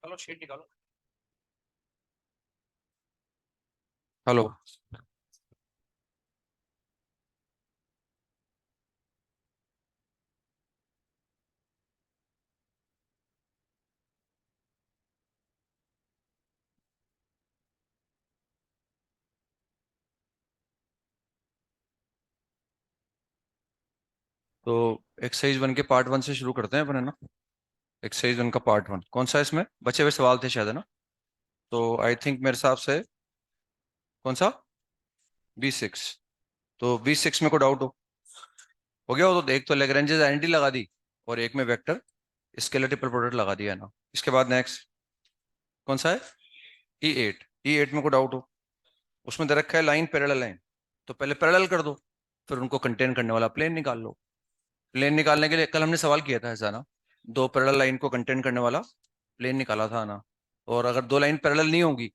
चलो शीट निकालो। हेलो। तो एक्सरसाइज वन के पार्ट वन से शुरू करते हैं अपन, है ना। एक्सरसाइज वन का पार्ट वन कौन सा है, इसमें बचे हुए सवाल थे शायद, है ना। तो आई थिंक मेरे हिसाब से कौन सा, B6। तो B6 में कोई डाउट हो गया हो तो एक तो लेग्रेंजेस आइडेंटिटी लगा दी और एक में वेक्टर स्केलर ट्रिपल प्रोडक्ट लगा दिया, है ना। इसके बाद नेक्स्ट कौन सा है, E8। E8 में कोई डाउट हो, उसमें दे रखा है लाइन पैरेलल लाइन। तो पहले पैरेलल कर दो, फिर उनको कंटेन करने वाला प्लेन निकाल लो। प्लेन निकालने के लिए कल हमने सवाल किया था ऐसा ना, दो पैरेलल लाइन को कंटेन करने वाला प्लेन निकाला था ना। और अगर दो लाइन पैरेलल नहीं होगी,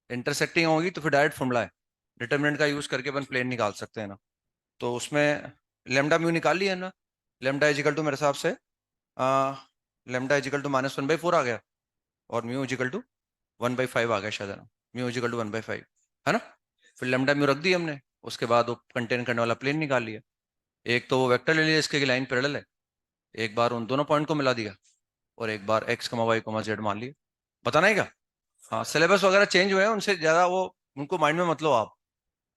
इंटरसेक्टिंग होगी, तो फिर डायरेक्ट फॉर्मूला है, डिटर्मिनेंट का यूज करके अपन प्लेन निकाल सकते हैं ना। तो उसमें लेमडा म्यू निकाल लिया है ना। लेमडा इजिकल टू मेरे हिसाब से लेमडा इजिकल टू -1/4 आ गया, और म्यू इजिकल टू 1/5 आ गया शायद, है ना। म्यू इजिकल टू 1/5, है ना। फिर लेमडा म्यू रख दी हमने, उसके बाद वो कंटेन करने वाला प्लेन निकाल लिया। एक तो वो वेक्टर ले लिया इसके लाइन पैरेलल है, एक बार उन दोनों पॉइंट को मिला दिया, और एक बार x, y, z मान लिया। बताना है क्या। हाँ सिलेबस वगैरह चेंज हुए हैं, उनसे ज्यादा वो उनको माइंड में मत लो आप।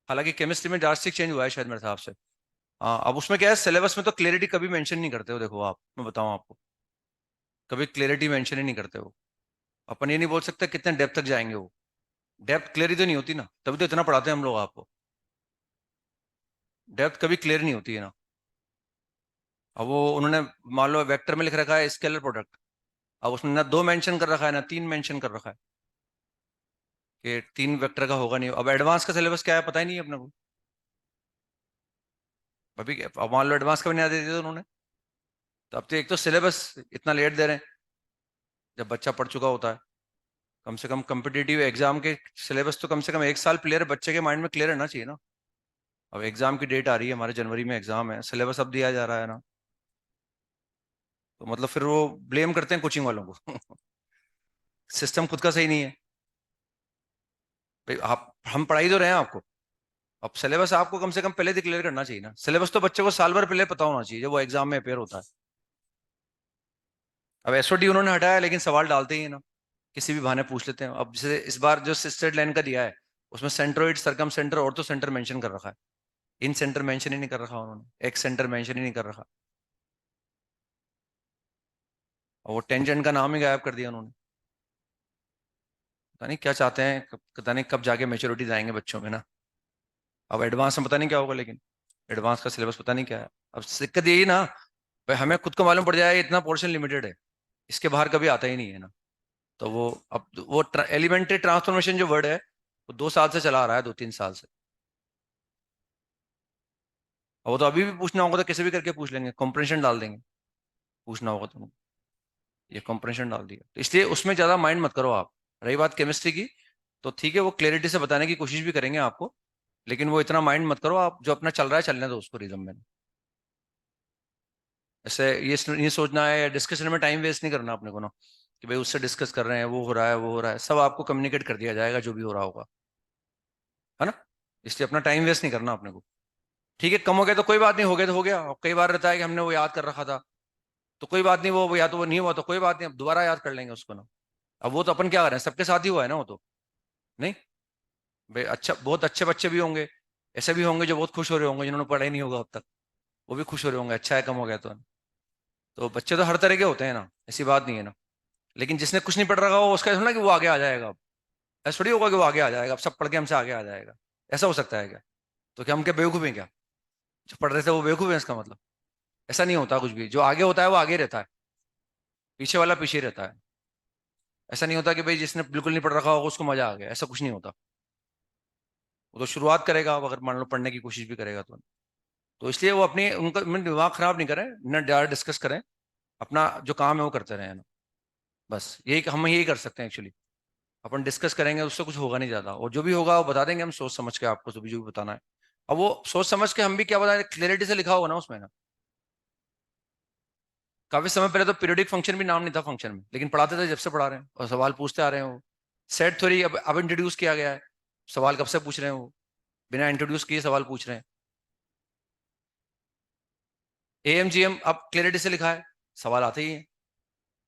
हालांकि केमिस्ट्री में ड्रास्टिक चेंज हुआ है शायद मेरे हिसाब से। हाँ अब उसमें क्या है, सिलेबस में तो क्लियरिटी कभी मेंशन नहीं करते हो, देखो आप, मैं बताऊं आपको, कभी क्लियरिटी मेंशन ही नहीं करते हो। अपन ये नहीं बोल सकते कितने डेप्थ तक जाएंगे वो, डेप्थ क्लियर ही तो नहीं होती ना, तभी तो इतना पढ़ाते हैं हम लोग आपको। डेप्थ कभी क्लियर नहीं होती है ना। अब वो उन्होंने मान लो वेक्टर में लिख रखा है स्केलर प्रोडक्ट, अब उसने ना दो मेंशन कर रखा है ना तीन मेंशन कर रखा है, कि तीन वेक्टर का होगा नहीं। अब एडवांस का सिलेबस क्या है पता ही नहीं है अपने को। अभी अब मान लो एडवांस का भी नहीं दे दिया उन्होंने, तो अब तो एक तो सिलेबस इतना लेट दे रहे हैं जब बच्चा पढ़ चुका होता है। कम से कम कम्पिटिटिव एग्जाम के सिलेबस तो कम से कम एक साल प्लेयर बच्चे के माइंड में क्लियर रहना चाहिए ना। अब एग्जाम की डेट आ रही है, हमारे जनवरी में एग्जाम है, सिलेबस अब दिया जा रहा है ना, तो मतलब फिर वो ब्लेम करते हैं कोचिंग वालों को। सिस्टम खुद का सही नहीं है। भाई आप, हम पढ़ाई तो रहे हैं आपको, अब सिलेबस आपको कम से कम पहले डिक्लेयर करना चाहिए ना। सिलेबस तो बच्चे को साल भर पहले पता होना चाहिए जब वो एग्जाम में अपेयर होता है। अब एसओडी उन्होंने हटाया लेकिन सवाल डालते ही है ना, किसी भी बहाने पूछ लेते हैं। अब जैसे इस बार जो स्टेट लाइन का दिया है, उसमें सेंट्रोइड सरकम सेंटर और तो सेंटर मेंशन कर रखा है, इन सेंटर मेंशन ही नहीं कर रखा उन्होंने, एक सेंटर मेंशन ही नहीं कर रखा, और वो टेंजेंट का नाम ही गायब कर दिया उन्होंने। पता नहीं क्या चाहते हैं, पता नहीं कब जाके मेच्योरिटी जाएंगे बच्चों में ना। अब एडवांस में पता नहीं क्या होगा, लेकिन एडवांस का सिलेबस पता नहीं क्या है। अब दिक्कत यही ना, भाई हमें खुद को मालूम पड़ जाए इतना पोर्शन लिमिटेड है, इसके बाहर कभी आता ही नहीं है ना। तो वो अब वो एलिमेंट्री ट्रांसफॉर्मेशन जो वर्ड है, वो 2 साल से चला आ रहा है, 2-3 साल से। और वो तो अभी भी पूछना होगा तो कैसे भी करके पूछ लेंगे, कॉम्प्रेंशन डाल देंगे, पूछना होगा तो। ये कॉम्प्रेंशन डाल दिया, तो इसलिए उसमें ज्यादा माइंड मत करो आप। रही बात केमिस्ट्री की, तो ठीक है वो क्लैरिटी से बताने की कोशिश भी करेंगे आपको, लेकिन वो इतना माइंड मत करो आप, जो अपना चल रहा है चलने दो उसको रिदम में। ऐसे ये सोचना है डिस्कशन में टाइम वेस्ट नहीं करना अपने को ना, कि भाई उससे डिस्कस कर रहे हैं, वो हो रहा है वो हो रहा है, सब आपको कम्युनिकेट कर दिया जाएगा जो भी हो रहा होगा, है ना। इसलिए अपना टाइम वेस्ट नहीं करना अपने को। ठीक है कम हो गया तो कोई बात नहीं, हो गया तो हो गया। अब कई बार रहता है कि हमने वो याद कर रखा था, तो कोई बात नहीं, वो या तो वो नहीं हुआ तो कोई बात नहीं, अब दोबारा याद कर लेंगे उसको ना। अब वो तो अपन क्या कर रहे हैं, सबके साथ ही हुआ है ना वो तो। नहीं भाई, अच्छा बहुत अच्छे बच्चे भी होंगे, ऐसे भी होंगे जो बहुत खुश हो रहे होंगे जिन्होंने पढ़ा ही नहीं होगा अब तक, वो भी खुश हो रहे होंगे, अच्छा है कम हो गया तो बच्चे तो हर तरह के होते हैं ना, ऐसी बात नहीं है ना। लेकिन जिसने कुछ नहीं पढ़ रखा हो उसका थोड़ा कि वो आगे आ जाएगा अब, ऐसा थोड़ी होगा कि वो आगे आ जाएगा अब सब पढ़ के हमसे आगे आ जाएगा। ऐसा हो सकता है क्या? तो क्या हम क्या बेवकूफ हैं क्या? जो पढ़ रहे थे वो बेवकूफ है इसका मतलब? ऐसा नहीं होता कुछ भी, जो आगे होता है वो आगे रहता है, पीछे वाला पीछे रहता है। ऐसा नहीं होता कि भाई जिसने बिल्कुल नहीं पढ़ रखा होगा उसको मजा आ गया, ऐसा कुछ नहीं होता। वो तो शुरुआत करेगा, अब अगर मान लो पढ़ने की कोशिश भी करेगा तो इसलिए वो अपनी उनका मन दिमाग खराब नहीं करें, न ज़्यादा डिस्कस करें, अपना जो काम है वो करते रहें ना। बस यही हम यही कर सकते हैं एक्चुअली। अपन डिस्कस करेंगे उससे कुछ होगा नहीं ज्यादा, और जो भी होगा वो बता देंगे हम सोच समझ के आपको, जो भी बताना है। अब वो सोच समझ के हम भी क्या बता रहे, क्लियरिटी से लिखा होगा ना उसमें ना। काफी समय पहले तो पीरियोडिक फंक्शन भी नाम नहीं था फंक्शन में, लेकिन पढ़ाते थे जब से पढ़ा रहे हैं और सवाल पूछते आ रहे हैं वो। सेट थ्योरी अब इंट्रोड्यूस किया गया है, सवाल कब से पूछ रहे हैं वो, बिना इंट्रोड्यूस किए सवाल पूछ रहे हैं। एएमजीएम अब क्लियरिटी से लिखा है, सवाल आते ही हैं,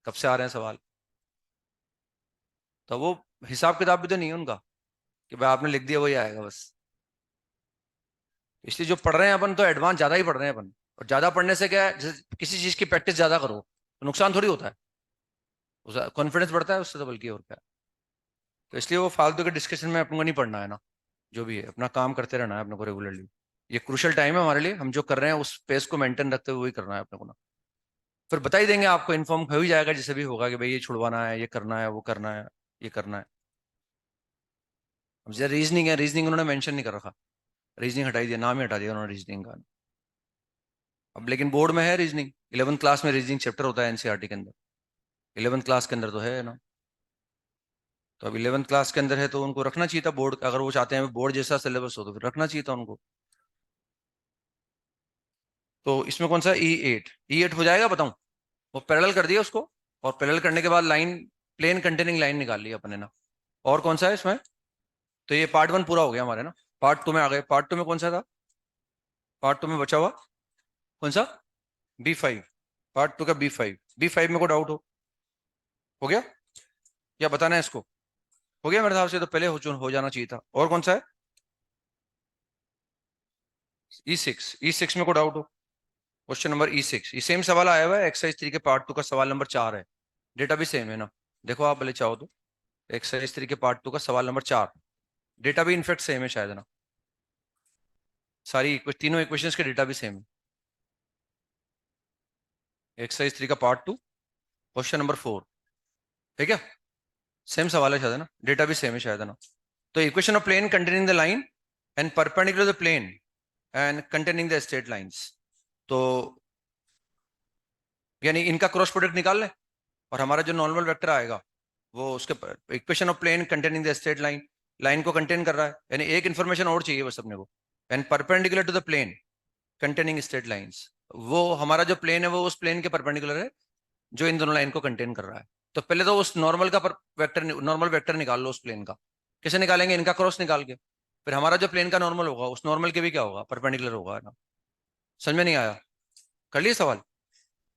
कब से आ रहे हैं सवाल। तो वो हिसाब किताब भी तो नहीं है उनका, कि भाई आपने लिख दिया वही आएगा बस। इसलिए जो पढ़ रहे हैं अपन तो एडवांस ज्यादा ही पढ़ रहे हैं अपन। और ज्यादा पढ़ने से क्या है, जैसे किसी चीज की प्रैक्टिस ज्यादा करो तो नुकसान थोड़ी होता है, उसका कॉन्फिडेंस बढ़ता है उससे, तो बल्कि और क्या है। तो इसलिए वो फालतू के डिस्कशन में अपन को नहीं पढ़ना है ना, जो भी है अपना काम करते रहना है अपने को रेगुलरली। ये क्रूशल टाइम है हमारे लिए, हम जो कर रहे हैं उस पेस को मेंटेन रखते हुए वही करना है अपने को ना। फिर बता ही देंगे आपको, इन्फॉर्म हो ही जाएगा जैसे भी होगा कि भाई ये छुड़वाना है, ये करना है, वो करना है, ये करना है। अब जैसे रीजनिंग है, रीजनिंग उन्होंने मेंशन नहीं कर रखा, रीजनिंग हटाई दिया, नाम ही हटा दिया उन्होंने रीजनिंग का। अब लेकिन बोर्ड में है रीजनिंग, 11th क्लास में रीजनिंग चैप्टर होता है एनसीईआरटी के अंदर, 11th क्लास के अंदर तो है ना। तो अब 11th क्लास के अंदर है तो उनको रखना चाहिए था बोर्ड, अगर वो चाहते हैं बोर्ड जैसा सिलेबस हो तो फिर रखना चाहिए था उनको। तो इसमें कौन सा ई एट हो जाएगा बताऊं? वो पैरेलल कर दिया उसको, और पैरेलल करने के बाद लाइन, प्लेन कंटेनिंग लाइन निकाल ली अपने ना। और कौन सा है इसमें? तो ये पार्ट 1 पूरा हो गया हमारे ना। पार्ट 2 में आ गए, पार्ट 2 में कौन सा था? पार्ट 2 में बचा हुआ कौन सा? B5। पार्ट 2 का B5, B5 में को डाउट हो गया, या बताना है इसको? हो गया मेरे हिसाब से, तो पहले हो जाना चाहिए था। और कौन सा है? E6 में कोई डाउट हो? क्वेश्चन नंबर E6, ये सेम सवाल आया हुआ है एक्सरसाइज 3 के पार्ट 2 का, सवाल नंबर 4 है। डेटा भी सेम है ना, देखो आप भले चाहो तो। एक्सरसाइज 3 के पार्ट 2 का सवाल नंबर 4, डेटा भी इनफेक्ट सेम है शायद ना, सारी तीनों इक्वेशंस के डेटा भी सेम है। एक्सरसाइज 3 का पार्ट 2 क्वेश्चन नंबर 4, ठीक है। सेम सवाल है शायद है ना, डेटा भी सेम है शायद है ना। तो equation of plane containing the line and perpendicular the plane and containing the straight lines, तो यानी इनका क्रॉस प्रोडक्ट निकाल लें, और हमारा जो नॉर्मल वेक्टर आएगा वो उसके equation of plane containing the straight line, line को कंटेन कर रहा है, यानी एक इन्फॉर्मेशन और चाहिए बस अपने को। And perpendicular to the plane containing straight lines, वो हमारा जो प्लेन है वो उस प्लेन के परपेंडिकुलर है जो इन दोनों लाइन को कंटेन कर रहा है। तो पहले तो उस नॉर्मल का वेक्टर, नॉर्मल वेक्टर निकाल लो उस प्लेन का। कैसे निकालेंगे? इनका क्रॉस निकाल के। फिर हमारा जो प्लेन का नॉर्मल होगा उस नॉर्मल के भी क्या होगा? परपेंडिकुलर होगा, है ना। समझ में नहीं आया? कर लिए सवाल?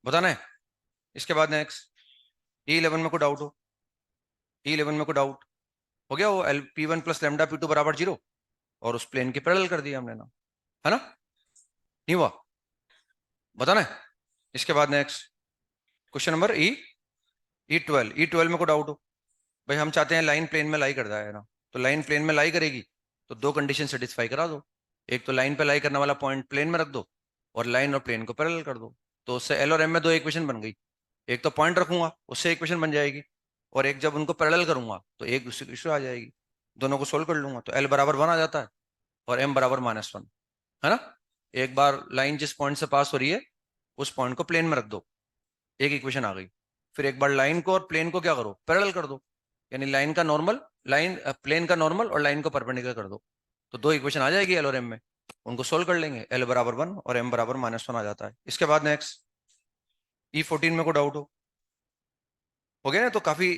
बताना है। इसके बाद नेक्स्ट, E11 में कोई डाउट हो? E11 में कोई डाउट? हो गया वो, P1 + λ P2 बराबर 0, और उस प्लेन के पैरेलल कर दिया हमने ना, है ना। नहीं हुआ? बताना है। इसके बाद नेक्स्ट क्वेश्चन नंबर E12 में कोई डाउट हो? भाई हम चाहते हैं लाइन प्लेन में लाई कर रहा है ना, तो लाइन प्लेन में लाई करेगी तो दो कंडीशन सेटिस्फाई करा दो। एक तो लाइन पे लाई करने वाला पॉइंट प्लेन में रख दो, और लाइन और प्लेन को पैरेलल कर दो। तो उससे एल और एम में दो इक्वेशन बन गई। एक तो पॉइंट रखूंगा उससे इक्वेशन बन जाएगी, और एक जब उनको पैरेलल करूंगा तो एक दूसरी इक्वेशन आ जाएगी। दोनों को सोल्व कर लूंगा तो एल बराबर 1 आ जाता है, और एम बराबर -1, है ना। एक बार लाइन जिस पॉइंट से पास हो रही है उस पॉइंट को प्लेन में रख दो, एक इक्वेशन आ गई। फिर एक बार लाइन को और प्लेन को क्या करो? पैरेलल कर दो, यानी लाइन का नॉर्मल, लाइन प्लेन का नॉर्मल और लाइन को परपेंडिकुलर कर दो, तो दो इक्वेशन आ जाएगी एल और एम में। उनको सोल्व कर लेंगे, एल बराबर 1 और एम बराबर -1 आ जाता है। इसके बाद नेक्स्ट E14 में को डाउट हो गया ना, तो काफी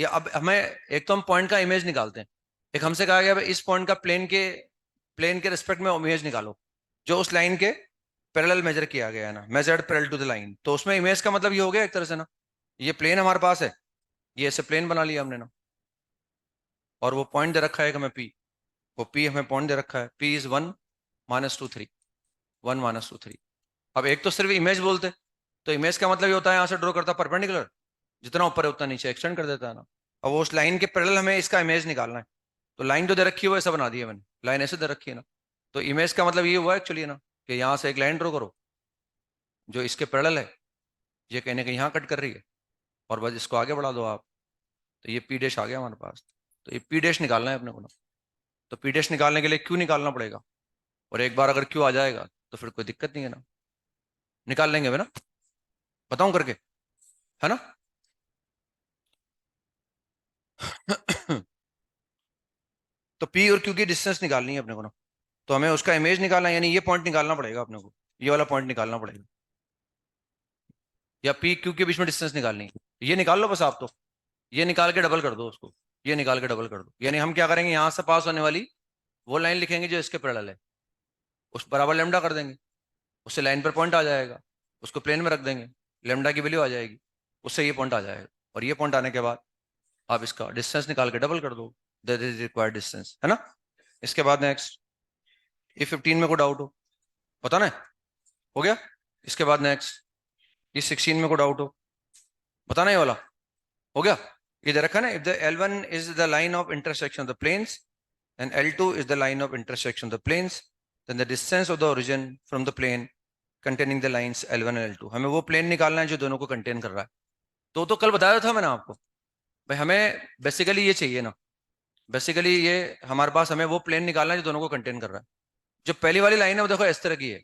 अब हमें एक तो हम पॉइंट का इमेज निकालते हैं। एक हमसे कहा गया इस पॉइंट का प्लेन के रिस्पेक्ट में इमेज निकालो जो उस लाइन के पैरेलल मेजर किया गया है ना, measured parallel to the line. तो उसमें इमेज का मतलब ये हो गया एक तरह से ना, ये प्लेन हमारे पास है, ये ऐसे प्लेन बना लिया हमने ना, और वो पॉइंट दे रखा है हमें P, वो P हमें पॉइंट दे रखा है, P = 1 - 2 3, 1 - 2 3। अब एक तो सिर्फ इमेज बोलते, तो इमेज का मतलब ये होता है यहाँ से ड्रॉ करता परपेंडिकुलर, जितना ऊपर है उतना नीचे एक्सटेंड कर देता है ना। अब वो उस लाइन के पैरेलल हमें इसका इमेज निकालना है, तो लाइन जो दे रखी है वो ऐसा बना दिया मैंने, लाइन ऐसे दे रखी है ना। तो इमेज का मतलब ये हुआ एक्चुअली ना, कि यहाँ से एक लाइन ड्रॉ करो जो इसके पैरेलल है, ये कहीं ना कहीं यहाँ कट कर रही है, और बस इसको आगे बढ़ा दो आप, तो ये P' आ गया हमारे पास। तो ये P' निकालना है अपने को ना, तो P' निकालने के लिए Q निकालना पड़ेगा, और एक बार अगर Q आ जाएगा तो फिर कोई दिक्कत नहीं है ना, निकाल लेंगे ना। बताऊं करके, है ना। तो P और Q की डिस्टेंस निकालनी है अपने को ना, तो हमें उसका इमेज निकालना है, यानी ये पॉइंट निकालना पड़ेगा अपने को, ये वाला पॉइंट निकालना पड़ेगा, या P Q के बीच में डिस्टेंस निकालनी है। ये निकाल लो बस आप तो, ये निकाल के डबल कर दो उसको, ये निकाल के डबल कर दो, यानी हम क्या करेंगे, यहां से पास होने वाली वो लाइन लिखेंगे जो इसके पैरेलल है, उस बराबर लेमडा कर देंगे, उससे लाइन पर पॉइंट आ जाएगा, उसको प्लेन में रख देंगे, लेमडा की वैल्यू आ जाएगी, उससे ये पॉइंट आ जाएगा, और ये पॉइंट आने के बाद आप इसका डिस्टेंस निकाल के डबल कर दो, दैट इज रिक्वायर्ड डिस्टेंस, है ना। इसके बाद नेक्स्ट E15 में कोई डाउट हो? बताना है। हो गया। इसके बाद नेक्स्ट E16 में कोई डाउट हो? बताना ये वाला। हो गया। ये दे रखा है ना, if the L1 is the line of intersection of the planes and L2 is the line of intersection of the planes, then the distance of the origin from the plane containing the lines L1 and L2, हमें वो plane निकालना है जो दोनों को contain कर रहा है। तो कल बताया था मैंने आपको, भाई हमें बेसिकली ये चाहिए ना, बेसिकली ये हमारे पास हमें वो प्लेन निकालना है जो दोनों को कंटेन कर रहा है। जो पहली वाली लाइन है वो देखो इस तरह की है,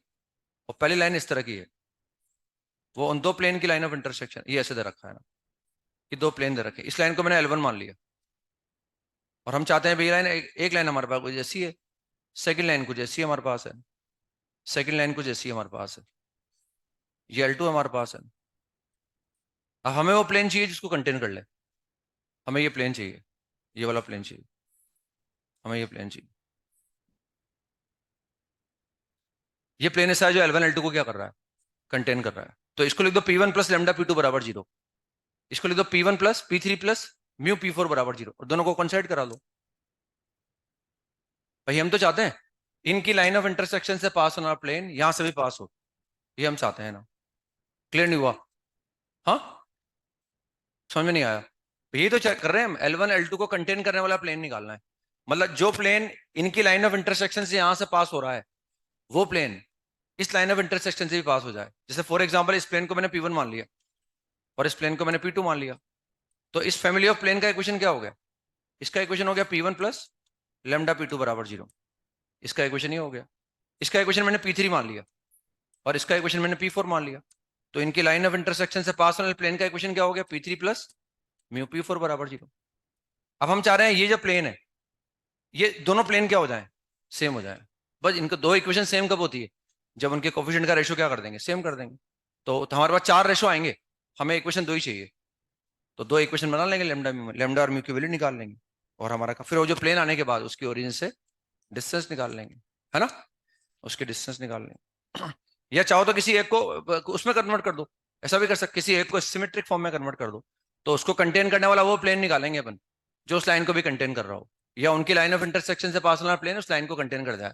और पहली लाइन इस तरह की है, वो उन दो प्लेन की लाइन ऑफ इंटरसेक्शन ये ऐसे दे रखा है ना, कि दो प्लेन दे रखे, इस लाइन को मैंने L1 मान लिया, और हम चाहते हैं भाई लाइन एक लाइन हमारे पास कुछ ऐसी है, सेकंड लाइन कुछ ऐसी हमारे पास है, सेकंड लाइन कुछ ऐसी हमारे पास है, ये L2 हमारे पास है। अब हमें वो प्लेन चाहिए जिसको कंटेन कर ले, हमें ये प्लेन चाहिए, ये वाला प्लेन चाहिए, हमें ये प्लेन चाहिए। ये प्लेन ऐसा है जो L1 L2 को क्या कर रहा है? कंटेन कर रहा है। तो इसको लिख दो P1 + λ P2 = 0, इसको लिख दो P1 + P3 + mu P four बराबर 0, और दोनों को कंसाइड करा लो। भाई हम तो चाहते हैं इनकी लाइन ऑफ इंटरसेक्शन से पास होना प्लेन यहां से भी पास हो, ये हम चाहते हैं ना। क्लियर नहीं हुआ? हाँ, समझ में नहीं आया? ये तो चेक कर रहे हैं हम, L1 L2 को कंटेन करने वाला प्लेन निकालना है। मतलब जो प्लेन इनकी लाइन ऑफ इंटरसेक्शन से यहां से पास हो रहा है, वो प्लेन इस लाइन ऑफ इंटरसेक्शन से भी पास हो जाए। जैसे फॉर एग्जांपल इस प्लेन को मैंने P1 मान लिया और इस प्लेन को मैंने P2 मान लिया, तो इस फैमिली ऑफ प्लेन का इक्वेशन क्या हो गया? इसका इक्वेशन हो गया P1 प्लस लेमडा P2 बराबर 0। इसका इक्वेशन ही हो गया। इसका इक्वेशन मैंने P3 मान लिया और इसका इक्वेशन मैंने P4 मान लिया, तो इनकी लाइन ऑफ इंटरसेक्शन से पास होने वाले प्लेन का इक्वेशन क्या हो गया? P3 प्लस म्यू P4 बराबर 0। अब हम चाह रहे हैं ये जो प्लेन है, ये दोनों प्लेन क्या हो जाए? सेम हो जाए। बस इनको दो इक्वेशन सेम कब होती है? जब उनके कोफिशिएंट का रेशो क्या कर देंगे? सेम कर देंगे। तो हमारे पास 4 रेशो आएंगे, हमें इक्वेशन 2 ही चाहिए, तो 2 इक्वेशन बना लेंगे, लेमडा और म्यू की वैल्यू निकाल लेंगे, और हमारा फिर वो जो प्लेन आने के बाद उसकी ओरिजिन से डिस्टेंस निकाल लेंगे, है ना? उसके डिस्टेंस निकाल लेंगे। या चाहो तो किसी एक को उसमें कन्वर्ट कर दो, ऐसा भी कर सकते, किसी एक को सिमेट्रिक फॉर्म में कन्वर्ट कर दो, तो उसको कंटेन करने वाला वो प्लेन निकालेंगे अपन जो उस लाइन को भी कंटेन कर रहा हो, या उनकी लाइन ऑफ इंटरसेक्शन से पास होने वाला प्लेन उस लाइन को कंटेन कर जाए।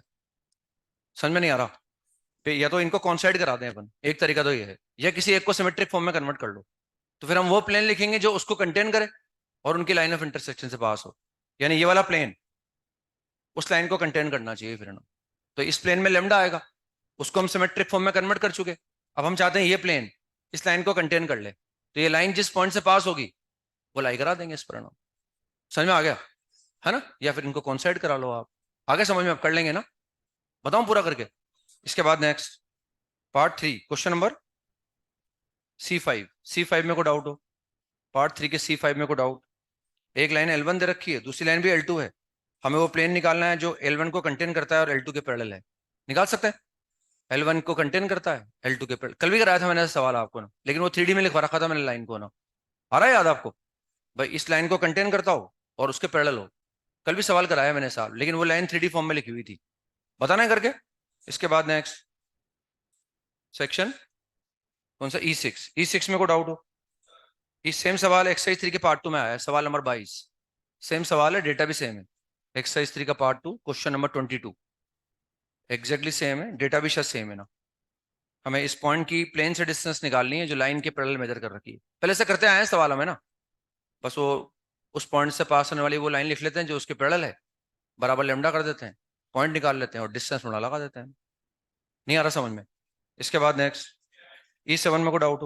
समझ में नहीं आ रहा? या तो इनको कॉन्साइड करा दें अपन, एक तरीका तो ये है, या किसी एक को सिमेट्रिक फॉर्म में कन्वर्ट कर लो, तो फिर हम वो प्लेन लिखेंगे जो उसको कंटेन करे और उनकी लाइन ऑफ इंटरसेक्शन से पास हो। यानी ये वाला प्लेन उस लाइन को कंटेन करना चाहिए फिर ना। तो इस प्लेन में लेमडा आएगा, उसको हम सिमेट्रिक फॉर्म में कन्वर्ट कर चुके। अब हम चाहते हैं ये प्लेन इस लाइन को कंटेन कर ले, तो ये लाइन जिस पॉइंट से पास होगी वो लाई करा देंगे इस पर ना। समझ में आ गया? है ना? या फिर इनको कॉन्साइड करा लो आप, आगे समझ में आप कर लेंगे ना। बताऊं पूरा करके? इसके बाद next part 3 question number C5 में को डाउट हो, पार्ट 3 के C5 में को डाउट। एक लाइन L1 दे रखी है, दूसरी लाइन भी L2 है, हमें वो प्लेन निकालना है जो L1 को कंटेन करता है और L2 के पैरेलल है। निकाल सकते हैं? L1 को कंटेन करता है, L2 के पैरेलल। कल भी कराया था मैंने सवाल आपको ना, लेकिन वो 3D में लिखवा रखा था मैंने लाइन को ना। आ रहा है याद आपको? भाई इस लाइन को कंटेन करता हो और उसके पैरेलल हो। कल भी सवाल कराया मैंने साहब, लेकिन वो लाइन 3D फॉर्म में लिखी हुई थी। बताना है करके? इसके बाद नेक्स्ट सेक्शन कौन सा? E6 में को डाउट हो, इस सेम सवाल एक्सरसाइज 3 के पार्ट 2 में आया है, सवाल नंबर 22। सेम सवाल है, डेटा भी सेम है। एक्सरसाइज 3 का part 2 question number 22 exactly same है, डेटा भी शायद सेम है ना। हमें इस पॉइंट की प्लेन से डिस्टेंस निकालनी है जो लाइन के पैरेलल मेजर कर रखी है। पहले से करते आए हैं सवाल हमें ना, बस वो उस पॉइंट से पास होने वाली वो लाइन लिख लेते हैं जो उसके पैरेलल है, बराबर लेमडा कर देते हैं, पॉइंट निकाल लेते हैं और डिस्टेंस थोड़ा लगा देते हैं। नहीं आ रहा समझ में? इसके बाद नेक्स्ट E7 में को डाउट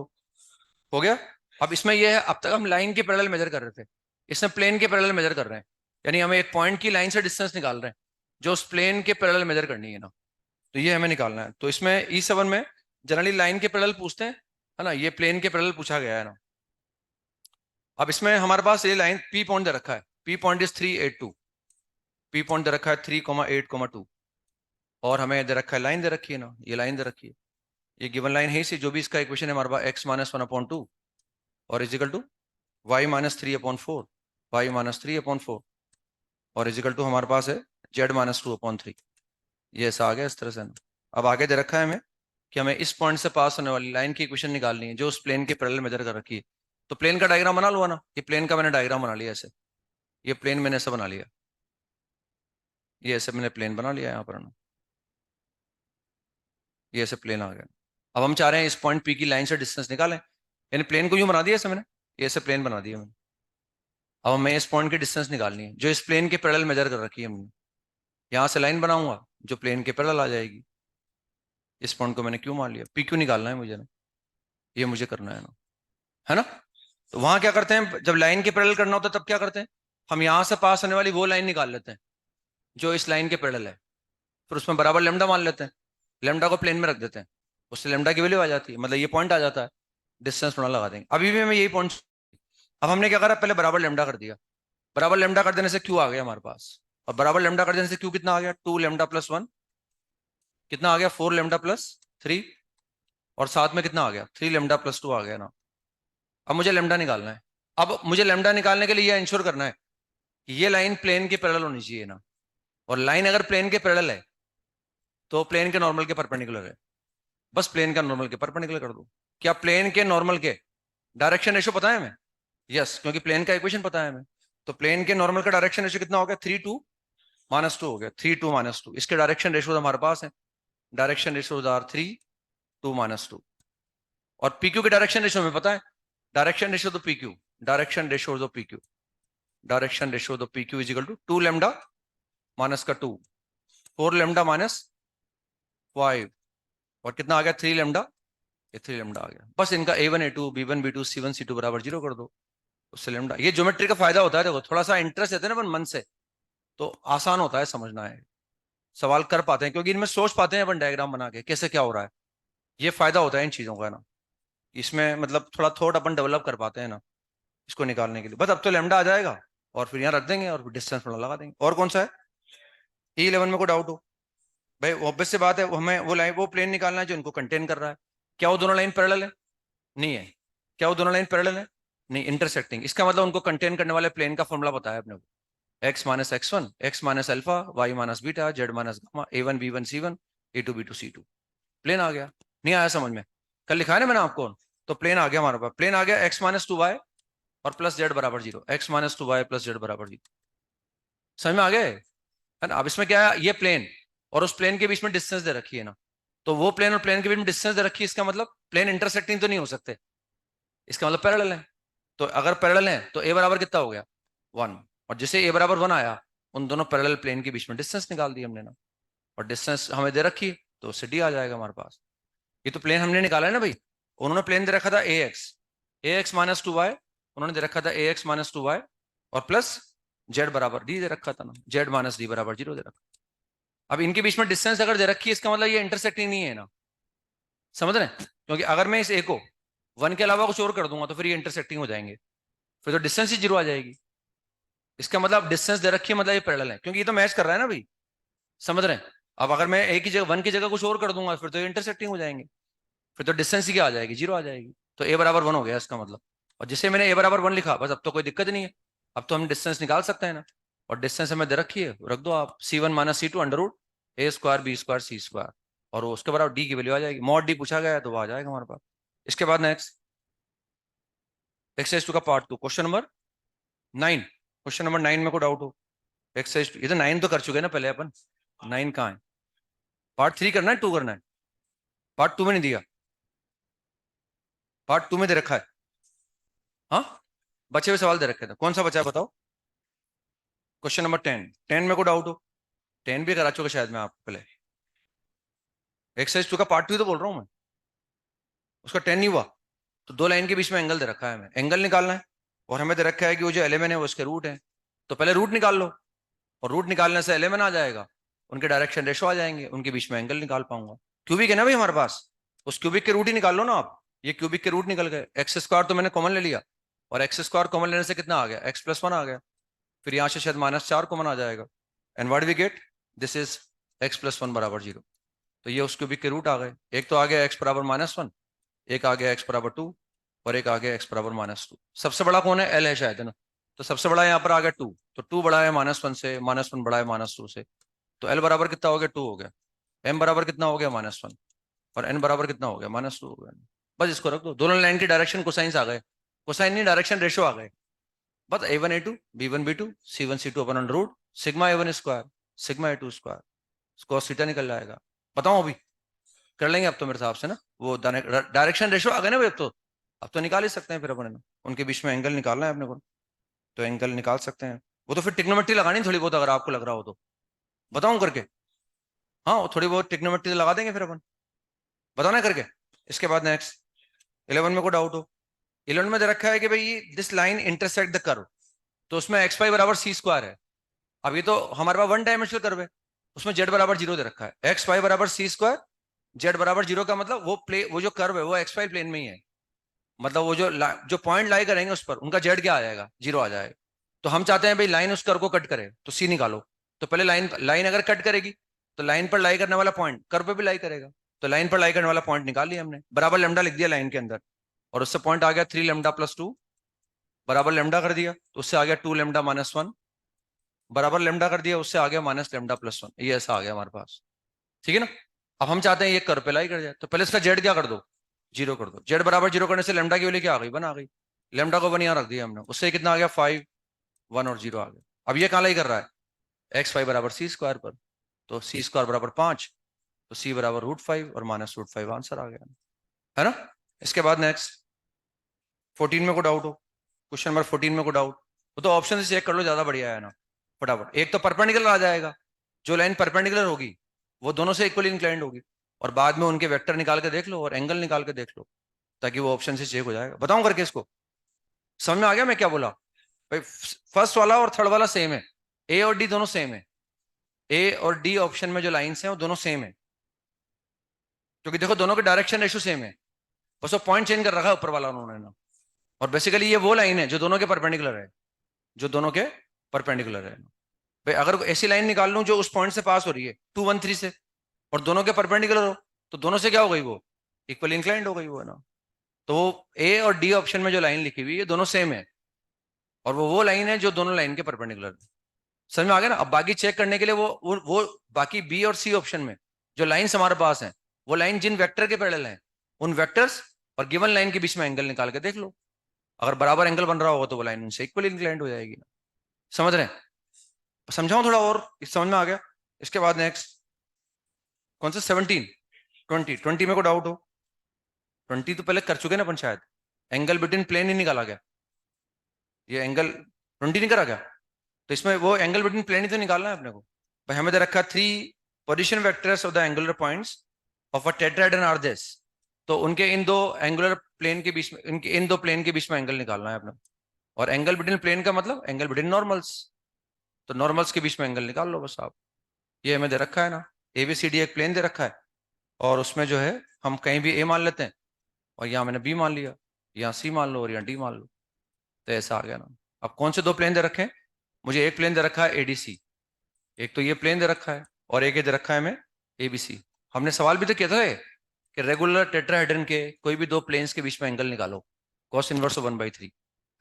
हो गया? अब इसमें यह है, अब तक हम लाइन के पैरेलल मेजर कर रहे थे, इसमें प्लेन के पैरेलल मेजर कर रहे हैं, यानी हमें एक पॉइंट की लाइन से डिस्टेंस निकाल रहे हैं जो उस प्लेन के पैरेलल मेजर करनी है ना। तो ये हमें निकालना है। तो इसमें E7 में जनरली लाइन के पैरेलल पूछते हैं, है ना? ये प्लेन के पैरेलल पूछा गया है ना। अब इसमें हमारे पास ये लाइन P पॉइंट दे रखा है, P point is 382, P point दे रखा है 3,8,2, और हमें दे रखा है लाइन दे रखी है ना, ये लाइन दे रखी है, ये गिवन लाइन है इसी, जो भी इसका इक्वेशन है हमारे पास x-1/2 और इजिकल टू y-3/4, y-3/4, और इजिकल टू हमारे पास है z-2/3। ये ऐसा आ गया इस तरह से ना। अब आगे दे रखा है हमें कि हमें इस पॉइंट से पास होने वाली लाइन की इक्वेशन निकालनी है जो उस प्लेन के पैरेलल मेजर कर रखी है। तो प्लेन का डायग्राम बना लो ना, ये प्लेन का मैंने डायग्राम बना लिया ऐसे, ये प्लेन मैंने ऐसा बना लिया, ये ऐसे मैंने प्लेन बना लिया यहाँ पर ना, ये ऐसे प्लेन आ गया। अब हम चाह रहे हैं इस पॉइंट P की लाइन से डिस्टेंस निकालें, यानी प्लेन को यूं बना दिया ऐसे मैंने, ये ऐसे प्लेन बना दिया मैंने। अब हमें इस पॉइंट की डिस्टेंस निकालनी है जो इस प्लेन के पैरेलल मेजर कर रखी है हमने। यहाँ से लाइन बनाऊंगा जो प्लेन के पैरेलल आ जाएगी। इस पॉइंट को मैंने क्यों मान लिया, P क्यों निकालना है मुझे ना, ये मुझे करना है ना। तो वहां क्या करते हैं, जब लाइन के पैरेलल करना होता है तब क्या करते हैं, हम यहाँ से पास होने वाली वो लाइन निकाल लेते हैं जो इस लाइन के पैरेलल है, फिर उसमें बराबर लेमडा मान लेते हैं, लेमडा को प्लेन में रख देते हैं, उससे लेमडा की वैल्यू आ जाती है, मतलब ये पॉइंट आ जाता है, डिस्टेंस थोड़ा लगा देंगे। अभी भी हमें यही पॉइंट। अब हमने क्या करा, पहले बराबर लेमडा कर दिया, बराबर लेमडा कर देने से क्यू आ गया हमारे पास, और बराबर लेमडा कर देने से क्यू कितना आ गया, 2λ+1, कितना आ गया, 4λ+3, और साथ में कितना आ गया, 3λ+2 आ गया ना। अब मुझे लेमडा निकालना है। अब मुझे लेमडा निकालने के लिए यह इंश्योर करना है कि ये लाइन प्लेन के पैरेलल होनी चाहिए ना, और लाइन अगर प्लेन के पैरेलल है तो प्लेन के नॉर्मल के परपेंडिकुलर है, बस प्लेन का नॉर्मल के परपेंडिकुलर कर दो। क्या प्लेन के नॉर्मल के डायरेक्शन रेशो पता है हमें? यस, क्योंकि प्लेन का इक्वेशन पता है हमें। तो प्लेन के नॉर्मल का डायरेक्शन रेशियो कितना हो गया, 3:2 - 2 हो गया, 3:2 - 2। इसके डायरेक्शन रेशियो हमारे पास है, डायरेक्शन रेशियोज आर 3:2 - 2। और पीक्यू के डायरेक्शन रेशियो हमें पता है, डायरेक्शन रेशियो तो PQ, direction ratio of PQ, direction ratio of PQ is equal to 2 lambda minus का 2, 4 लेमडा माइनस 5, और कितना आ गया 3 लेमडा, ये 3 लेमडा आ गया। बस इनका A1 A2 B1 B2 C1 C2 बराबर 0 कर दो, उससे लेमडा। ये ज्योमेट्री का फायदा होता है, देखो थोड़ा सा इंटरेस्ट देते हैं ना अपन मन से, तो आसान होता है समझना है, सवाल कर पाते हैं, क्योंकि इनमें सोच पाते हैं अपन डायग्राम बना के कैसे क्या हो रहा है। ये फायदा होता है इन चीजों का ना, इसमें मतलब थोड़ा थॉट अपन डेवलप कर पाते हैं ना इसको निकालने के लिए। बस अब तो लेमडा आ जाएगा और फिर यहाँ रख देंगे और फिर डिस्टेंस थोड़ा लगा देंगे। और कौन सा है E11 में कोई डाउट हो? भाई ऑब्वियस सी बात है, हमें वो लाइन वो प्लेन निकालना है जो इनको कंटेन कर रहा है। क्या वो दोनों लाइन पैरेलल है? नहीं है। क्या वो दोनों लाइन पैरेलल है? नहीं, इंटरसेक्टिंग। इसका मतलब उनको कंटेन करने वाले प्लेन का फॉर्मूला बताया अपने को, x - x1 x - alpha y - beta z - gamma A1 B1 C1 A2 B2 C2। Plane आ गया। नहीं आया समझ में? कल लिखा है ना मैंने आपको। तो प्लेन आ गया हमारे पास, प्लेन आ गया x - 2y और प्लस जेड बराबर 0, x - 2y प्लस जेड बराबर 0। समझ में आ गए है ना? अब इसमें क्या है, ये प्लेन और उस प्लेन के बीच में डिस्टेंस दे रखी है ना, तो वो प्लेन और प्लेन के बीच में डिस्टेंस दे रखी है, इसका मतलब प्लेन इंटरसेक्टिंग तो नहीं हो सकते, इसका मतलब पैरेलल है। तो अगर पैरेलल है तो ए बराबर कितना हो गया 1, और जैसे ए बराबर 1 आया, उन दोनों पैरेलल प्लेन के बीच में डिस्टेंस निकाल दी हमने ना, और डिस्टेंस हमें दे रखी, तो उससे डी आ जाएगा हमारे पास। ये तो प्लेन हमने निकाला है ना भाई। उन्होंने प्लेन दे रखा था ए एक्स - 2y, उन्होंने दे रखा था AX - 2y और प्लस जेड बराबर डी दे रखा था ना, Z - D बराबर 0 दे रखा। अब इनके बीच में डिस्टेंस अगर दे रखी है, इसका मतलब ये इंटरसेक्टिंग नहीं है ना, समझ रहे हैं? क्योंकि अगर मैं इस ए को 1 के अलावा कुछ और कर दूंगा तो फिर ये इंटरसेक्टिंग हो जाएंगे, फिर तो डिस्टेंस ही 0 आ जाएगी। इसका मतलब डिस्टेंस दे रखी है, मतलब ये पैरेलल है, क्योंकि ये तो मैच कर रहा है ना भाई, समझ रहे हैं? अब अगर मैं ए की जगह 1 की जगह कुछ और कर दूंगा फिर तो ये इंटरसेक्टिंग हो जाएंगे, फिर तो डिस्टेंस ही क्या आ जाएगी, 0 आ जाएगी। तो ए बराबर 1 हो गया इसका मतलब। और जिसे मैंने ए बराबर 1 लिखा, बस अब तो कोई दिक्कत नहीं है, अब तो हम डिस्टेंस निकाल सकते हैं ना। और डिस्टेंस हमें दे रखी है, रख दो आप C1 - C2 √A² B² C², और वो उसके बराबर डी की वैल्यू आ जाएगी। मॉड डी पूछा गया है तो वो आ जाएगा हमारे पास। इसके बाद नेक्स्ट एक्सरसाइज 2 का part 2 question number 9। Question number 9 में को डाउट हो? एक्सरसाइज 2, ये तो 9 तो कर चुके हैं ना पहले अपन, 9 कहाँ है? पार्ट 3 करना है, 2 करना है? पार्ट 2 में नहीं दिया, पार्ट 2 में दे रखा है। हाँ, बचे हुए सवाल दे रखे थे, कौन सा बचा है बताओ? क्वेश्चन नंबर 10, 10 में को डाउट हो? 10 भी करा चुका शायद मैं आपको पहले। एक्सरसाइज 2 का पार्ट 2 तो बोल रहा हूँ मैं, उसका 10 नहीं हुआ। तो दो लाइन के बीच में एंगल दे रखा है, हमें एंगल निकालना है, और हमें दे रखा है कि वो जो एलिमेंट है वो उसके रूट है। तो पहले रूट निकाल लो, और रूट निकालने से एलिमेंट आ जाएगा, उनके डायरेक्शन रेशो आ जाएंगे, उनके बीच में एंगल निकाल पाऊंगा। क्यूबिक है ना भाई हमारे पास, उस क्यूबिक के रूट ही निकाल लो ना आप। ये क्यूबिक के रूट निकल गए, x² तो मैंने कॉमन ले लिया, और x² कॉमन लेने से कितना आ गया, x+1 आ गया। फिर यहाँ से शायद -4 कॉमन आ जाएगा, and what we get, this is x+1 बराबर 0। तो ये उस क्यूबिक के रूट आ गए, एक तो आ गया x बराबर -1, एक आ गया x बराबर 2, और एक आ गया x बराबर -2। सबसे बड़ा कौन है, L है शायद, है ना? तो सबसे बड़ा यहाँ पर आ गया 2, तो 2 बड़ा है -1 से, -1 बड़ा है -2 से। तो L बराबर कितना हो गया, 2 हो गया। M बराबर कितना हो गया, -1, और N बराबर कितना हो गया, -2 हो गया। बस इसको रख दो, दोनों लाइन की डायरेक्शन कोसाइंस आ गए, कोसाइन नहीं डायरेक्शन रेशो आ गए। बस A1 A2 B1 B2 C1 C2 अपन root sigma A1 square sigma A2 square, cos theta निकल जाएगा। बताओ अभी कर लेंगे अब तो मेरे हिसाब से ना, वो डायरेक्शन रेशो आ गए ना भाई, अब तो निकाल ही सकते हैं फिर अपन ना, उनके बीच में एंगल निकालना है अपने को, तो एंगल निकाल सकते हैं। वो तो फिर टिग्नोमेट्री लगानी थोड़ी बहुत, अगर आपको लग रहा हो तो बताऊं करके। हाँ, थोड़ी बहुत टिग्नोमेट्री लगा देंगे फिर अपन, बताना करके। इसके बाद नेक्स्ट 11 में को डाउट हो? 11 में दे रखा है कि भाई this line intersect the curve, तो उसमें x y बराबर C² है। अब ये तो हमारे पास 1 डायमेंशनल कर्व है, उसमें z बराबर 0 दे रखा है, x y बराबर C², z बराबर 0 का मतलब वो जो कर्व है वो xy प्लेन में ही है, मतलब वो जो पॉइंट लाई करेंगे उस पर उनका जेड क्या आ जाएगा, 0 आ जाएगा। तो हम चाहते हैं भाई लाइन उस कर्व को कट करे, तो सी निकालो। तो पहले लाइन लाइन अगर कट करेगी तो लाइन पर लाई करने वाला पॉइंट कर्व पे भी लाई करेगा, तो लाइन पर लाई करने वाला पॉइंट निकाल लिया हमने, बराबर लेमडा लिख दिया लाइन के अंदर, और उससे पॉइंट आ गया 3λ+2, बराबर लेमडा कर दिया, तो उससे आ गया 2λ - 1, बराबर लेमडा कर दिया, उससे आ गया -λ+1। ये ऐसा आ गया हमारे पास, ठीक है ना? अब हम चाहते हैं ये कर्व पे लाई कर जाए, तो पहले इसका जेड क्या कर दो, 0 कर दो। जेड बराबर 0 करने से लेमडा की वैल्यू क्या आ गई, 1 आ गई। लेमडा को 1 यहाँ रख दिया हमने, उससे कितना आ गया 5, 1 और 0 आ गया। अब ये कहाँ लाई कर रहा है, x5 बराबर सी स्क्वायर पर, तो सी स्क्वायर बराबर 5, तो सी बराबर √5 और -√5 आंसर आ गया, है ना। इसके बाद नेक्स्ट 14 में को डाउट हो, क्वेश्चन नंबर 14 में को डाउट हो तो ऑप्शन से चेक कर लो, ज्यादा बढ़िया है ना। फटाफट, एक तो परपेंडिकुलर आ जाएगा, जो लाइन परपेंडिकुलर होगी वो दोनों से इक्वली इंक्लाइंड होगी, और बाद में उनके वेक्टर निकाल के देख लो और एंगल निकाल के देख लो, ताकि वो ऑप्शन से चेक हो जाएगा। बताऊं करके इसको, समझ में आ गया मैं क्या बोला भाई। फर्स्ट वाला और थर्ड वाला सेम है, ए और डी दोनों सेम है, ए और डी ऑप्शन में जो लाइंस हैं वो दोनों सेम है, क्योंकि देखो दोनों के डायरेक्शन रेशो सेम है, बस वो पॉइंट चेंज कर रखा है ऊपर वाला उन्होंने ना। और बेसिकली ये वो लाइन है जो दोनों के परपेंडिकुलर है, जो दोनों के परपेंडिकुलर है भाई। अगर ऐसी लाइन निकाल लूं जो उस पॉइंट से पास हो रही है 2 1 3 से, और दोनों के परपेंडिकुलर हो, तो दोनों से क्या हो गई, वो इक्वल इंक्लाइंड हो गई वो, है ना। तो ए और डी ऑप्शन में जो लाइन लिखी हुई है दोनों सेम है, और वो लाइन है जो दोनों लाइन के परपेंडिकुलर है। समझ में आ गया ना। अब बाकी चेक करने के लिए वो बाकी बी और सी ऑप्शन में जो लाइंस हमारे पास हैं, वो लाइन जिन वेक्टर के पैरेलल हैं, उन वेक्टर्स और गिवन लाइन के बीच में एंगल निकाल के देख लो, अगर बराबर एंगल बन रहा होगा तो वो लाइन उनसे इक्वली इंक्लाइंड हो जाएगी ना। समझ रहे हैं, समझाऊं थोड़ा और, समझ में आ गया। इसके बाद नेक्स्ट कौन सा 17, 20 में को डाउट हो, 20 तो पहले कर चुके ना अपन शायद, एंगल बिटवीन प्लेन ही निकाला गया, ये एंगल 20 नहीं करा गया, तो इसमें वो एंगल बिटवीन प्लेन ही तो निकालना है अपने को भाई। हमें दे रखा 3 position vectors of the angular points of a tetrahedron are this, तो उनके इन दो एंगुलर प्लेन के बीच में, इनके इन दो प्लेन के बीच में एंगल निकालना है अपने को। और एंगल बिटवीन प्लेन का मतलब एंगल बिटवीन नॉर्मल्स, तो नॉर्मल्स के बीच में एंगल निकाल लो बस आप। ये हमें दे रखा है ना, ABCD एक प्लेन दे रखा है, और उसमें जो है हम कहीं भी A मान लेते हैं, और यहाँ मैंने B मान लिया, यहाँ C मान लो और यहाँ D मान लो, तो ऐसा आ गया ना। अब कौन से दो प्लेन दे रखे हैं, मुझे एक प्लेन दे रखा है ADC, एक तो ये प्लेन दे रखा है, और एक ये दे रखा है हमें ABC। हमने सवाल भी तो किया था कि रेगुलर टेट्राहेड्रन के कोई भी दो प्लेन्स के बीच में एंगल निकालो, cos इनवर्स 1/3,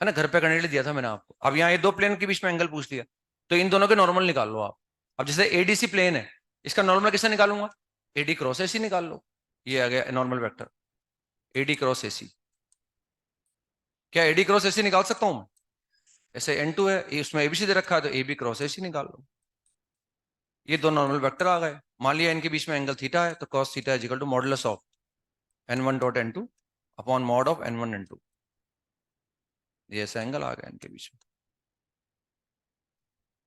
है ना, घर पे करने के लिए दिया था मैंने आपको। अब यहाँ ये दो प्लेन के बीच में एंगल पूछ लिया, तो इन दोनों के नॉर्मल निकाल लो आप। अब जैसे ADC प्लेन है, इसका नॉर्मल किससे निकालूंगा, AD क्रॉस AC निकाल लो, ये आ गया normal vector AD cross AC। क्या AD क्रॉस AC निकाल सकता हूँ मैं, ऐसे N2 है, उसमें ABC दे रखा है, तो AB क्रॉस AC निकाल लो। ये दो नॉर्मल वेक्टर आ गए, मान लिया इनके बीच में एंगल थीटा है, तो cos theta is equal to modulus of N1 dot N2 upon mod of N1 N2, ये ऐसा एंगल आ गया इनके बीच में।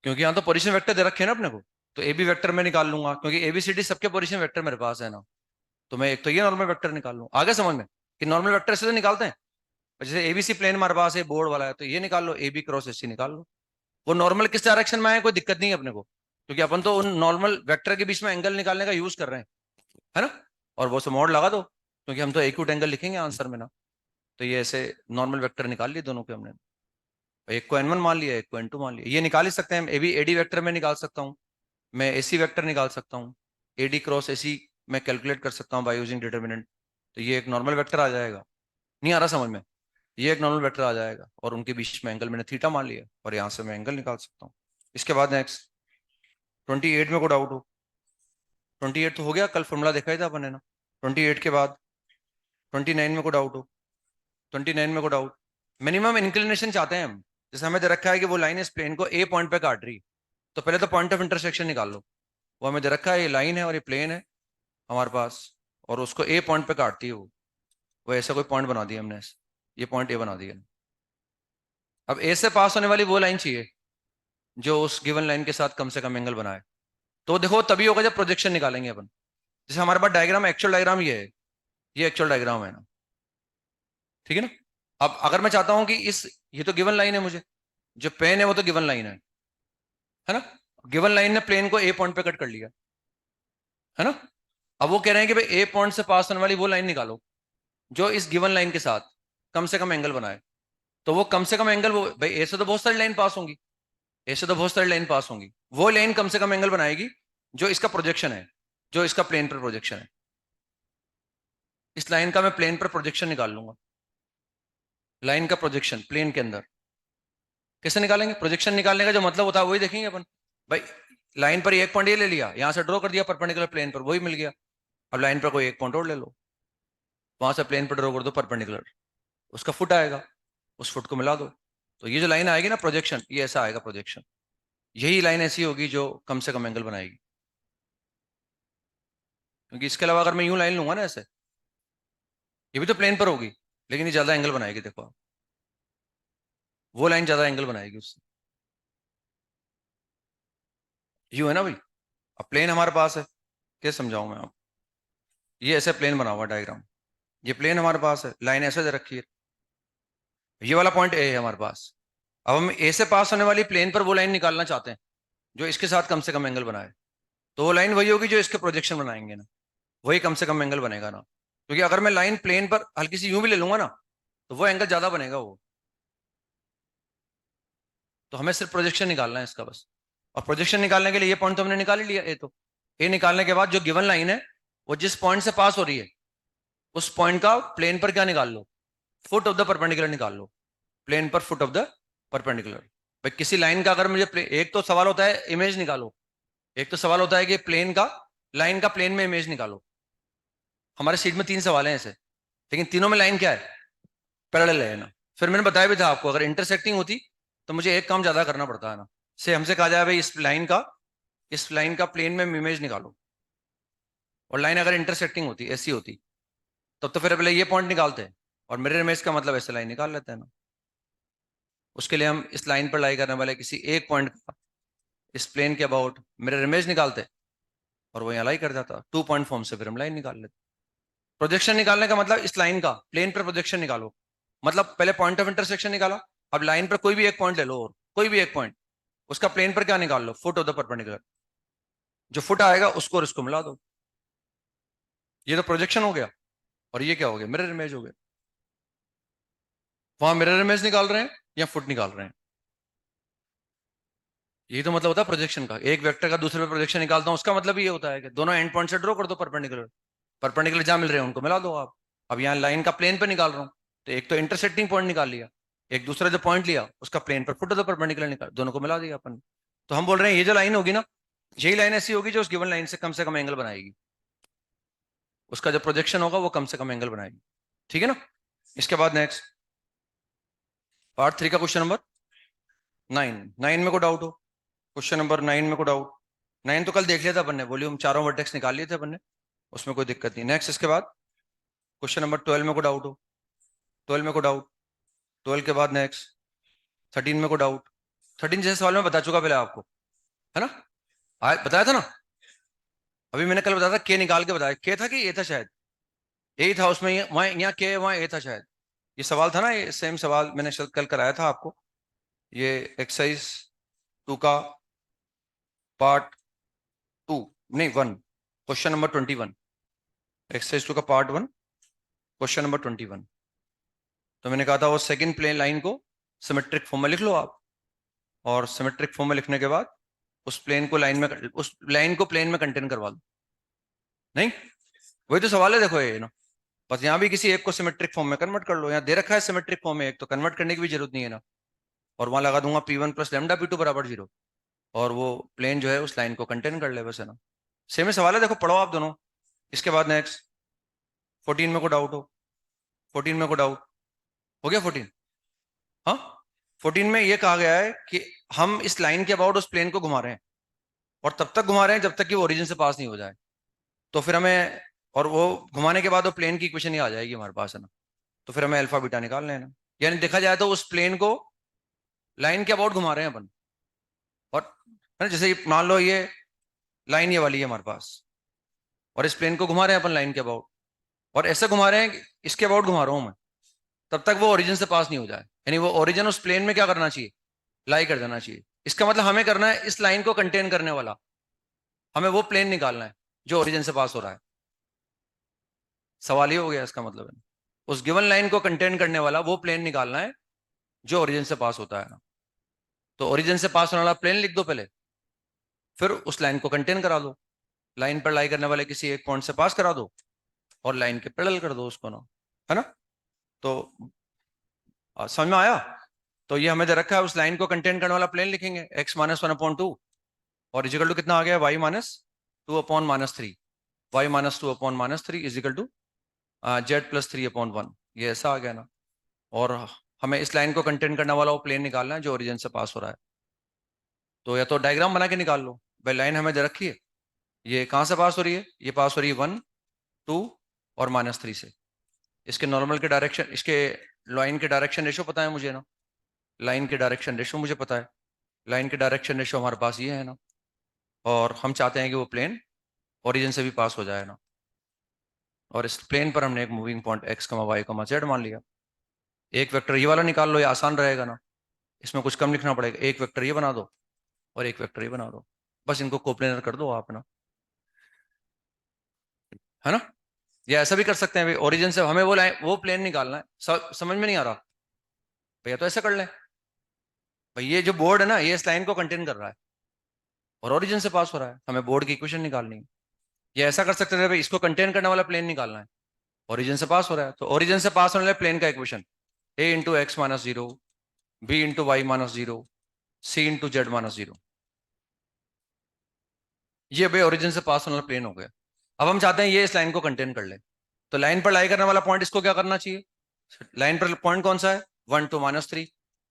क्योंकि यहाँ तो पोजीशन वेक्टर दे रखे हैं ना अपने को, तो AB वेक्टर में निकाल लूंगा, क्योंकि ABCD सबके पोजीशन वेक्टर मेरे पास है ना, तो मैं एक तो ये नॉर्मल वेक्टर निकाल लूँ। आगे समझ में कि नॉर्मल वेक्टर से तो निकालते हैं, जैसे ABC प्लेन हमारे पास है, बोर्ड वाला है, तो ये निकाल लो, AB क्रॉस AC निकाल लो। वो नॉर्मल किस डायरेक्शन में है कोई दिक्कत नहीं है अपने को, क्योंकि अपन तो उन नॉर्मल वेक्टर के बीच में एंगल निकालने का यूज कर रहे हैं, है ना। और वो से मोड लगा दो, क्योंकि हम तो एक्यूट एंगल लिखेंगे आंसर में ना। तो ये ऐसे नॉर्मल वेक्टर निकाल लिए दोनों के हमने, एक को N1 मान लिया, एक को N2 मान लिया। ये निकाल ही सकते हैं, AD वेक्टर में निकाल सकता हूँ मैं, AC वेक्टर निकाल सकता हूँ, AD क्रॉस AC मैं कैलकुलेट कर सकता हूँ बाय यूजिंग डिटर्मिनेंट, तो ये एक नॉर्मल वेक्टर आ जाएगा। नहीं आ रहा समझ में, ये एक नॉर्मल वेक्टर आ जाएगा, और उनके बीच में एंगल मैंने थीटा मान लिया, और यहाँ से मैं एंगल निकाल सकता हूँ। इसके बाद नेक्स्ट 28 में को डाउट हो, 28 तो हो गया, कल फॉर्मूला देखा ही था अपन ने ना। 28 के बाद 29 में को डाउट हो, 29 में को डाउट, मिनिमम इंक्लिनेशन चाहते हैं हम। जैसे हमें दे रखा है कि वो लाइन इस प्लेन को A पॉइंट पे काट रही, तो पहले तो पॉइंट ऑफ इंटरसेक्शन निकाल लो। वो हमें दे रखा है, ये लाइन है और ये प्लेन है हमारे पास, और उसको A पॉइंट पे काटती है वो ऐसा कोई पॉइंट बना दिया हमने, ये पॉइंट A बना दिया। अब A से पास होने वाली वो लाइन चाहिए जो उस गिवन लाइन के साथ कम से कम एंगल बनाए, तो देखो तभी होगा जब प्रोजेक्शन निकालेंगे अपन। जैसे हमारे पास डायग्राम, एक्चुअल डायग्राम ये है, ये एक्चुअल डायग्राम है ना, ठीक है ना। अब अगर मैं चाहता हूं कि इस, ये तो गिवन लाइन है, मुझे जो पेन है वो तो गिवन लाइन है ना। गिवन लाइन ने प्लेन को A पॉइंट पे कट कर लिया, है ना। अब वो कह रहे हैं कि भाई A पॉइंट से पास होने वाली वो लाइन निकालो जो इस गिवन लाइन के साथ कम से कम एंगल बनाए। तो वो कम से कम एंगल, वो भाई A से तो बहुत सारी लाइन पास होंगी, A से तो बहुत सारी लाइन पास होंगी, वो लाइन कम से कम एंगल बनाएगी जो इसका प्रोजेक्शन है, जो इसका प्लेन पर प्रोजेक्शन है। इस लाइन का मैं प्लेन पर प्रोजेक्शन निकाल लूंगा, लाइन का प्रोजेक्शन प्लेन के अंदर कैसे निकालेंगे, प्रोजेक्शन निकालने का जो मतलब होता है वही देखेंगे अपन भाई। लाइन पर एक पॉइंट ये ले लिया, यहां से ड्रॉ कर दिया परपेंडिकुलर प्लेन पर, वही मिल गया। अब लाइन पर कोई एक पॉइंट और ले लो, वहां से प्लेन पर ड्रॉ कर दो परपेंडिकुलर, उसका फुट आएगा, उस फुट को मिला दो। तो ये जो लाइन आएगी ना प्रोजेक्शन, ये ऐसा आएगा प्रोजेक्शन। यही लाइन ऐसी होगी जो कम से कम एंगल बनाएगी, क्योंकि इसके अलावा अगर मैं यूं लाइन लूंगा ना ऐसे, ये भी तो प्लेन पर होगी, लेकिन ये ज्यादा एंगल बनाएगी। देखो आप, वो लाइन ज्यादा एंगल बनाएगी उससे। यूं है ना भाई। अब प्लेन हमारे पास है, क्या समझाऊं मैं आप। ये ऐसे प्लेन बना हुआ डायग्राम, ये प्लेन हमारे पास है, लाइन ऐसे दे रखी है, ये वाला पॉइंट ए है हमारे पास। अब हम ए से पास होने वाली प्लेन पर वो लाइन निकालना चाहते हैं जो इसके साथ कम से कम एंगल बनाए। तो वो लाइन वही होगी जो इसके प्रोजेक्शन बनाएंगे ना, वही कम से कम एंगल बनेगा ना। क्योंकि अगर मैं लाइन प्लेन पर हल्की सी यूं भी ले लूंगा ना, तो वो एंगल ज्यादा बनेगा वो। तो हमें सिर्फ प्रोजेक्शन निकालना है इसका बस। और प्रोजेक्शन निकालने के लिए ये पॉइंट तो हमने निकाल ही लिया, ए तो। ए निकालने के बाद जो गिवन लाइन है, वो जिस पॉइंट से पास हो रही है, उस पॉइंट का प्लेन पर क्या निकाल लो, फुट ऑफ द परपेंडिकुलर निकाल लो। प्लेन पर फुट ऑफ द परपेंडिकुलर। भाई किसी लाइन का अगर मुझे एक तो सवाल होता है इमेज निकालो, एक तो सवाल होता है कि प्लेन का, लाइन का प्लेन में इमेज निकालो। हमारे शीट में 3 सवाल हैं ऐसे, लेकिन तीनों में लाइन क्या है, पैरेलल है ना। फिर मैंने बताया भी था आपको, अगर इंटरसेक्टिंग होती तो मुझे एक काम ज्यादा करना पड़ता है ना। से हमसे कहा जाए भाई इस लाइन का प्लेन में इमेज निकालो, और लाइन अगर इंटरसेक्टिंग होती ऐसी होती, तब तो फिर पहले ये पॉइंट निकालते हैं, और मिरर इमेज का मतलब ऐसे लाइन निकाल लेते हैं ना। उसके लिए हम इस लाइन पर लाई करने वाले किसी एक पॉइंट का इस प्लेन के अबाउट मिरर इमेज निकालते, और वो यहाँ लाई कर जाता 2 पॉइंट फॉर्म से, फिर हम लाइन निकाल लेते। प्रोजेक्शन निकालने का मतलब इस लाइन का प्लेन पर प्रोजेक्शन निकालो, मतलब पहले पॉइंट ऑफ इंटरसेक्शन निकाला। अब लाइन पर कोई भी एक पॉइंट ले लो, और कोई भी एक पॉइंट, उसका प्लेन पर क्या निकाल लो, फुट ऑफ द परपेंडिकुलर। जो फुट आएगा उसको और इसको मिला दो। ये तो प्रोजेक्शन हो गया, और ये क्या हो गया, मिरर इमेज हो गया। वहां मिरर इमेज निकाल रहे हैं या फुट निकाल रहे हैं। ये तो मतलब होता है प्रोजेक्शन का। एक वेक्टर का दूसरे पे प्रोजेक्शन निकालता हूं, उसका मतलब ये होता है कि दोनों एंड पॉइंट से ड्रॉ कर दो परपेंडिकुलर। परपेंडिकुलर जहां मिल रहे हैं उनको मिला दो आप। अब यहाँ लाइन का प्लेन पे निकाल रहा हूँ, तो एक तो इंटरसेक्टिंग पॉइंट निकाल लिया, एक दूसरा जो पॉइंट लिया उसका प्लेन पर फुट ऑफ द परपेंडिकुलर निकाल, दोनों को मिला दिया अपन। तो हम बोल रहे हैं ये जो लाइन होगी ना, यही लाइन ऐसी होगी जो उस गिवन लाइन से कम एंगल बनाएगी। उसका जो प्रोजेक्शन होगा वो कम से कम एंगल बनाएगी। ठीक है ना। इसके बाद नेक्स्ट पार्ट 3 का क्वेश्चन नंबर 9 में को डाउट हो, क्वेश्चन नंबर 9 में को डाउट। 9 तो कल देख लिया था अपन ने, वॉल्यूम चारों वर्टेक्स निकाल लिए थे अपन ने, उसमें कोई दिक्कत नहीं। नेक्स्ट इसके बाद क्वेश्चन नंबर 12 में को डाउट हो, 12 में को डाउट। 12 के बाद नेक्स्ट 13 में को डाउट। 13 जैसे सवाल में बता चुका पहले आपको, है ना। बताया था ना। अभी मैंने कल बताया था, के निकाल के बताया, के था कि ए था शायद, ए था उसमें, वहां यहाँ के वहां ए था शायद। ये सवाल था ना, ये सेम सवाल मैंने शायद कल कराया था आपको। ये एक्सरसाइज 2 का पार्ट 2, नहीं 1, क्वेश्चन नंबर 21। एक्सरसाइज 2 का पार्ट 1, क्वेश्चन नंबर 21। तो मैंने कहा था वो सेकंड प्लेन लाइन को सिमेट्रिक फॉर्म में लिख लो आप, और सिमेट्रिक फॉर्म में लिखने के बाद उस प्लेन को लाइन में, उस लाइन को प्लेन में कंटेन करवा दो। नहीं, वही तो सवाल है, देखो ये ना। बस यहाँ भी किसी एक को सिमेट्रिक फॉर्म में कन्वर्ट कर लो, यहाँ दे रखा है सिमेट्रिक फॉर्म में एक, तो कन्वर्ट करने की भी जरूरत नहीं है ना। और वहां लगा दूंगा P1 प्लस लेमडा P2 बराबर 0, और वो प्लेन जो है उस लाइन को कंटेन कर ले, बस है ना। सेम ही सवाल है, देखो पढ़ो आप दोनों। इसके बाद नेक्स्ट 14 में को डाउट हो, 14 में को डाउट हो गया 14। हाँ, 14 में ये कहा गया है कि हम इस लाइन के अबाउट उस प्लेन को घुमा रहे हैं, और तब तक घुमा रहे हैं जब तक कि वो ओरिजिन से पास नहीं हो जाए। तो फिर हमें, और वो घुमाने के बाद वो प्लेन की इक्वेशन ही आ जाएगी हमारे पास, है ना। तो फिर हमें अल्फा बीटा निकालना है ना। यानी देखा जाए तो उस प्लेन को लाइन के अबाउट घुमा रहे हैं अपन, और है ना, जैसे मान लो ये लाइन ये वाली है हमारे पास, और इस प्लेन को घुमा रहे हैं अपन लाइन के अबाउट, और ऐसे घुमा रहे हैं कि इसके अबाउट घुमा रहा हूं मैं, तब तक वो ओरिजिन से पास नहीं हो जाए। यानी वो ओरिजिन उस प्लेन में क्या करना चाहिए, लाई कर देना चाहिए। इसका मतलब हमें करना है इस लाइन को कंटेन करने वाला, हमें वो प्लेन निकालना है जो ओरिजिन से पास हो रहा है। सवाल ही हो गया इसका मतलब है, उस गिवन लाइन को कंटेन करने वाला वो प्लेन निकालना है जो ओरिजिन से पास होता है ना। तो ओरिजिन से पास होने वाला प्लेन लिख दो पहले, फिर उस लाइन को कंटेन करा दो, लाइन पर लाई करने वाले किसी एक पॉइंट से पास करा दो, और लाइन के पैरेलल कर दो उसको ना, है ना। तो समझ में आया। तो ये हमें दे रखा है, उस लाइन को कंटेन करने वाला प्लेन लिखेंगे x-1/2, और इजिकल टू कितना आ गया, y-2/-3, y-2/-3 is equal to z +3/1, ये ऐसा आ गया ना। और हमें इस लाइन को कंटेन करने वाला वो प्लेन निकालना है जो ओरिजिन से पास हो रहा है। तो या तो डायग्राम बना के निकाल लो। भाई लाइन हमें दे रखी है, ये कहाँ से पास हो रही है, ये पास हो रही है 1 2 और -3 से। इसके नॉर्मल के डायरेक्शन, इसके लाइन के डायरेक्शन रेशो पता है मुझे ना, लाइन के डायरेक्शन रेशो मुझे पता है। लाइन के डायरेक्शन रेशो हमारे पास ये है ना, और हम चाहते हैं कि वो प्लेन ओरिजिन से भी पास हो जाए ना। और इस प्लेन पर हमने एक moving point x, y, z मान लिया। एक वेक्टर ये वाला निकाल लो, ये आसान रहेगा ना, इसमें कुछ कम लिखना पड़ेगा। एक वेक्टर ये बना दो और एक वेक्टर ये बना दो, बस इनको कोप्लेनर कर दो आप ना, है ना। या ऐसा भी कर सकते हैं भाई, ओरिजिन से हमें वो लाइन, वो प्लेन निकालना है। समझ में नहीं आ रहा भैया, तो ऐसा कर लें। भाई ये जो बोर्ड है ना, ये इस लाइन को कंटेन कर रहा है और ओरिजिन से पास हो रहा है, हमें बोर्ड की इक्वेशन निकालनी है। ये ऐसा कर सकते थे भाई, इसको कंटेन करने वाला प्लेन निकालना है, ओरिजिन से पास हो रहा है, तो ओरिजिन से पास होने वाले प्लेन का equation a × x−0, b × y−0, c × z−0। ये भाई ओरिजिन से पास होने वाला प्लेन हो गया। अब हम चाहते हैं ये इस लाइन को कंटेन कर ले, तो लाइन पर लाई करने वाला पॉइंट इसको क्या करना चाहिए, लाइन पर पॉइंट कौन सा है, 1 2 -3,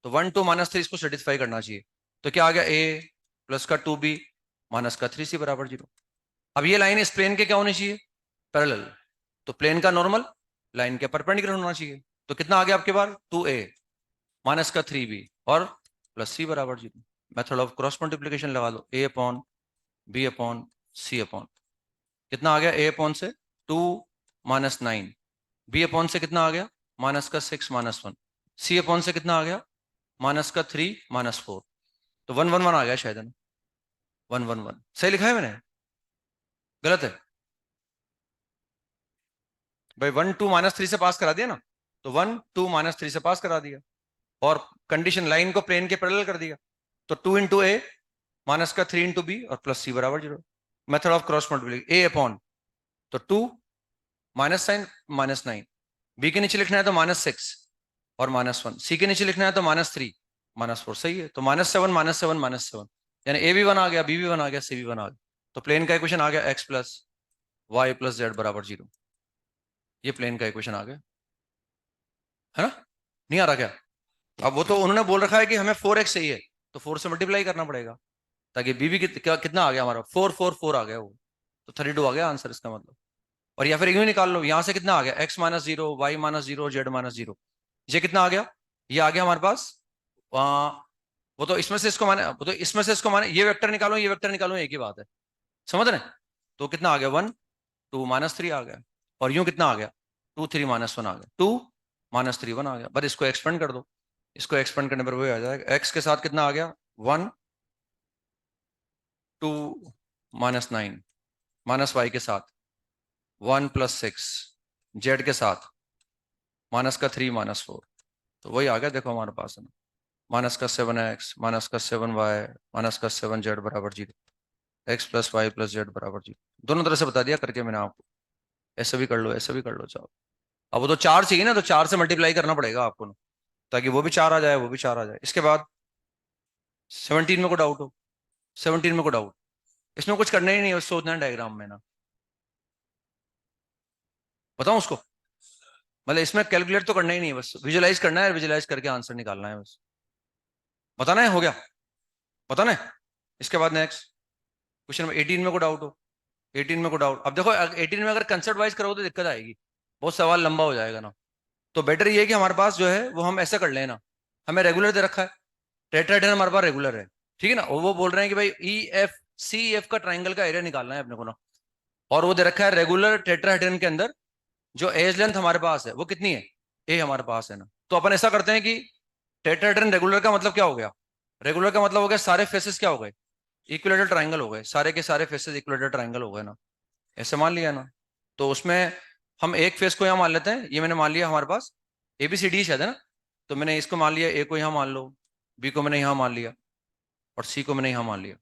तो 1 2 -3 इसको सेटिस्फाई करना चाहिए। तो क्या आ गया, a प्लस का 2b माइनस का 3c बराबर 0। अब ये लाइन इस प्लेन के क्या होनी चाहिए, पैरेलल, तो प्लेन का नॉर्मल लाइन के परपेंडिकुलर होना चाहिए। तो कितना आ गया आपके पास, 2a माइनस का 3b और प्लस c बराबर 0। मेथड ऑफ क्रॉस मल्टीप्लीकेशन लगा दो, a/b/c/, कितना आ गया, a/ से 2 - 9, b/ से कितना आ गया, -6 - 1, c/ से कितना आ गया, -3 -4। तो 1 1 1 आ गया शायद है ना, 1 1 1 सही लिखा है मैंने, गलत है भाई। 1 2 - 3 से पास करा दिया ना, तो 1 2 - 3 से पास करा दिया, और कंडीशन लाइन को प्लेन के पैरेलल कर दिया। तो 2 × a माइनस का 3 × b और प्लस c बराबर 0। Method of cross multiplication, a/, तो 2 माइनस साइन -9, b के नीचे लिखना है तो -6 और -1, c के नीचे लिखना है तो -3 -4, सही है। तो -7 -7 -7, यानी a भी 1 आ गया, b भी 1 आ गया, c भी 1 आ गया। तो प्लेन का इक्वेशन आ गया x + y + z बराबर 0। ये प्लेन का इक्वेशन आ गया, है ना। नहीं आ रहा क्या, अब वो तो उन्होंने बोल रखा है कि हमें 4x चाहिए, तो 4 से मल्टीप्लाई करना पड़ेगा, ताकि b भी कितना आ गया हमारा, 4 4 4 आ गया वो, तो 32 आ गया आंसर इसका मतलब। और या फिर यूं ही निकाल लो, यहां से कितना आ गया, x-0, y-0, z-0, ये कितना आ गया, ये आ गया हमारे पास। आ, वो तो इसमें से इसको माने, वो तो इसमें से इसको माने, ये वेक्टर निकालो ये वेक्टर निकालो, एक ही बात है, समझ रहे हैं। तो कितना आ गया, 1 2 - 3 आ गया, और यूं कितना आ गया, 2 3 - 1 आ गया, 2 - 3 1 आ गया। बस इसको एक्सपेंड कर दो, इसको एक्सपेंड करने पर वही आ जाएगा, x के साथ कितना आ गया, 1 2 - 9 माइनस y के साथ 1 + 6, जेड के साथ -3 -4। तो वही आ गया, देखो हमारे पास है ना, -7x -7y -7z बराबर 0, x + y + z बराबर 0। दोनों तरह से बता दिया करके मैंने आपको, ऐसे भी कर लो ऐसे भी कर लो, चाहो। अब वो तो 4 चाहिए ना, तो 4 से मल्टीप्लाई करना पड़ेगा आपको ना, ताकि वो भी 4 आ जाए, वो भी 4 आ जाए। इसके बाद 17 में को डाउट हो, 17 में को डाउट, इसमें कुछ करना ही नहीं है, बस सोचना है डायग्राम में ना, बताऊं उसको, मतलब इसमें कैलकुलेट तो करना ही नहीं है, बस विजुलाइज करना है, विजुलाइज करके आंसर निकालना है बस, बताना है, हो गया, बताना है। इसके बाद नेक्स्ट क्वेश्चन नंबर 18 में को डाउट हो, 18 में को डाउट, अब देखो 18 में अगर कंसेप्ट वाइज करोगे तो दिक्कत आएगी, बहुत सवाल लंबा हो जाएगा ना। तो बेटर ये है कि हमारे पास जो है वो हम ऐसा कर लेना, हमें रेगुलर दे रखा है, टेट्राहेड्रन हमारे पास रेगुलर है, ठीक है ना, और वो बोल रहे हैं कि भाई EFCEF का ट्राइंगल का एरिया निकालना है अपने को ना, और वो दे रखा है रेगुलर टेट्राहेड्रन के अंदर जो एज लेंथ हमारे पास है वो कितनी है, ए हमारे पास है ना। तो अपन ऐसा करते हैं कि टेट्राहेड्रन रेगुलर का मतलब क्या हो गया, रेगुलर का मतलब हो गया सारे फेसेस क्या हो गए, इक्विलेटरल ट्राइंगल हो गए, सारे के सारे फेसेस इक्विलेटरल ट्राइंगल हो गए ना, ऐसे मान लिया ना। तो उसमें हम एक फेस को यहाँ मान लेते हैं, ये मैंने मान लिया हमारे पास ABCD शायद है ना, तो मैंने इसको मान लिया, ए को यहाँ मान लो, बी को मैंने यहाँ मान लिया, और सी को मैंने यहाँ मान लिया,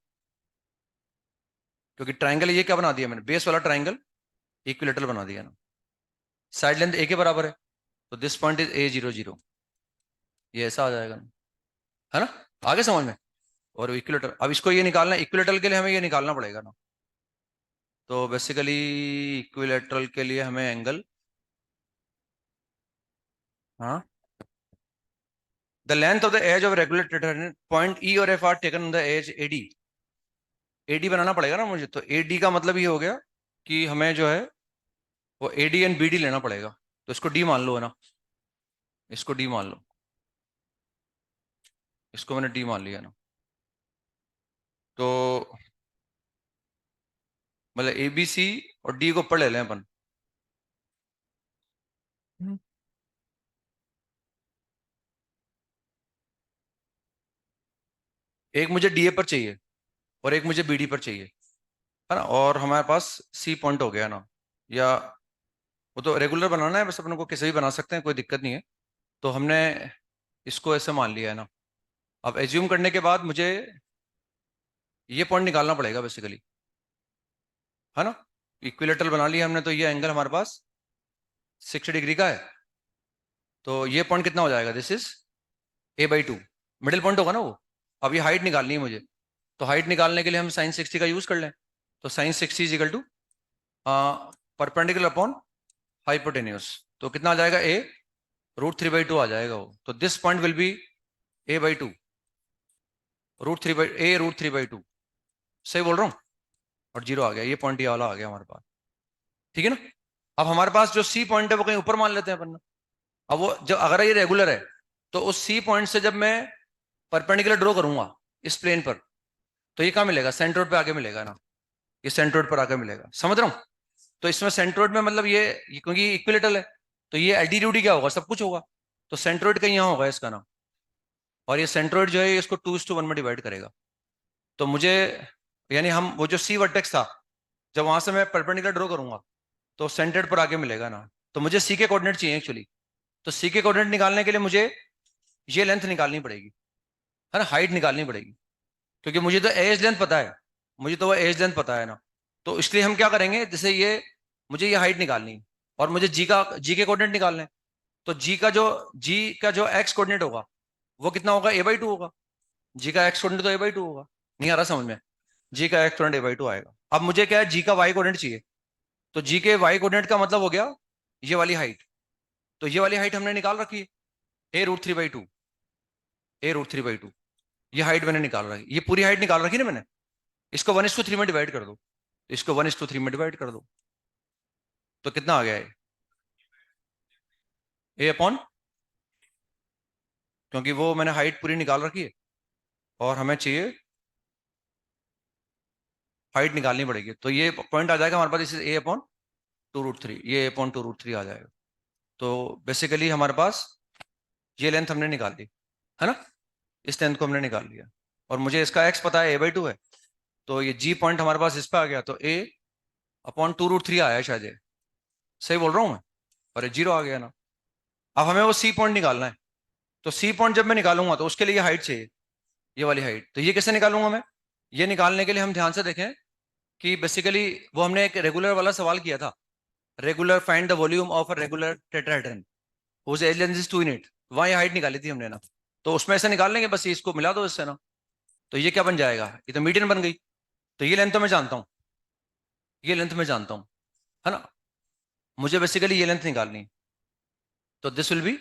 क्योंकि ट्राइंगल ये क्या बना दिया मैंने, बेस वाला ट्राइंगल इक्विलेटरल बना दिया ना, साइड लेंथ ए के बराबर है, तो दिस पॉइंट इज A00, ये ऐसा आ जाएगा ना, है ना, आगे समझ में। और इक्विलेटर, अब इसको ये निकालना, इक्विलेटरल के लिए हमें ये निकालना पड़ेगा ना, तो बेसिकली इक्विलेटरल के लिए हमें एंगल, हाँ the length of the edge of regular tetrahedron point E और F are taken on the edge AD. AD बनाना पड़ेगा ना मुझे, तो एडी का मतलब ये हो गया कि हमें जो है वो एडी एंड बीडी लेना पड़ेगा। तो इसको डी मान लो है ना, इसको डी मान लो, इसको मैंने डी मान लिया ना। तो मतलब ए बी सी और डी को ऊपर ले लें अपन। एक मुझे डी ए पर चाहिए और एक मुझे बी डी पर चाहिए, है ना। और हमारे पास सी पॉइंट हो गया ना, या वो तो रेगुलर बनाना है, बस अपन को कैसे भी बना सकते हैं, कोई दिक्कत नहीं है। तो हमने इसको ऐसे मान लिया है ना। अब एज्यूम करने के बाद मुझे ये पॉइंट निकालना पड़ेगा बेसिकली, है ना। इक्विलेटरल बना लिया हमने, तो ये एंगल हमारे पास 60 डिग्री का है। तो ये पॉइंट कितना हो जाएगा, this is a/2, middle point होगा ना वो। अब ये हाइट निकालनी है मुझे, तो हाइट निकालने के लिए हम साइन 60 का यूज कर लें। तो sine 60 is equal to perpendicular upon hypotenuse. तो कितना आ जाएगा, a√3/2 आ जाएगा वो। तो this point will be a/2, a√3/2। सही बोल रहा हूँ। और जीरो आ गया, ये पॉइंट ये वाला आ गया हमारे पास, ठीक है ना। अब हमारे पास जो सी पॉइंट है वो कहीं ऊपर मान लेते हैं अपन। अब वो जब अगर ये रेगुलर है, तो उस सी पॉइंट से जब मैं परपेंडिकुलर ड्रॉ करूंगा इस प्लेन पर, तो ये कहाँ मिलेगा, सेंट्रोइड पे आके मिलेगा ना। ये सेंट्रोइड पर आके मिलेगा, समझ रहा हूँ। तो इसमें सेंट्रोइड में मतलब ये क्योंकि इक्विलेटरल है, तो ये एल्टीट्यूड क्या होगा, सब कुछ होगा। तो सेंट्रोइड कहीं यहाँ होगा इसका नाम। और ये सेंट्रोइड जो है इसको 2:1 में डिवाइड करेगा। तो मुझे यानी हम वो जो सी वर्टेक्स था, जब वहां से मैं परपेंडिकुलर ड्रॉ करूंगा तो सेंटर्ड पर आके मिलेगा ना। तो मुझे सी के कोऑर्डिनेट चाहिए एक्चुअली। तो सी के कोऑर्डिनेट निकालने के लिए मुझे ये लेंथ निकालनी पड़ेगी, है ना, हाइट निकालनी पड़ेगी। क्योंकि मुझे तो एज लेंथ पता है, मुझे तो वो एज लेंथ पता है ना। तो इसलिए हम क्या करेंगे, जैसे ये मुझे ये हाइट निकालनी है और मुझे जी के कोऑर्डिनेट निकालने हैं। तो जी का जो एक्स कोऑर्डिनेट होगा वो कितना होगा, a/2 होगा। जी का एक्स कोऑर्डिनेट तो a/2 होगा। नहीं आ रहा समझ में, जी का एक्स कोऑर्डिनेट a/2 आएगा। अब मुझे क्या है, जी का वाई कोऑर्डिनेट चाहिए। तो जी के वाई कोऑर्डिनेट का मतलब हो गया ये वाली हाइट। तो ये वाली हाइट हमने निकाल रखी है, a√3/2, a√3/2। ये हाइट मैंने निकाल रखी, ये पूरी हाइट निकाल रखी ना मैंने। इसको 1:3 में डिवाइड कर दो, तो इसको 1:3 में डिवाइड कर दो। तो कितना आ गया है, a/, क्योंकि वो मैंने हाइट पूरी निकाल रखी है और हमें चाहिए हाइट निकालनी पड़ेगी। तो ये पॉइंट आ जाएगा हमारे पास, इसे a/2√3, ये a/2√3 आ जाएगा। तो बेसिकली हमारे पास ये लेंथ हमने निकाल ली, है ना। इस लेंथ को हमने निकाल लिया और मुझे इसका एक्स पता है, a/2 है। तो ये जी पॉइंट हमारे पास इस पे आ गया, तो a/2√3 आया शायद ये। सही बोल रहा हूँ मैं। और ये जीरो आ गया ना। अब हमें वो सी पॉइंट निकालना है। तो सी पॉइंट जब मैं निकालूंगा तो उसके लिए हाइट चाहिए, ये वाली हाइट। तो ये कैसे निकालूंगा मैं, ये निकालने के लिए हम ध्यान से देखें कि बेसिकली वो हमने एक रेगुलर वाला सवाल किया था, regular find the volume of a regular tetrahedron whose edge length is 2 unit. वहां ये हाइट निकाली थी हमने ना। तो उसमें ऐसे निकाल लेंगे, बस इसको मिला दो इससे ना। तो ये क्या बन जाएगा, ये तो मीडियन बन गई। तो ये लेंथ तो मैं जानता हूँ, ये लेंथ मैं जानता हूँ, है ना। मुझे बेसिकली ये लेंथ निकालनी है। तो दिस विल बी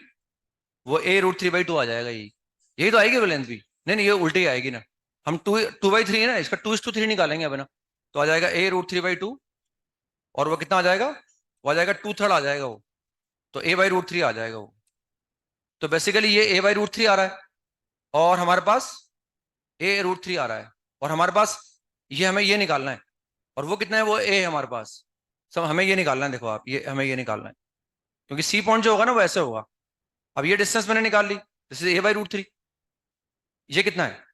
वो a√3/2 आ जाएगा। यही तो आएगी वो लेंथ भी। नहीं नहीं, ये उल्टी आएगी ना। हम 2/3 है ना, इसका 2:3 निकालेंगे अब ना। तो आ जाएगा a√3/2, और वो कितना आ जाएगा, वो आ जाएगा 2/3 आ जाएगा वो। तो a/√3 आ जाएगा वो। तो बेसिकली ये a/√3 आ रहा है और हमारे पास a√3 आ रहा है, और हमारे पास ये हमें ये निकालना है। और वो कितना है, वो a है हमारे पास। सब हमें ये निकालना है, देखो आप, ये हमें ये निकालना है। क्योंकि सी पॉइंट जो होगा ना वो ऐसे होगा। अब ये डिस्टेंस मैंने निकाल ली, जैसे a/√3। ये कितना है,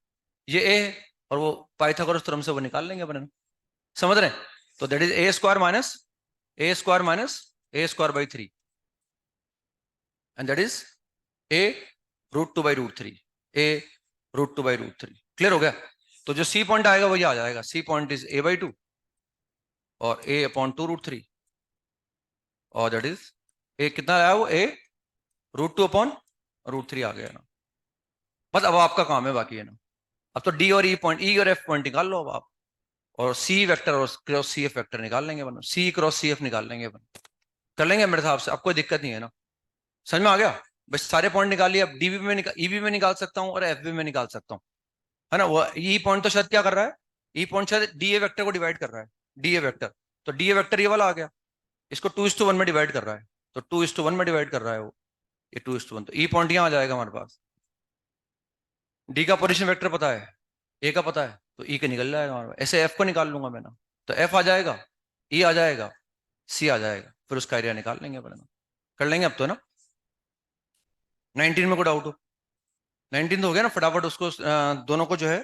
ये a है। और वो पाइथागोरस थ्योरम से वो निकाल लेंगे अपन, समझ रहे हैं। तो that is a² - a²/3, and that is a√2/√3, a√2/√3। Clear हो गया। तो जो सी पॉइंट आएगा वो ये आ जाएगा, सी पॉइंट इज a/2 और a/2√3, और दैट इज a कितना आया, वो a√2/√3 आ गया ना। बस अब आपका काम है बाकी, है ना। अब तो डी और ई पॉइंट, ई और एफ पॉइंट निकाल लो अब आप। और सी वेक्टर और क्रॉस सी एफ वेक्टर निकाल लेंगे अपन, सी क्रॉस सी एफ निकाल लेंगे अपन। कर लेंगे मेरे हिसाब से, अब कोई दिक्कत नहीं है ना। समझ में आ गया। बस सारे पॉइंट निकाल लिए, अब डीबी में ईबी में निकाल सकता हूँ और एफबी में निकाल सकता हूँ, है ना। वो ई पॉइंट तो शायद क्या कर रहा है, ई पॉइंट शायद डीए वेक्टर को डिवाइड कर रहा है, डीए वेक्टर। तो डीए वेक्टर ये वाला आ गया, इसको 2:1 में डिवाइड कर रहा है, तो 2:1 में डिवाइड कर रहा है वो, ये 2:1, तो ई पॉइंट यहाँ आ जाएगा हमारे पास। डी का पोजीशन वेक्टर पता है, ए का पता है, तो ई का निकल जाएगा हमारे पास। ऐसे एफ को निकाल लूंगा मैं ना, तो एफ आ जाएगा, ई आ जाएगा, सी आ जाएगा, फिर उसका एरिया निकाल लेंगे अपने ना। कर लेंगे अब तो ना। 19 में कोई डाउट हो? 19 तो हो गया ना, फटाफट उसको दोनों को जो है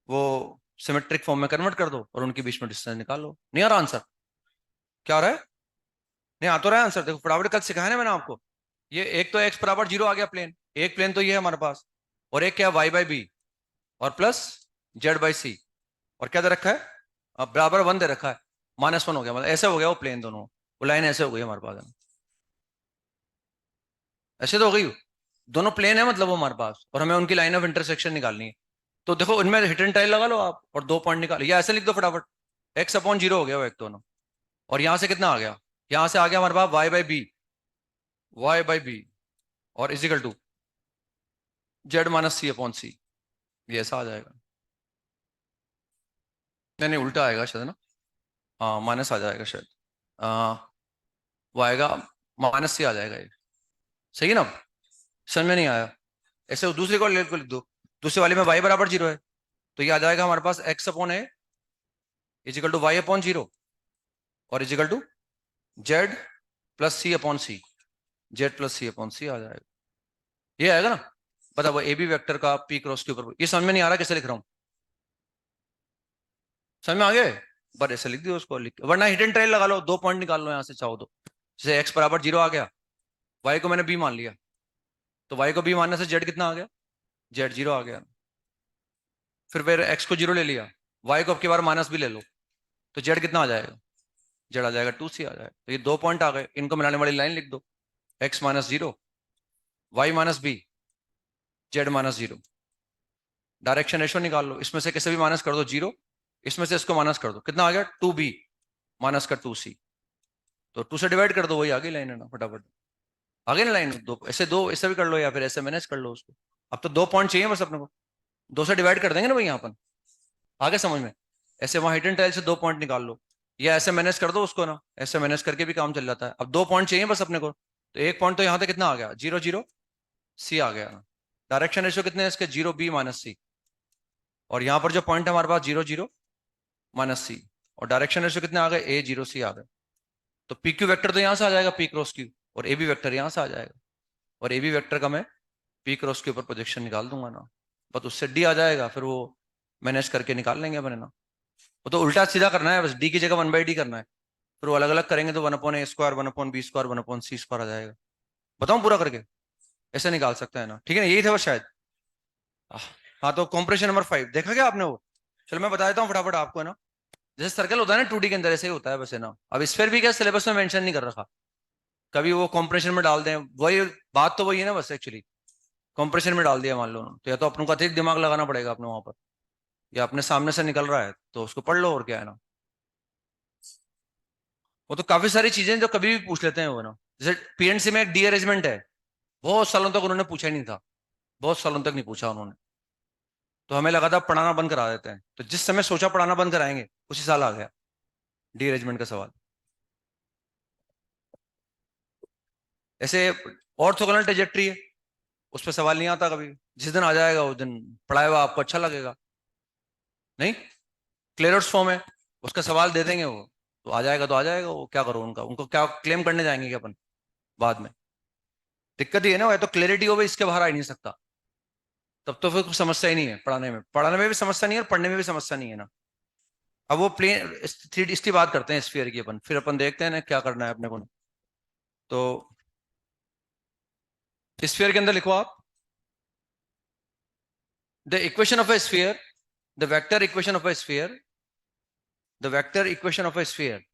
वो सिमेट्रिक फॉर्म में कन्वर्ट कर दो और उनके बीच में डिस्टेंस निकाल लो। नहीं आ रहा आंसर? क्या आ रहा है? नहीं आ तो रहा है आंसर, देखो फटाफट, कल सिखाया ना मैंने आपको। ये एक तो एक्स बराबर 0 आ गया प्लेन, एक प्लेन तो ये है हमारे पास, और एक क्या, वाई बाई बी और प्लस जेड बाई सी, और क्या दे रखा है, अब बराबर 1 दे रखा है, -1 हो गया, मतलब ऐसे हो गया वो प्लेन दोनों, वो लाइन ऐसे हो गई हमारे पास, ऐसे तो हो गई। दोनों प्लेन है मतलब वो हमारे पास, और हमें उनकी लाइन ऑफ इंटरसेक्शन निकालनी है। तो देखो इनमें हिट एंड टाइल लगा लो आप और 2 पॉइंट निकाल, या ऐसे लिख दो फटाफट, x/0 हो गया वो एक दोनों, और यहां से कितना आ गया, यहां से आ गया हमारे पास y/b और इजिकल टू z-c/c, ये ऐसा आ जाएगा। नहीं नहीं, उल्टा आएगा शायद ना, हाँ माइनस आ जाएगा शायद, वो आएगा -c आ जाएगा ये, सही है ना। समझ में नहीं आया? ऐसे दूसरे को लिख दो, दूसरे वाले में y बराबर 0 है, तो ये आ जाएगा हमारे पास x/a इजिकल टू y/0 और इजिकल टू z+c/c, z+c/c आ जाएगा, ये आएगा ना। बता वो ए बी वेक्टर का पी क्रॉस के ऊपर, ये समझ में नहीं आ रहा कैसे लिख रहा हूँ, समझ में आ गया? बस ऐसे लिख दियो उसको, लिख, वरना हिडन ट्रायल लगा लो, 2 पॉइंट निकाल लो यहाँ से चाहो तो। जैसे x बराबर 0 आ गया, y को मैंने b मान लिया, तो y को b मानने से z कितना आ गया, z 0 आ गया। फिर x को 0 ले लिया, y को अब की बार माइनस भी ले लो, तो z कितना आ जाएगा, z आ जाएगा 2c आ जाएगा। तो ये 2 पॉइंट आ गए, इनको मिलाने वाली लाइन लिख दो, x-0, y-b, z-0। Direction ratio निकाल लो, इसमें से कैसे भी माइनस कर दो 0, इसमें से इसको माइनस कर दो, कितना आ गया 2b माइनस का 2c, तो 2 से डिवाइड कर दो, वही आगे लाइन है ना, फटाफट आगे ना लाइन, दो ऐसे, दो ऐसे भी कर लो या फिर ऐसे मैनेज कर लो उसको। अब तो 2 पॉइंट चाहिए बस अपने को, 2 से डिवाइड कर देंगे ना भैया अपन, आगे समझ में। ऐसे वहां हिट एंड टाइल से 2 पॉइंट निकाल लो, या ऐसे मैनेज कर दो उसको ना, ऐसे मैनेज करके भी काम चल जाता है। अब 2 पॉइंट चाहिए बस अपने को, तो एक पॉइंट तो यहाँ तक कितना आ गया, 0 0 c आ गया। डायरेक्शन रेशियो कितने हैं इसके, 0b-c, और यहाँ पर जो पॉइंट है हमारे पास 0 0 - c, और डायरेक्शन रेशियो कितने आ गए, a 0 c आ गए। तो पी क्यू वेक्टर तो यहाँ से आ जाएगा पी क्रॉस क्यू, और ए बी वेक्टर यहाँ से आ जाएगा, और ए बी वेक्टर का मैं पी क्रॉस के ऊपर प्रोजेक्शन निकाल दूंगा ना, बस उससे डी आ जाएगा, फिर वो मैनेज करके निकाल लेंगे अपने ना। वो तो उल्टा सीधा करना है, बस डी की जगह 1/d करना है, फिर वो अलग अलग करेंगे तो 1/a², 1/b², 1/c² आ जाएगा। बताऊं पूरा करके, ऐसे निकाल सकते हैं ना, ठीक है ना, यही था बस शायद। हाँ तो कॉम्प्रेशन नंबर 5 देखा क्या आपने वो? चलो मैं बता देता हूँ फटाफट आपको, है ना। जैसे सर्कल होता है ना 2D के अंदर, ऐसे ही होता है बस, है ना। अब स्फीयर भी क्या सिलेबस में मेंशन नहीं कर रखा, कभी वो कॉम्प्रेशन में डाल दें, वही बात तो वही है ना बस, एक्चुअली कॉम्प्रेशन में डाल दिया मान लो उन्होंने, तो या तो अपनों को अतिरिक्त दिमाग लगाना पड़ेगा अपने वहां पर, या अपने सामने से निकल रहा है तो उसको पढ़ लो, और क्या है ना। वो तो काफी सारी चीजें जो कभी भी पूछ लेते हैं वो ना, जैसे पीएनसी में एक डी अरेंजमेंट है, बहुत सालों तक उन्होंने पूछा ही नहीं था, बहुत सालों तक नहीं पूछा उन्होंने, तो हमें लगा था पढ़ाना बंद करा देते हैं, तो जिस समय सोचा पढ़ाना बंद कराएंगे उसी साल आ गया डी अरेंजमेंट का सवाल। ऐसे ऑर्थोगोनल ट्रेजेक्ट्री है, उस पर सवाल नहीं आता कभी, जिस दिन आ जाएगा उस दिन पढ़ाया हुआ आपको अच्छा लगेगा। नहीं, क्लेयर्स फॉर्म है, उसका सवाल दे देंगे वो, तो आ जाएगा, तो आ जाएगा, वो क्या करो उनका, उनको क्या क्लेम करने जाएंगे क्या अपन बाद में। दिक्कत ही है ना, वो तो क्लैरिटी हो गई, इसके बाहर आ ही नहीं सकता, तब तो फिर कुछ समस्या ही नहीं है, पढ़ाने में भी समस्या नहीं है और पढ़ने में भी समस्या नहीं है ना। अब वो प्लेन थ्री इसकी बात करते हैं स्फीयर की अपन, फिर अपन देखते हैं ना क्या करना है अपने को। तो स्फीयर के अंदर लिखो आप, the equation of A sphere, the vector equation of A sphere, the vector equation of A sphere,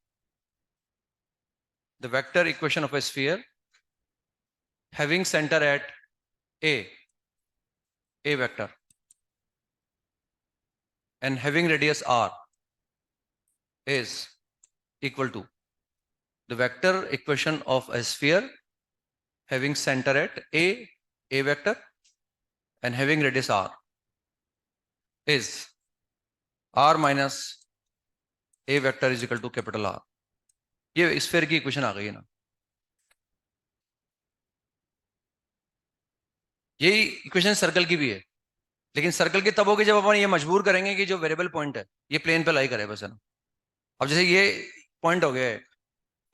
the vector equation of A sphere having center at a vector and having radius r is equal to the vector equation of a sphere having center at a vector and having radius r is r minus a vector is equal to capital R. ये sphere की equation आ गई है ना, यही equation circle की भी है, लेकिन सर्कल की तब होगी जब अपन ये मजबूर करेंगे कि जो वेरिएबल पॉइंट है ये प्लेन पे लाई करे बस है ना। अब जैसे ये पॉइंट हो गया है,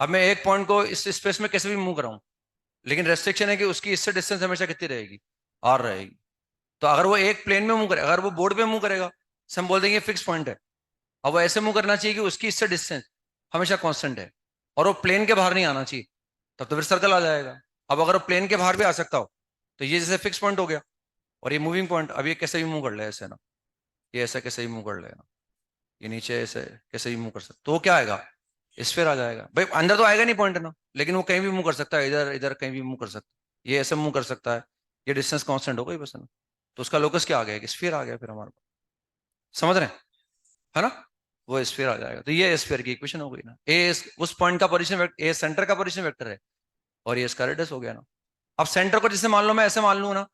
अब मैं एक पॉइंट को इस स्पेस में कैसे भी मूव कराऊं, लेकिन रेस्ट्रिक्शन है कि उसकी इससे डिस्टेंस हमेशा कितनी रहेगी, आर रहेगी। तो अगर वो एक प्लेन में मूव करे, अगर वो बोर्ड पे मूव करेगा तो हम बोल देंगे फिक्स पॉइंट है। अब वो ऐसे मूव करना चाहिए कि उसकी इससे डिस्टेंस हमेशा कांस्टेंट है और वो प्लेन के बाहर नहीं आना चाहिए, तब तो फिर सर्कल आ जाएगा। अब अगर वो प्लेन के बाहर भी आ सकता हो तो ये जैसे फिक्स पॉइंट हो गया, और ये मूविंग पॉइंट अब ये कैसे भी मूव कर ले ऐसे ना, ये ऐसा कैसे भी मूव कर लेना, ये नीचे ऐसे कैसे भी मूव कर सकता, तो वो क्या आएगा, स्फीयर आ जाएगा। भाई अंदर तो आएगा नहीं पॉइंट ना, लेकिन वो कहीं भी मूव कर सकता है, इधर इधर कहीं भी मूव कर सकता है, ये ऐसे मूव कर सकता है, ये डिस्टेंस कांस्टेंट हो गई बस है ना। तो उसका लोकस क्या आ गया, स्फीयर आ गया फिर हमारे पास, समझ रहे हैं है ना, वो स्फीयर आ जाएगा। तो ये स्फीयर की इक्वेशन हो गई ना, ए उस पॉइंट का पोजीशन वेक्टर, ए सेंटर का पोजीशन वेक्टर है और ये इसका रेडियस हो गया ना। अब सेंटर को जैसे मान लो, मैं ऐसे मान लूँ ना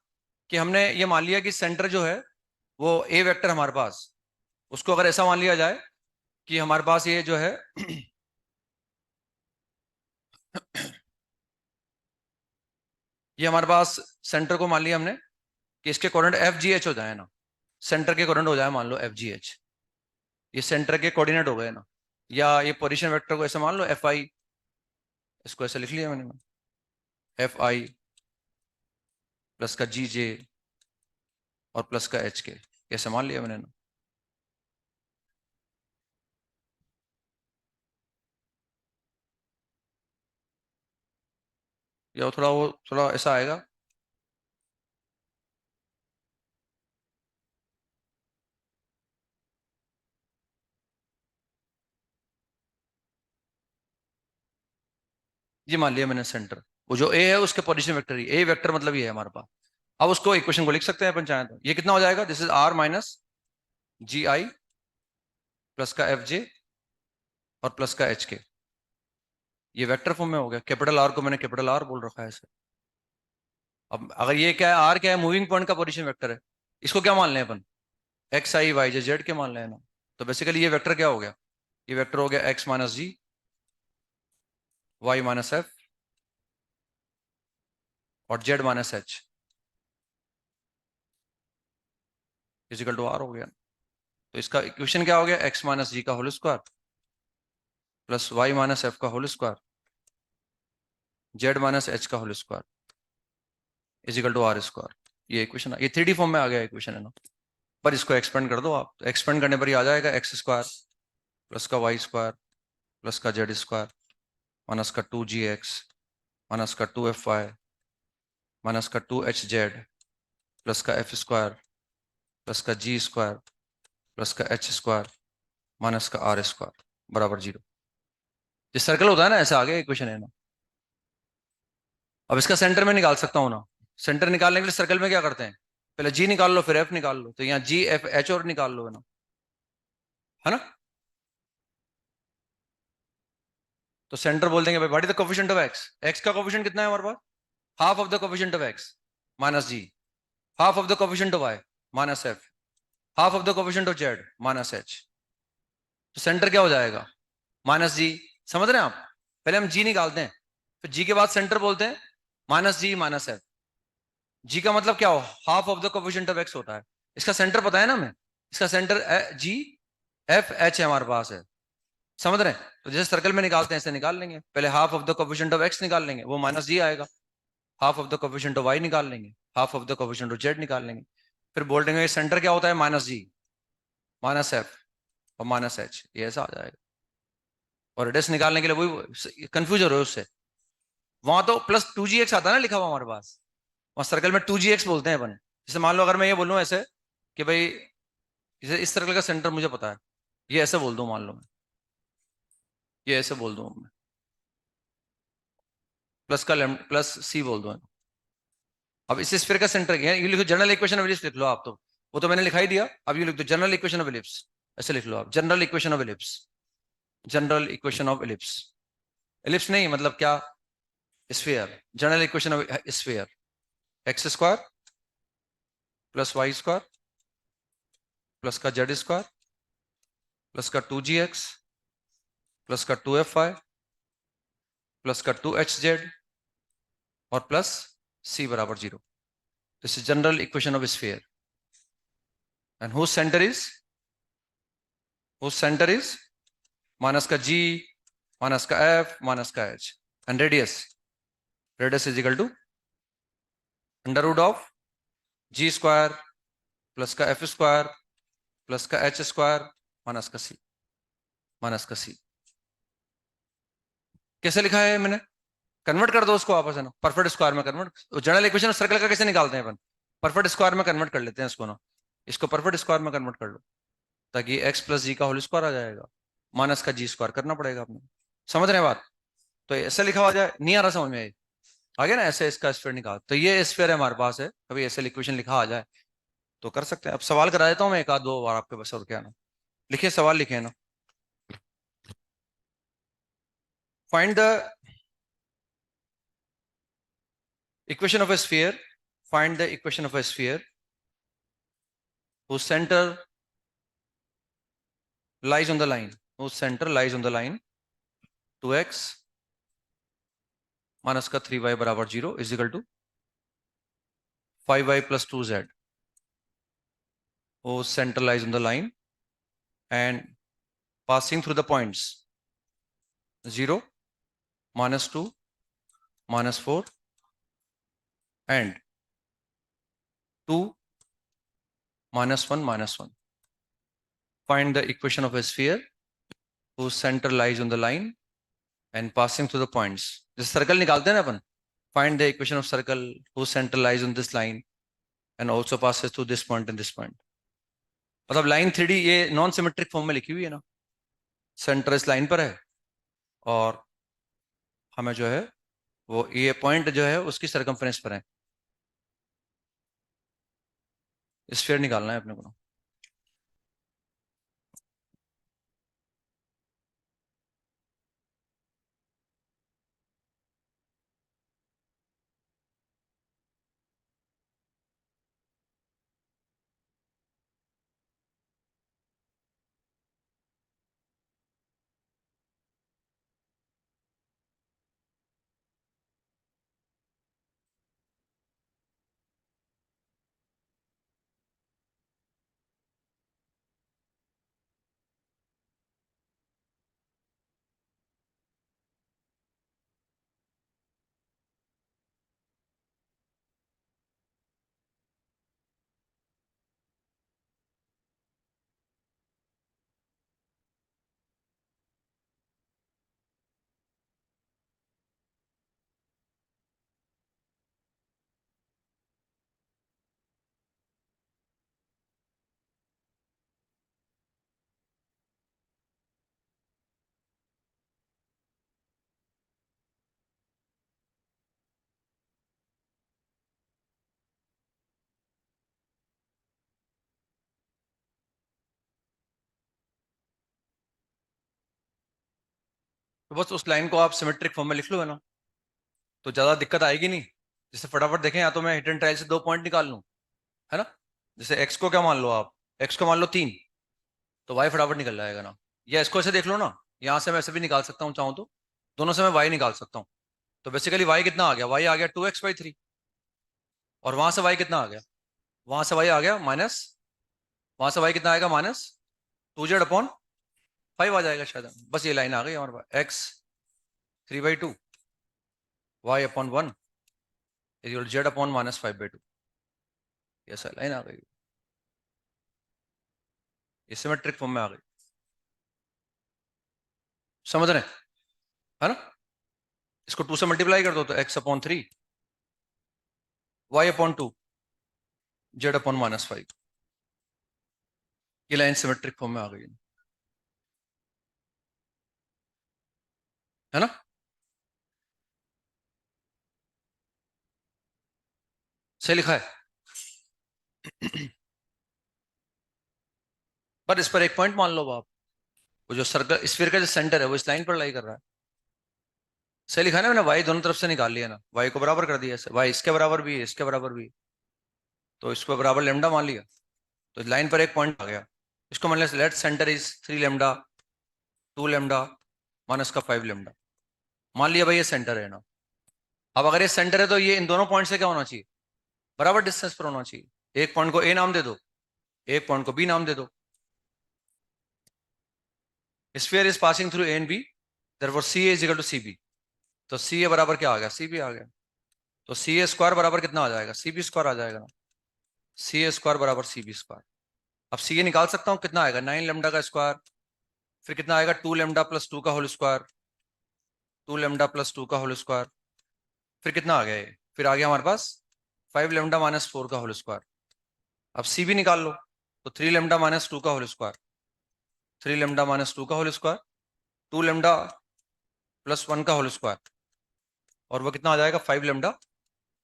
कि हमने ये मान लिया कि सेंटर जो है वो ए वेक्टर हमारे पास, उसको अगर ऐसा मान लिया जाए कि हमारे पास ये जो है ये हमारे पास सेंटर को मान लिया हमने कि इसके कोऑर्डिनेट एफ जी एच हो जाए ना, सेंटर के कोऑर्डिनेट हो जाए मान लो एफ जी एच, ये सेंटर के कोऑर्डिनेट हो गए ना, या ये पोजीशन वेक्टर को ऐसे मान लो एफ आई, इसको ऐसे लिख लिया मैंने, एफ आई प्लस का जी जे और प्लस का एच के, ऐसे मान लिया मैंने ना। या थोड़ा वो थोड़ा ऐसा आएगा, ये मान लिया मैंने सेंटर, वो जो ए है उसके पोजीशन वेक्टर, ही ए वेक्टर मतलब ये है हमारे पास। अब उसको इक्वेशन को लिख सकते हैं अपन चाहें तो, ये कितना हो जाएगा, this is r minus g i plus का एफ जे और प्लस का एच के, ये वेक्टर फॉर्म में हो गया। कैपिटल आर को मैंने कैपिटल आर बोल रखा है इसे। अब अगर ये क्या है, आर क्या है, मूविंग पॉइंट का पोजीशन वेक्टर है, इसको क्या मान लें अपन, एक्स आई वाई जे जेड के मान लें ना। तो बेसिकली ये वेक्टर क्या हो गया, ये वेक्टर हो गया x minus g, y minus f और z minus h is equal to r हो गया। तो इसका इक्वेशन क्या हो गया, एक्स माइनस जी का whole square plus Y minus F का whole square Z minus H का whole square equal to R square. ये इक्वेशन, ये 3D फॉर्म में आ गया इक्वेशन है ना। पर इसको एक्सपेंड कर दो आप, तो एक्सपेंड करने पर ही आ जाएगा एक्स स्क्वायर प्लस का वाई स्क्वायर प्लस का जेड स्क्वायर माइनस का 2gx माइनस का 2fy माइनस का 2hz प्लस का एफ स्क्वायर प्लस का जी स्क्वायर प्लस का एच स्क्वायर माइनस का आर स्क्वायर बराबर 0। ये सर्कल होता है ना, ऐसा आ गया इक्वेशन है ना। अब इसका सेंटर में निकाल सकता हूँ ना, सेंटर निकालने के लिए सर्कल में क्या करते हैं, पहले जी निकाल लो फिर एफ निकाल लो, तो यहाँ जी एफ एच और निकाल लो है ना। तो सेंटर बोल देंगे भाई what is the coefficient of X, X का कोफिशिएंट कितना है हमारे पास, half of the coefficient of X minus G, half of the coefficient of Y minus F, half of the coefficient of Z minus H. तो centre क्या हो जाएगा, minus जी। समझ रहे हैं आप, पहले हम जी निकालते हैं, फिर जी के बाद सेंटर बोलते हैं माइनस जी माइनस एफ। जी का मतलब क्या हो, half of the coefficient of x होता है। इसका सेंटर पता है ना हमें, इसका सेंटर जी एफ एच है हमारे पास है, समझ रहे हैं। तो जैसे सर्कल में निकालते हैं ऐसे निकाल लेंगे, पहले half of the coefficient of x निकाल लेंगे, वो माइनस जी आएगा, half of the coefficient of y निकाल लेंगे, half of the coefficient of z निकाल लेंगे, फिर बोल देंगे सेंटर क्या होता है, माइनस जी माइनस एफ और माइनस एच, ये ऐसा आ जाएगा। और रेडियस निकालने के लिए वही कंफ्यूज हो रहे हो उससे, वहां तो प्लस 2gx आता है ना लिखा हुआ हमारे पास, वहां सर्कल में 2gx बोलते हैं अपन। जैसे मान लो अगर मैं ये बोलूं ऐसे कि भाई जैसे इस सर्कल का सेंटर मुझे पता है, ये ऐसे बोल दूं मान लो मैं, ये ऐसे बोल दूं मैं, प्लस का प्लस सी बोल दूं। अब इस स्फीयर का सेंटर क्या है, ये लिखो जनरल इक्वेशन ऑफ एलिप्स लिख लो आप, तो वो तो मैंने लिखा ही दिया, अब ये लिख दो जनरल इक्वेशन ऑफ एलिप्स, ऐसे लिख लो आप, general equation of ellipse, general equation of ellipse. Ellipse नहीं मतलब क्या, sphere, general equation of sphere, x square plus y square plus का जेड स्क्वायर प्लस का 2gx प्लस का 2fy प्लस का 2hz और प्लस c बराबर 0। This is general equation of sphere and whose centre is minus का g minus का f minus का h and radius is equal to under root of g square plus का f square plus का h square minus का c। कैसे लिखा है मैंने? कन्वर्ट कर दो उसको आपस है ना, परफेक्ट स्क्वायर में कन्वर्ट। जनरल इक्वेशन सर्कल का कैसे निकालते हैं अपन? परफेक्ट स्क्वायर में कन्वर्ट कर लेते हैं इसको ना, इसको परफेक्ट स्क्वायर में कन्वर्ट कर लो ताकि x प्लस जी का होल स्क्वायर आ जाएगा, माइनस का जी स्क्वायर करना पड़ेगा अपने। समझ रहे हैं बात? तो ऐसे लिखा हुआ जाए, नहीं आ रहा समझ में? आ गया ना? ऐसे इसका स्फीयर निकाल, तो ये स्फीयर है हमारे पास है, कभी ऐसे इक्वेशन लिखा आ जाए तो कर सकते हैं। अब सवाल करा देता हूँ मैं एक आध दो बार आपके बस, और क्या ना। लिखिए सवाल, लिखे ना। Find the equation of a sphere, find the equation of a sphere whose center lies on the line, whose center lies on the line 2x minus का 3y बराबर 0 is equal to 5y plus 2z, whose center lies on the line and passing through the points 0 minus 2 minus 4 and 2 minus 1 minus 1. Find the equation of a sphere whose center lies on the line and passing through the points. जैसे circle निकालते हैं ना अपन, find the equation of circle whose center lies on this line and also passes through this point and this point. मतलब line 3D ये non symmetric form में लिखी हुई है ना, सेंटर इस लाइन पर है और हमें जो है वो ये पॉइंट जो है उसकी सरकमफ्रेंस पर है। स्फीयर निकालना है अपने को। तो बस उस लाइन को आप सिमेट्रिक फॉर्म में लिख लो है ना, तो ज्यादा दिक्कत आएगी नहीं। जैसे फटाफट देखें, या तो मैं हिट एंड ट्रायल से 2 पॉइंट निकाल लूं, है ना। जैसे एक्स को क्या मान लो आप, एक्स को मान लो 3, तो वाई फटाफट निकल जाएगा ना। या इसको ऐसे देख लो ना, यहाँ से मैं ऐसे भी निकाल सकता हूँ चाहूँ तो, दोनों से मैं वाई निकाल सकता हूँ। तो बेसिकली वाई कितना आ गया? वाई आ गया 2x/3। और वहां से वाई कितना आ गया? वहां से वाई आ गया माइनस, वहां से वाई कितना आएगा? -2z/5 आ जाएगा शायद। बस ये लाइन आ गई हमारे पास, x 3/2 y/1 इज z/- -5/2। ये सर लाइन आ गई, ये सिमेट्रिक फॉर्म में आ गई। समझ रहे हैं, है ना? इसको 2 से मल्टीप्लाई कर दो तो x/3 y/2 z/-5। ये लाइन सिमेट्रिक फॉर्म में आ गई, है ना? सही लिखा है। पर इस पर एक पॉइंट मान लो आप, वो जो सर्कल स्फीयर का जो सेंटर है वो इस लाइन पर लाई कर रहा है। सही लिखा है ना मैंने, वाई दोनों तरफ से निकाल लिया ना, वाई को बराबर कर दिया, वाई इसके बराबर भी है, इसके बराबर भी है, तो इसको बराबर लेमडा मान लिया, तो लाइन पर एक पॉइंट आ गया। इसको मान लिया let centre is 3 lambda, 2 lambda minus का 5 लेमडा। मान लिया भाई ये सेंटर है ना। अब अगर ये सेंटर है तो ये इन दोनों पॉइंट से क्या होना चाहिए, बराबर डिस्टेंस पर होना चाहिए। एक पॉइंट को ए नाम दे दो, एक पॉइंट को बी नाम दे दो। Sphere is passing through A and B, therefore C A is equal to C B. तो सी ए बराबर क्या आ गया, सी बी आ गया। तो सी ए स्क्वायर बराबर कितना आ जाएगा, सी बी स्क्वायर आ जाएगा ना। सी ए स्क्वायर बराबर सी बी स्क्वायर। अब सी ए निकाल सकता हूँ, कितना आएगा 9 लेमडा का स्क्वायर, फिर कितना आएगा 2 लेमडा प्लस 2 का होल स्क्वायर, 2 लेमडा प्लस 2 का होल स्क्वायर, फिर कितना आ गया ये, फिर आ गया हमारे पास 5 लेमडा माइनस 4 का होल स्क्वायर। अब सी बी निकाल लो, तो 3 लेमडा माइनस 2 का होल स्क्वायर, 3 लेमडा माइनस 2 का होल स्क्वायर, 2 लेमडा प्लस 1 का होल स्क्वायर, और वो कितना आ जाएगा 5 लेमडा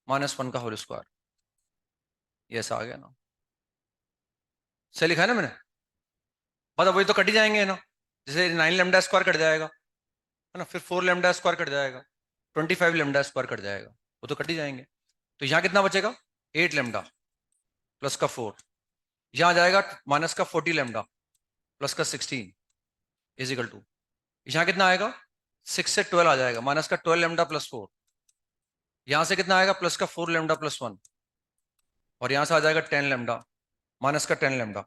माइनस 1 का होल स्क्वायर। ये ऐसा आ गया ना, सही लिखा है ना मैंने। मतलब वही तो कट ही जाएंगे ना, जैसे 9 लेमडा स्क्वायर कट जाएगा है ना, फिर 4 लेमडा स्क्वायर कट जाएगा, 25 लेमडा स्क्वायर कट जाएगा, वो तो कट ही जाएंगे। तो यहाँ कितना बचेगा, 8 लेमडा प्लस का 4, यहाँ जाएगा माइनस का 40 लेमडा प्लस का 16 इज इक्वल टू, यहाँ कितना आएगा 6 से 12 आ जाएगा, माइनस का 12 लेमडा प्लस 4, यहाँ से कितना आएगा प्लस का 4 लेमडा प्लस 1, और यहाँ से आ जाएगा 10 लेमडा माइनस का 10 लेमडा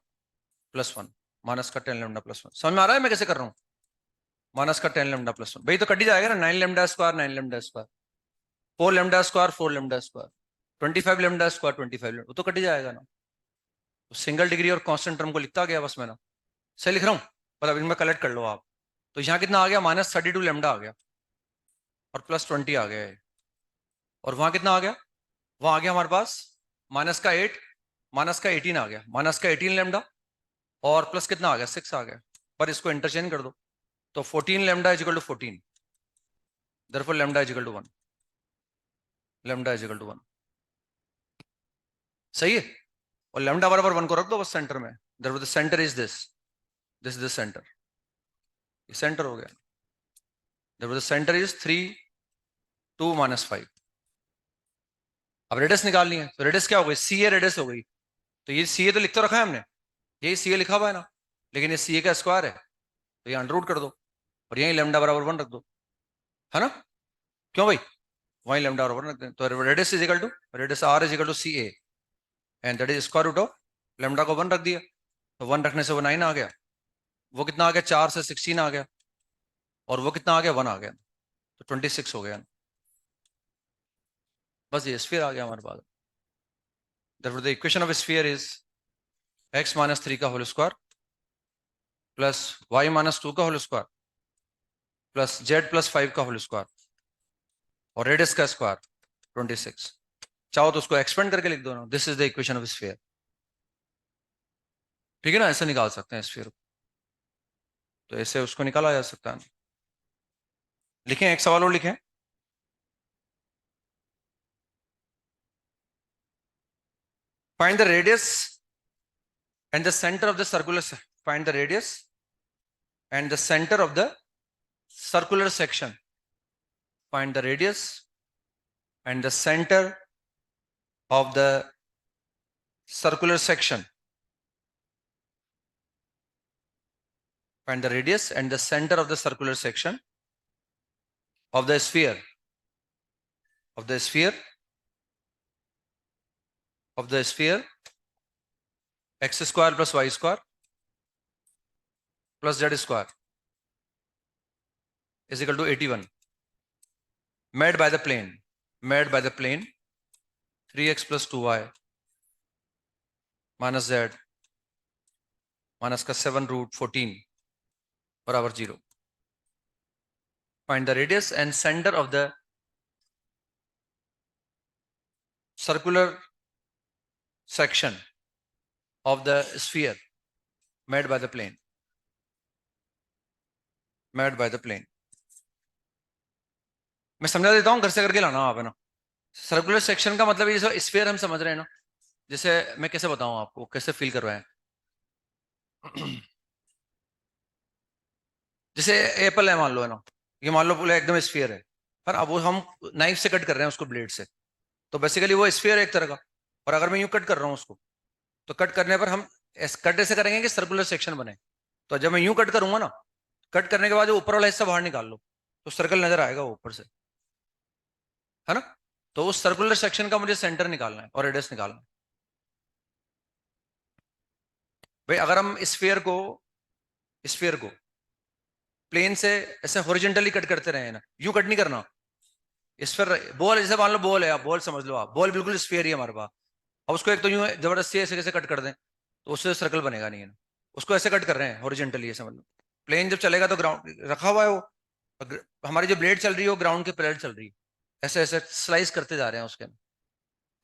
प्लस 1, माइनस का 10 लेमडा प्लस 1। समझ में आ रहा है मैं कैसे कर रहा हूँ, माइनस का 10 लेमडा प्लस 1, भाई तो कट ही जाएगा ना, 9 lambda square 9 lambda square, 4 lambda square 4 lambda square, 25 lambda square 25 lambda, वो तो कट ही जाएगा ना। तो सिंगल डिग्री और कांस्टेंट टर्म को लिखता गया बस मैंने, सही लिख रहा हूँ, मतलब इनमें कलेक्ट कर लो आप। तो यहाँ कितना आ गया -32 लेमडा आ गया, और +20 आ गया है, और वहां कितना आ गया, वहां आ गया हमारे पास -8, -18 आ गया, -18 लेमडा, और प्लस कितना आ गया 6 आ गया, पर इसको इंटरचेंज कर दो, तो 14 lambda is equal to 14, therefore lambda is equal to 1, lambda is equal to 1, सही है। और लेमडा बराबर 1 को रख दो बस सेंटर में, therefore the centre is this is the centre, ये सेंटर हो गया, देयरफॉर द सेंटर इज 3 2 -5। अब रेडियस निकालनी है, तो रेडियस क्या हो गई, सी ए रेडियस हो गई, तो ये सी ए तो लिख तो रखा है हमने, यही सी ए लिखा हुआ है ना, लेकिन ये सी ए का स्क्वायर है, तो ये अंडर रूट कर दो, और यही लेमडा बराबर 1 रख दो, है ना। क्यों भाई, वही लेमडा बराबर 1 रखते हैं, तो radius is equal to, radius r is equal to C A, and that is square root of lambda को 1 रख दिया, तो 1 रखने से वो 9 आ गया, वो कितना आ गया 4 से 16 आ गया, और वो कितना आ गया 1 आ गया, तो 26 हो गया। बस ये स्फीयर आ गया हमारे पास। therefore the equation of a sphere is x minus 3 का whole square plus y minus 2 का whole square plus z plus 5 का होल स्क्वायर, और रेडियस का स्क्वायर 26। चाहो तो उसको एक्सपेंड करके लिख दो ना, this is the equation of sphere, ठीक है ना, ऐसे निकाल सकते हैं स्फीयर को, तो ऐसे उसको निकाला जा सकता है। लिखें एक सवाल और लिखें, find the radius and the centre of the circular, find the radius and the centre of the circular section, find the radius and the center of the circular section, find the radius and the center of the circular section of the sphere, of the sphere, of the sphere, x square plus y square plus z square is equal to 81, made by the plane, made by the plane 3x plus 2y minus z minus का 7 root 14 बराबर 0। Find the radius and center of the circular section of the sphere made by the plane, made by the plane। मैं समझा देता हूं, घर से करके लाना आप, है ना। सर्कुलर सेक्शन का मतलब ये जो स्फीयर हम समझ रहे हैं ना, जैसे मैं कैसे बताऊं आपको, कैसे फील करवाएं। जैसे एप्पल है मान लो, है ना, ये मान लो पूरा एकदम स्फीयर है, पर अब वो हम नाइफ से कट कर रहे हैं उसको, ब्लेड से, तो बेसिकली वो स्फीयर है एक तरह का। और अगर मैं यूं कट कर रहा हूँ उसको, तो कट करने पर हम कट ऐसे करेंगे कि सर्कुलर सेक्शन बने। तो जब मैं यूं कट करूंगा ना, कट करने के बाद जो ऊपर वाला हिस्सा बाहर निकाल लो, तो सर्कल नजर आएगा वो ऊपर से, है ना। तो उस सर्कुलर सेक्शन का मुझे सेंटर निकालना है और रेडियस निकालना है। भाई अगर हम स्फीयर को प्लेन से ऐसे हॉरिजॉन्टली कट करते रहे ना, यूं कट नहीं करना। स्फीयर बॉल, जैसे मान लो बॉल है, आप बॉल समझ लो, आप बॉल बिल्कुल स्फीयर ही है हमारे पास। अब उसको एक तो यूं जबरदस्ती ऐसे कैसे कट कर दें, तो उससे सर्कल बनेगा नहीं है ना। उसको ऐसे कट कर रहे हैं हॉरिजॉन्टली, ऐसे मतलब प्लेन जब चलेगा तो ग्राउंड रखा हुआ है वो, हमारी जो ब्लेड चल रही है वो ग्राउंड के पैरेलल चल रही है, ऐसे ऐसे स्लाइस करते जा रहे हैं उसके अंदर।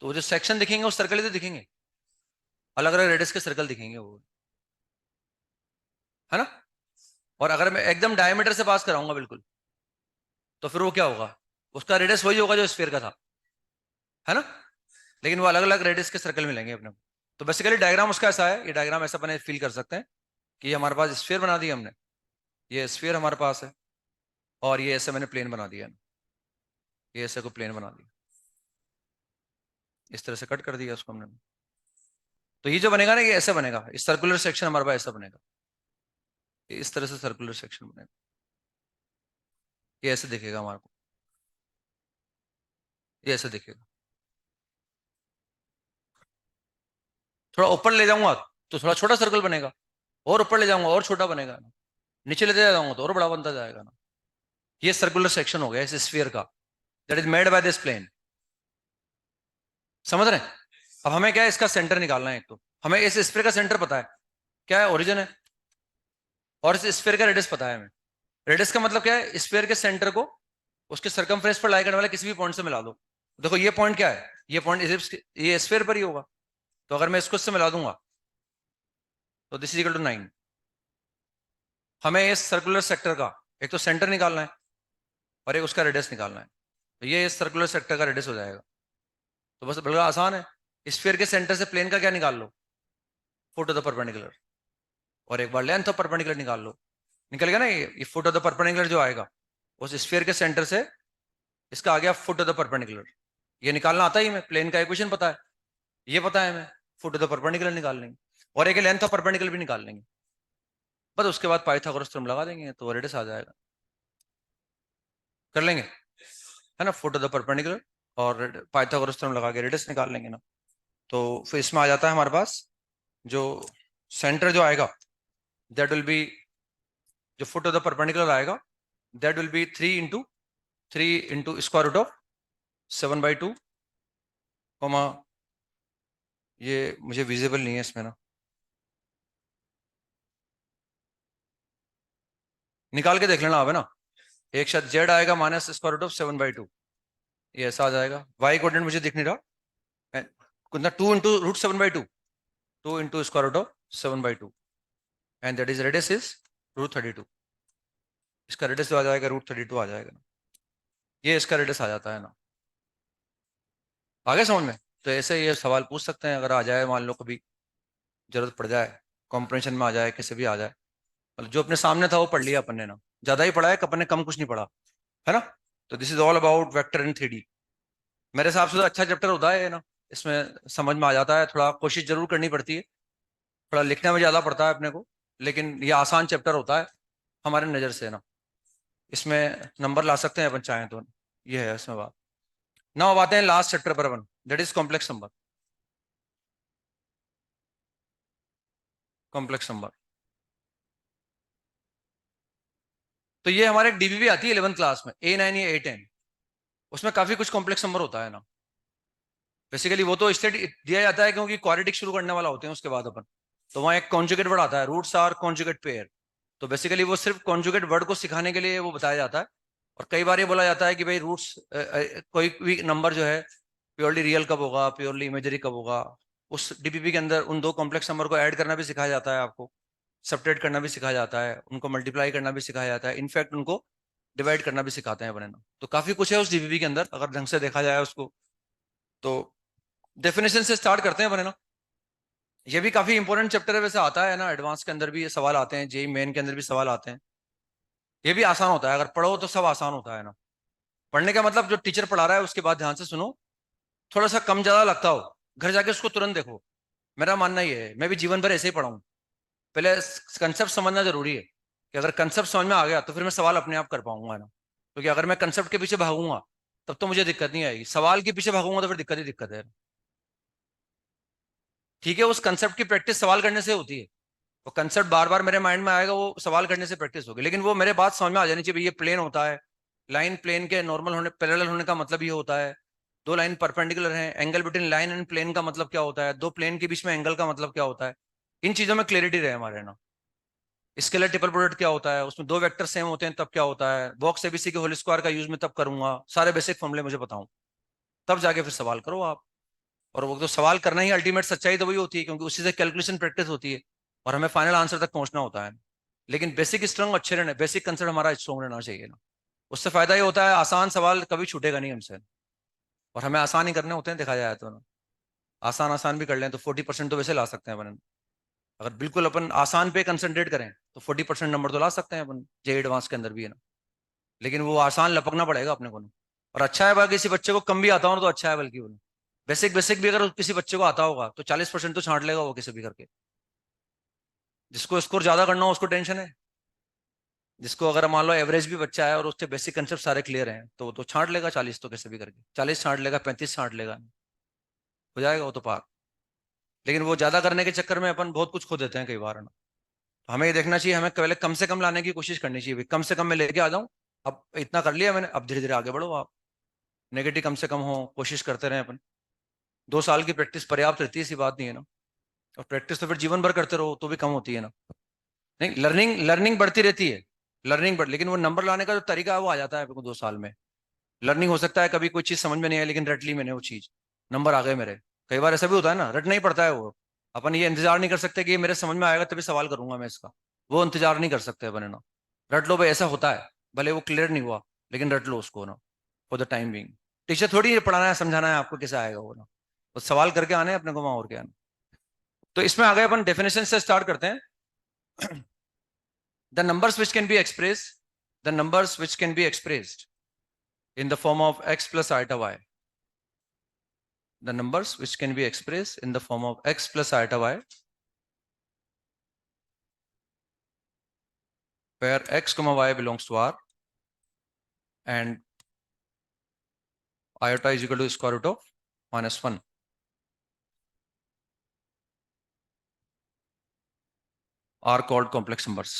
तो वो जो सेक्शन दिखेंगे वो सर्कल ही तो दिखेंगे, अलग अलग रेडियस के सर्कल दिखेंगे वो, है ना। और अगर मैं एकदम डायमीटर से पास कराऊंगा बिल्कुल, तो फिर वो क्या होगा, उसका रेडियस वही होगा जो स्फीयर का था, है ना। लेकिन वो अलग अलग रेडियस के सर्कल मिलेंगे अपने को। तो बेसिकली डायग्राम उसका ऐसा है, ये डायग्राम ऐसा अपने फील कर सकते हैं कि हमारे पास स्फीयर बना दिया हमने, ये स्फीयर हमारे पास है, और ये ऐसे मैंने प्लेन बना दिया, ये ऐसे को प्लेन बना दिया, इस तरह से कट कर दिया उसको हमने। तो ये जो बनेगा ना, ये ऐसे बनेगा, इस सर्कुलर सेक्शन हमारे पास ऐसा बनेगा, ये इस तरह से सर्कुलर सेक्शन बनेगा, ये ऐसे दिखेगा हमारे को, ये ऐसे दिखेगा। थोड़ा ऊपर ले जाऊंगा तो थोड़ा छोटा सर्कल बनेगा, और ऊपर ले जाऊंगा और छोटा बनेगा ना, नीचे ले जाऊंगा तो और बड़ा बनता जाएगा ना। ये सर्कुलर सेक्शन हो गया इस स्फीयर का, that is made by this plane. समझ रहे हैं। अब हमें क्या है, इसका सेंटर निकालना है। एक तो हमें इस स्फीयर का सेंटर पता है, क्या है, ओरिजिन है। और इस स्फीयर का रेडियस पता है हमें। रेडियस का मतलब क्या है, स्फीयर के सेंटर को उसके सरकमफ्रेंस पर लाई करने वाले किसी भी पॉइंट से मिला दो। देखो ये पॉइंट क्या है, ये पॉइंट ये स्फीयर पर ही होगा। तो अगर मैं इसको इससे मिला दूंगा, तो दिस इज इक्वल टू 9। हमें इस सर्कुलर सेक्टर का एक तो सेंटर निकालना है, और एक उसका रेडियस निकालना है। तो ये इस सर्कुलर सेक्टर का रेडियस हो जाएगा। तो बस बिल्कुल आसान है। स्फीयर के सेंटर से प्लेन का क्या निकाल लो, फुट ऑफ द परपेंडिकुलर, और एक बार लेंथ ऑफ परपेंडिकुलर निकाल लो। निकल गया ना, ये फुट ऑफ द परपेंडिकुलर जो आएगा, उस स्फीयर के सेंटर से इसका आ गया फुट ऑफ द परपेंडिकुलर। ये निकालना आता ही, मैं प्लेन का इक्वेशन पता है, ये पता है हमें, फुट ऑफ द परपेंडिकुलर निकाल लेंगे, और एक लेंथ ऑफ परपेंडिकुलर भी निकाल लेंगे। बस उसके बाद पाइथागोरस थ्योरम लगा देंगे तो रेडियस आ जाएगा। कर लेंगे, है ना, फुट ऑफ द परपेंडिकुलर और पाइथागोरस थ्योरम लगा के रेडियस निकाल लेंगे ना। तो फिर इसमें आ जाता है हमारे पास जो सेंटर जो आएगा, दैट विल बी, जो फुट ऑफ द परपेंडिकुलर आएगा, that will be 3 into square root of 7/2, comma, ये मुझे विजिबल नहीं है इसमें ना, निकाल के देख लेना आप, है ना। एक शायद जेड आएगा माइनस स्क्वायर रूट ऑफ 7/2, ये ऐसा आ जाएगा। वाई कोऑर्डिनेट मुझे दिख नहीं रहा, कितना, 2 into √7/2, 2 into square root of 7/2, and that is radius is √32। इसका रेडियस आ जाएगा √32 आ जाएगा ना, ये इसका रेडियस आ जाता है ना। आगे समझ में। तो ऐसे ये सवाल पूछ सकते हैं, अगर आ जाए, मान लो कभी जरूरत पड़ जाए, कॉम्प्रेंशन में आ जाए, किसी भी आ जाए, मतलब जो अपने सामने था वो पढ़ लिया अपन ने ना, ज्यादा ही पढ़ा है, अपन ने कम कुछ नहीं पढ़ा, है ना। तो this is all about vector in 3D। मेरे हिसाब से तो अच्छा चैप्टर होता है ये ना, इसमें समझ में आ जाता है। थोड़ा कोशिश जरूर करनी पड़ती है, थोड़ा लिखने में ज्यादा पड़ता है अपने को, लेकिन ये आसान चैप्टर होता है हमारे नजर से ना। इसमें नंबर ला सकते हैं अपन चाहें तो, ये है इसमें बात। ना अब आते हैं लास्ट चैप्टर पर अपन, that is complex number. Complex number, तो ये हमारे डीबीबी आती है 11th क्लास में, A9 या A10। उसमें काफी कुछ कॉम्प्लेक्स नंबर होता है ना। बेसिकली वो तो स्टेट दिया जाता है क्योंकि क्वाड्रेटिक शुरू करने वाला होते हैं उसके बाद अपन, तो वहाँ एक कॉन्जुगेट वर्ड आता है, रूट्स आर कॉन्जुगेट पेयर। तो बेसिकली वो सिर्फ कॉन्जुगेट वर्ड को सिखाने के लिए वो बताया जाता है। और कई बार ये बोला जाता है कि भाई रूट्स, कोई भी नंबर जो है प्योरली रियल कब होगा, प्योरली इमेजरी कब होगा। उस डीपीपी के अंदर उन दो कॉम्प्लेक्स नंबर को ऐड करना भी सिखाया जाता है आपको, सब्ट्रैक्ट करना भी सिखाया जाता है, उनको मल्टीप्लाई करना भी सिखाया जाता है, इनफैक्ट उनको डिवाइड करना भी सिखाते हैं बनाना। तो काफी कुछ है उस डीपीपी के अंदर अगर ढंग से देखा जाए उसको। तो डेफिनेशन से स्टार्ट करते हैं बनाना। ये भी काफी इंपॉर्टेंट चैप्टर है, वैसे आता है ना एडवांस के अंदर भी ये सवाल आते हैं, जेई मेन के अंदर भी सवाल आते हैं। ये भी आसान होता है, अगर पढ़ो तो सब आसान होता है ना। पढ़ने का मतलब जो टीचर पढ़ा रहा है उसके बाद ध्यान से सुनो, थोड़ा सा कम ज्यादा लगता हो, घर जाके उसको तुरंत देखो। मेरा मानना ये है, मैं भी जीवन भर ऐसे ही पढ़ा हूं। पहले कंसेप्ट समझना जरूरी है, कि अगर कंसेप्ट समझ में आ गया तो फिर मैं सवाल अपने आप कर पाऊंगा ना। क्योंकि अगर मैं कंसेप्ट के पीछे भागूंगा तब तो मुझे दिक्कत नहीं आएगी, सवाल के पीछे भागूंगा तो फिर दिक्कत ही दिक्कत है। ठीक है, उस कंसेप्ट की प्रैक्टिस सवाल करने से होती है। वो कंसेप्ट बार बार मेरे माइंड में आएगा, वो सवाल करने से प्रैक्टिस होगी, लेकिन वो मेरे बात समझ में आ जानी चाहिए, भाई ये प्लेन होता है, लाइन प्लेन के नॉर्मल होने पैरेलल होने का मतलब ये होता है, दो लाइन परपेंडिकुलर हैं, angle between line and plane का मतलब क्या होता है, दो प्लेन के बीच में एंगल का मतलब क्या होता है। इन चीजों में क्लियरिटी रहे हमारे ना। स्केलर ट्रिपल प्रोडक्ट क्या होता है, उसमें दो वेक्टर सेम होते हैं तब क्या होता है, बॉक्स एबीसी के होल स्क्वायर का यूज मैं तब करूंगा, सारे बेसिक फॉर्मूले मुझे बताऊं, तब जाके फिर सवाल करो आप। और वो तो सवाल करना ही अल्टीमेट सच्चाई तो वही होती है, क्योंकि उसी से कैलकुलेशन प्रैक्टिस होती है और हमें फाइनल आंसर तक पहुंचना होता है। लेकिन बेसिक स्ट्रॉन्ग अच्छे रहने, बेसिक कंसेप्ट हमारा स्ट्रॉन्ग रहना चाहिए ना। उससे फायदा ये होता है, आसान सवाल कभी छूटेगा नहीं हमसे। और हमें आसान ही करने होते हैं देखा जाए तो ना। आसान आसान भी कर लें तो 40% तो वैसे ला सकते हैं अपन। अगर बिल्कुल अपन आसान पे कंसंट्रेट करें तो 40% नंबर तो ला सकते हैं अपन जे एडवांस के अंदर भी है ना। लेकिन वो आसान लपकना पड़ेगा अपने को ना। और अच्छा है भाई, किसी बच्चे को कम भी आता हो ना तो अच्छा है, बल्कि वो बेसिक बेसिक भी अगर किसी बच्चे को आता होगा तो 40% तो छांट लेगा वो किसी भी करके। जिसको स्कोर ज्यादा करना हो उसको टेंशन है। जिसको अगर मान लो एवरेज भी बच्चा है और उसके बेसिक कंसेप्ट सारे क्लियर हैं तो वो तो छांट लेगा 40, तो कैसे भी करके 40 छांट लेगा, 35 छांट लेगा, हो जाएगा वो तो पार। लेकिन वो ज्यादा करने के चक्कर में अपन बहुत कुछ खो देते हैं कई बार है ना। तो हमें ये देखना चाहिए, हमें पहले कम से कम लाने की कोशिश करनी चाहिए, भाई कम से कम मैं लेके आ जाऊं। अब इतना कर लिया मैंने, अब धीरे धीरे आगे बढ़ो आप। नेगेटिव कम से कम हो, कोशिश करते रहे अपन। 2 साल की प्रैक्टिस पर्याप्त रहती है, ऐसी बात नहीं है ना। और प्रैक्टिस तो फिर जीवन भर करते रहो तो भी कम होती है ना। नहीं, लर्निंग लर्निंग बढ़ती रहती है। लर्निंग बढ़, लेकिन वो नंबर लाने का जो तरीका है वो आ जाता है आपको 2 साल में। लर्निंग हो सकता है कभी कोई चीज समझ में नहीं आई लेकिन रट ली मैंने वो चीज, नंबर आ गए मेरे। कई बार ऐसा भी होता है ना, रटना ही पड़ता है वो। अपन ये इंतजार नहीं कर सकते कि ये मेरे समझ में आएगा तभी सवाल करूंगा मैं इसका। वो इंतजार नहीं कर सकते अपन है ना। रट लो भाई, ऐसा होता है। भले वो क्लियर नहीं हुआ लेकिन रट लो उसको ना, for the time being. Teacher थोड़ी ये पढ़ाना है समझाना है आपको, कैसे आएगा वो ना। तो सवाल करके आने हैं अपने को वहां, और क्या आना। तो इसमें आ गए अपन, डेफिनेशन से स्टार्ट करते हैं। The numbers which can be express, the numbers which can be expressed in the form of x plus iota y, the numbers which can be expressed in the form of x plus iota y, where x comma y belongs to R and iota is equal to square root of -1, are called complex numbers.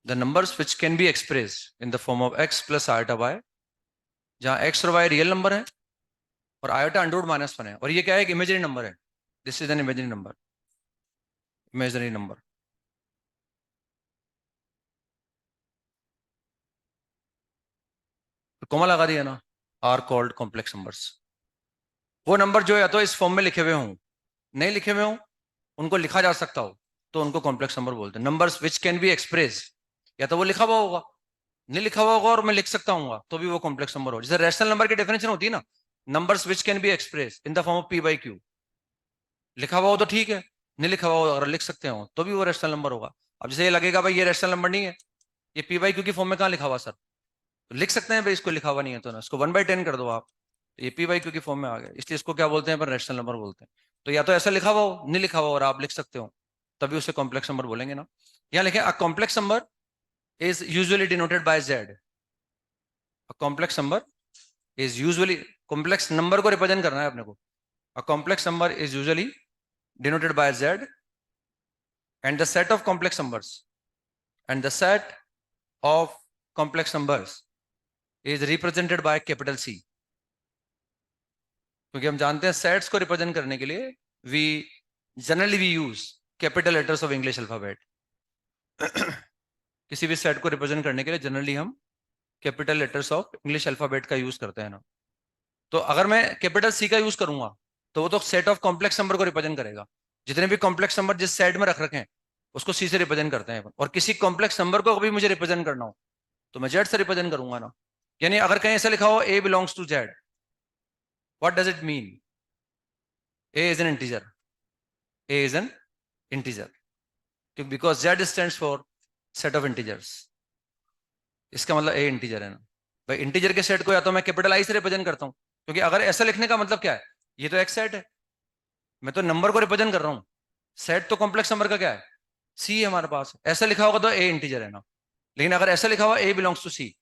The numbers which can be expressed in the form of x plus iota y, जहां x और y real number है और iota under -1 है, और ये क्या है, एक इमेजरी नंबर है। This is an imagery number, imagery number. तो कोमा लगा दिया ना, आर कॉल्ड कॉम्प्लेक्स नंबर्स। वो नंबर जो या तो इस फॉर्म में लिखे हुए हों, नहीं लिखे हुए हों, उनको लिखा जा सकता हो, तो उनको कॉम्प्लेक्स नंबर बोलते हैं। Numbers which can be express, या तो वो लिखा हुआ होगा, नहीं लिखा हुआ होगा और मैं लिख सकता हूँ तो भी वो कॉम्प्लेक्स नंबर हो। जैसे रैशनल नंबर की डेफिनेशन होती है ना, numbers which can be express in the form of p/q। लिखा हुआ हो तो ठीक है, नहीं लिखा हुआ हो अगर लिख सकते हो तो भी वो रैशनल नंबर होगा। अब जैसे ये लगेगा भाई ये रैशनल नंबर नहीं है, ये p/q की फॉर्म में कहाँ लिखा हुआ सर, तो लिख सकते हैं भाई इसको लिखा हुआ नहीं है तो ना, इसको 1/10 कर दो आप, तो ये p/q की फॉर्म में आ गया, इसलिए इसको क्या बोलते हैं पर रैशनल नंबर बोलते हैं। तो या तो ऐसा लिखा हुआ हो, नहीं लिखा हुआ और आप लिख सकते हो, तभी उसे कॉम्प्लेक्स नंबर बोलेंगे ना। यहाँ लिखे a complex number is usually denoted by z. A complex number is usually, complex number को रिप्रेजेंट करना है अपने को। A complex number is usually denoted by z and the set of complex numbers, and the set of complex numbers is represented by capital C. क्योंकि हम जानते हैं sets को रिप्रेजेंट करने के लिए we generally we use capital letters of English alphabet. किसी भी सेट को रिप्रेजेंट करने के लिए जनरली हम capital letters of English alphabet का यूज करते हैं ना। तो अगर मैं कैपिटल सी का यूज करूंगा तो वो तो सेट ऑफ कॉम्प्लेक्स नंबर को रिप्रेजेंट करेगा। जितने भी कॉम्प्लेक्स नंबर जिस सेट में रख रखे हैं उसको सी से रिप्रेजेंट करते हैं। और किसी कॉम्प्लेक्स नंबर को कभी मुझे रिप्रेजेंट करना हो तो मैं जेड से रिप्रेजेंट करूंगा ना। यानी अगर कहीं ऐसा लिखा हो A belongs to Z, what does it mean, A is an integer, A is an integer, because Z stands for set of integers, इसका मतलब ए इंटीजर है ना। भाई इंटीजर के सेट को या तो मैं कैपिटल आई से रिप्रेजेंट करता हूँ, क्योंकि अगर ऐसा लिखने का मतलब क्या है, ये तो एक्स सेट है, मैं तो नंबर को रिप्रेजेंट कर रहा हूँ। सेट तो कॉम्प्लेक्स नंबर का क्या है, सी है हमारे पास। ऐसा लिखा होगा तो ए इंटीजर है ना, लेकिन अगर ऐसा लिखा हुआ ए बिलोंग्स टू सी,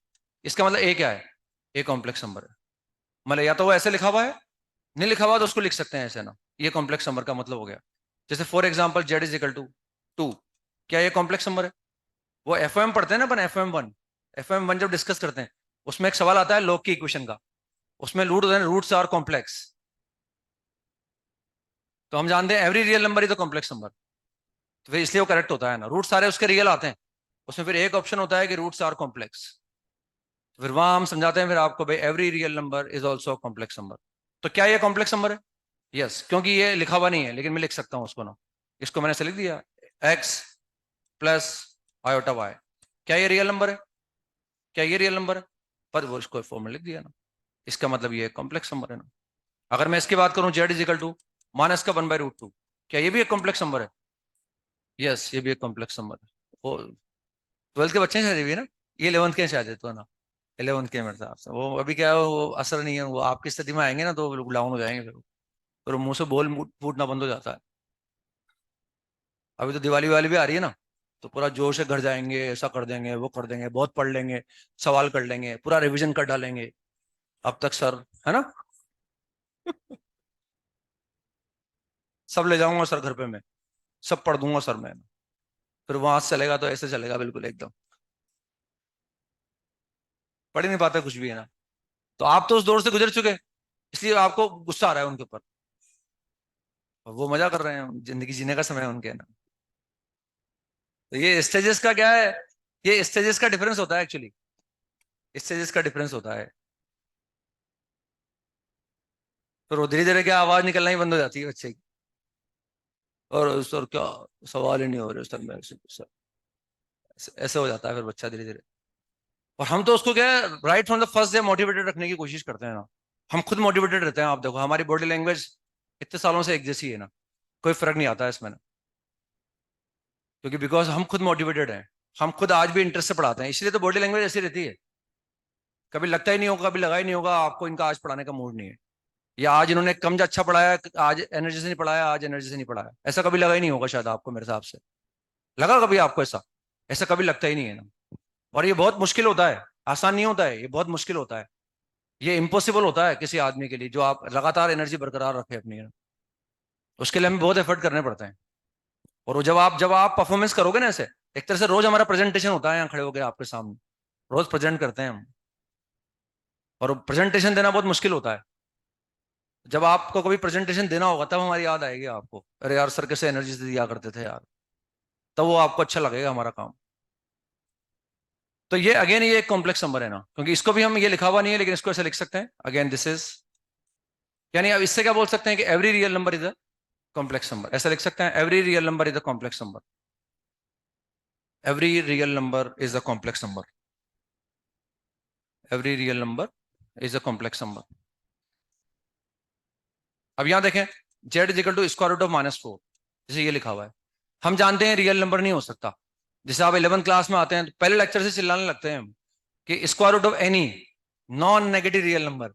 इसका मतलब ए क्या है, ए कॉम्प्लेक्स नंबर है। मतलब या तो वो ऐसे लिखा हुआ है, नहीं लिखा हुआ तो उसको लिख सकते हैं ऐसे ना, ये कॉम्प्लेक्स नंबर का मतलब हो गया। जैसे for example z is equal to 2, क्या ये कॉम्प्लेक्स नंबर है? वो एफ एम पढ़ते हैं ना अपन, एफ एम वन जब डिस्कस करते हैं, उसमें एक सवाल आता है लॉग की इक्वेशन का, उसमें रूट होते हैं, रूट्स आर कॉम्प्लेक्स। तो हम जानते हैं every real number is a complex number, तो फिर इसलिए वो करेक्ट होता है ना, रूट सारे उसके रियल आते हैं, उसमें फिर एक ऑप्शन होता है कि रूट्स आर कॉम्प्लेक्स। तो फिर वहां हम समझाते हैं फिर आपको, भाई every real number is also complex number. तो क्या ये कॉम्प्लेक्स नंबर है? यस, क्योंकि ये लिखा हुआ नहीं है, लेकिन मैं लिख सकता हूँ उसको ना, इसको मैंने ऐसे लिख दिया, एक्स प्लस आयोटा वाई। क्या ये रियल नंबर है? क्या ये रियल नंबर है? पर वो इसको फॉर्म में लिख दिया ना, इसका मतलब ये कॉम्प्लेक्स नंबर है ना। अगर मैं इसकी बात करूं, z is equal to minus का 1/√2, क्या ये भी एक कॉम्प्लेक्स नंबर है? यस, ये भी एक कॉम्प्लेक्स नंबर है। वो 12th के बच्चे हैं शायद, ये भी ना, ये 11th के हैं शायद, तो ना 11th के मेरे हिसाब से। वो अभी क्या है, वो असर नहीं है, वो आपकी स्थिति में आएंगे ना तो वो डाउन हो जाएंगे, फिर वो मुंह से बोल फूटना बंद हो जाता है। अभी तो दिवाली वाली भी आ रही है ना, तो पूरा जोश से घर जाएंगे, ऐसा कर देंगे, वो कर देंगे, बहुत पढ़ लेंगे, सवाल कर लेंगे, पूरा रिवीजन कर डालेंगे। अब तक सर, है ना, सब ले जाऊंगा सर घर पे मैं, सब पढ़ दूंगा सर मैं। फिर वहां से चलेगा तो ऐसे चलेगा बिल्कुल एकदम, पढ़ ही नहीं पाता कुछ भी, है ना। तो आप तो उस दौर से गुजर चुके, इसलिए आपको गुस्सा आ रहा है उनके ऊपर, और वो मजा कर रहे हैं, जिंदगी जीने का समय है उनके ना। तो ये स्टेजेस का क्या है, ये स्टेजेस का डिफरेंस होता है एक्चुअली, स्टेजेस का डिफरेंस होता है। फिर वो धीरे धीरे क्या आवाज निकलना ही बंद हो जाती है बच्चे की, और सर क्या सवाल ही नहीं हो रहे सर, मेरे से सर, ऐसे हो जाता है फिर बच्चा धीरे धीरे। और हम तो उसको क्या है, right from the first day motivated रखने की कोशिश करते हैं ना। हम खुद मोटिवेटेड रहते हैं, आप देखो हमारी बॉडी लैंग्वेज इतने सालों से एक जैसी है ना, कोई फर्क नहीं आता है इसमें ना, क्योंकि बिकॉज हम खुद मोटिवेटेड हैं, हम खुद आज भी इंटरेस्ट से पढ़ाते हैं, इसलिए तो बॉडी लैंग्वेज ऐसी रहती है। कभी लगता ही नहीं होगा, कभी लगा ही नहीं होगा आपको इनका आज पढ़ाने का मूड नहीं है, या आज इन्होंने कम अच्छा पढ़ाया, आज एनर्जी से नहीं पढ़ाया, आज एनर्जी से नहीं पढ़ाया, ऐसा कभी लगा ही नहीं होगा शायद आपको, मेरे हिसाब से। लगा कभी आपको ऐसा? ऐसा कभी लगता ही नहीं है ना। और ये बहुत मुश्किल होता है, आसान नहीं होता है, ये बहुत मुश्किल होता है, ये इम्पॉसिबल होता है किसी आदमी के लिए जो आप लगातार एनर्जी बरकरार रखे अपनी। उसके लिए हमें बहुत एफर्ट करने पड़ते हैं। और वो जब आप परफॉर्मेंस करोगे ना ऐसे, एक तरह से रोज हमारा प्रेजेंटेशन होता है यहाँ खड़े होकर आपके सामने, रोज प्रेजेंट करते हैं हम, और प्रेजेंटेशन देना बहुत मुश्किल होता है। जब आपको कभी प्रेजेंटेशन देना होगा तब हमारी याद आएगी आपको, अरे यार सर कैसे एनर्जी दिया करते थे यार, तब वो आपको अच्छा लगेगा हमारा काम। तो ये अगेन ये एक कॉम्प्लेक्स नंबर है ना, क्योंकि इसको भी हम, ये लिखा हुआ नहीं है लेकिन इसको ऐसे लिख सकते हैं, अगेन दिस इज, यानी अब इससे क्या बोल सकते हैं कि every real number is a complex number, ऐसा लिख सकते हैं, every real number is a complex number, every real number is a complex number, every real number is a complex number. अब यहां देखें, z is equal to square root of -4, जैसे ये लिखा हुआ है, हम जानते हैं रियल नंबर नहीं हो सकता। जैसे आप 11th क्लास में आते हैं तो पहले लेक्चर से चिल्लाने लगते हैं हम कि square root of any non negative real number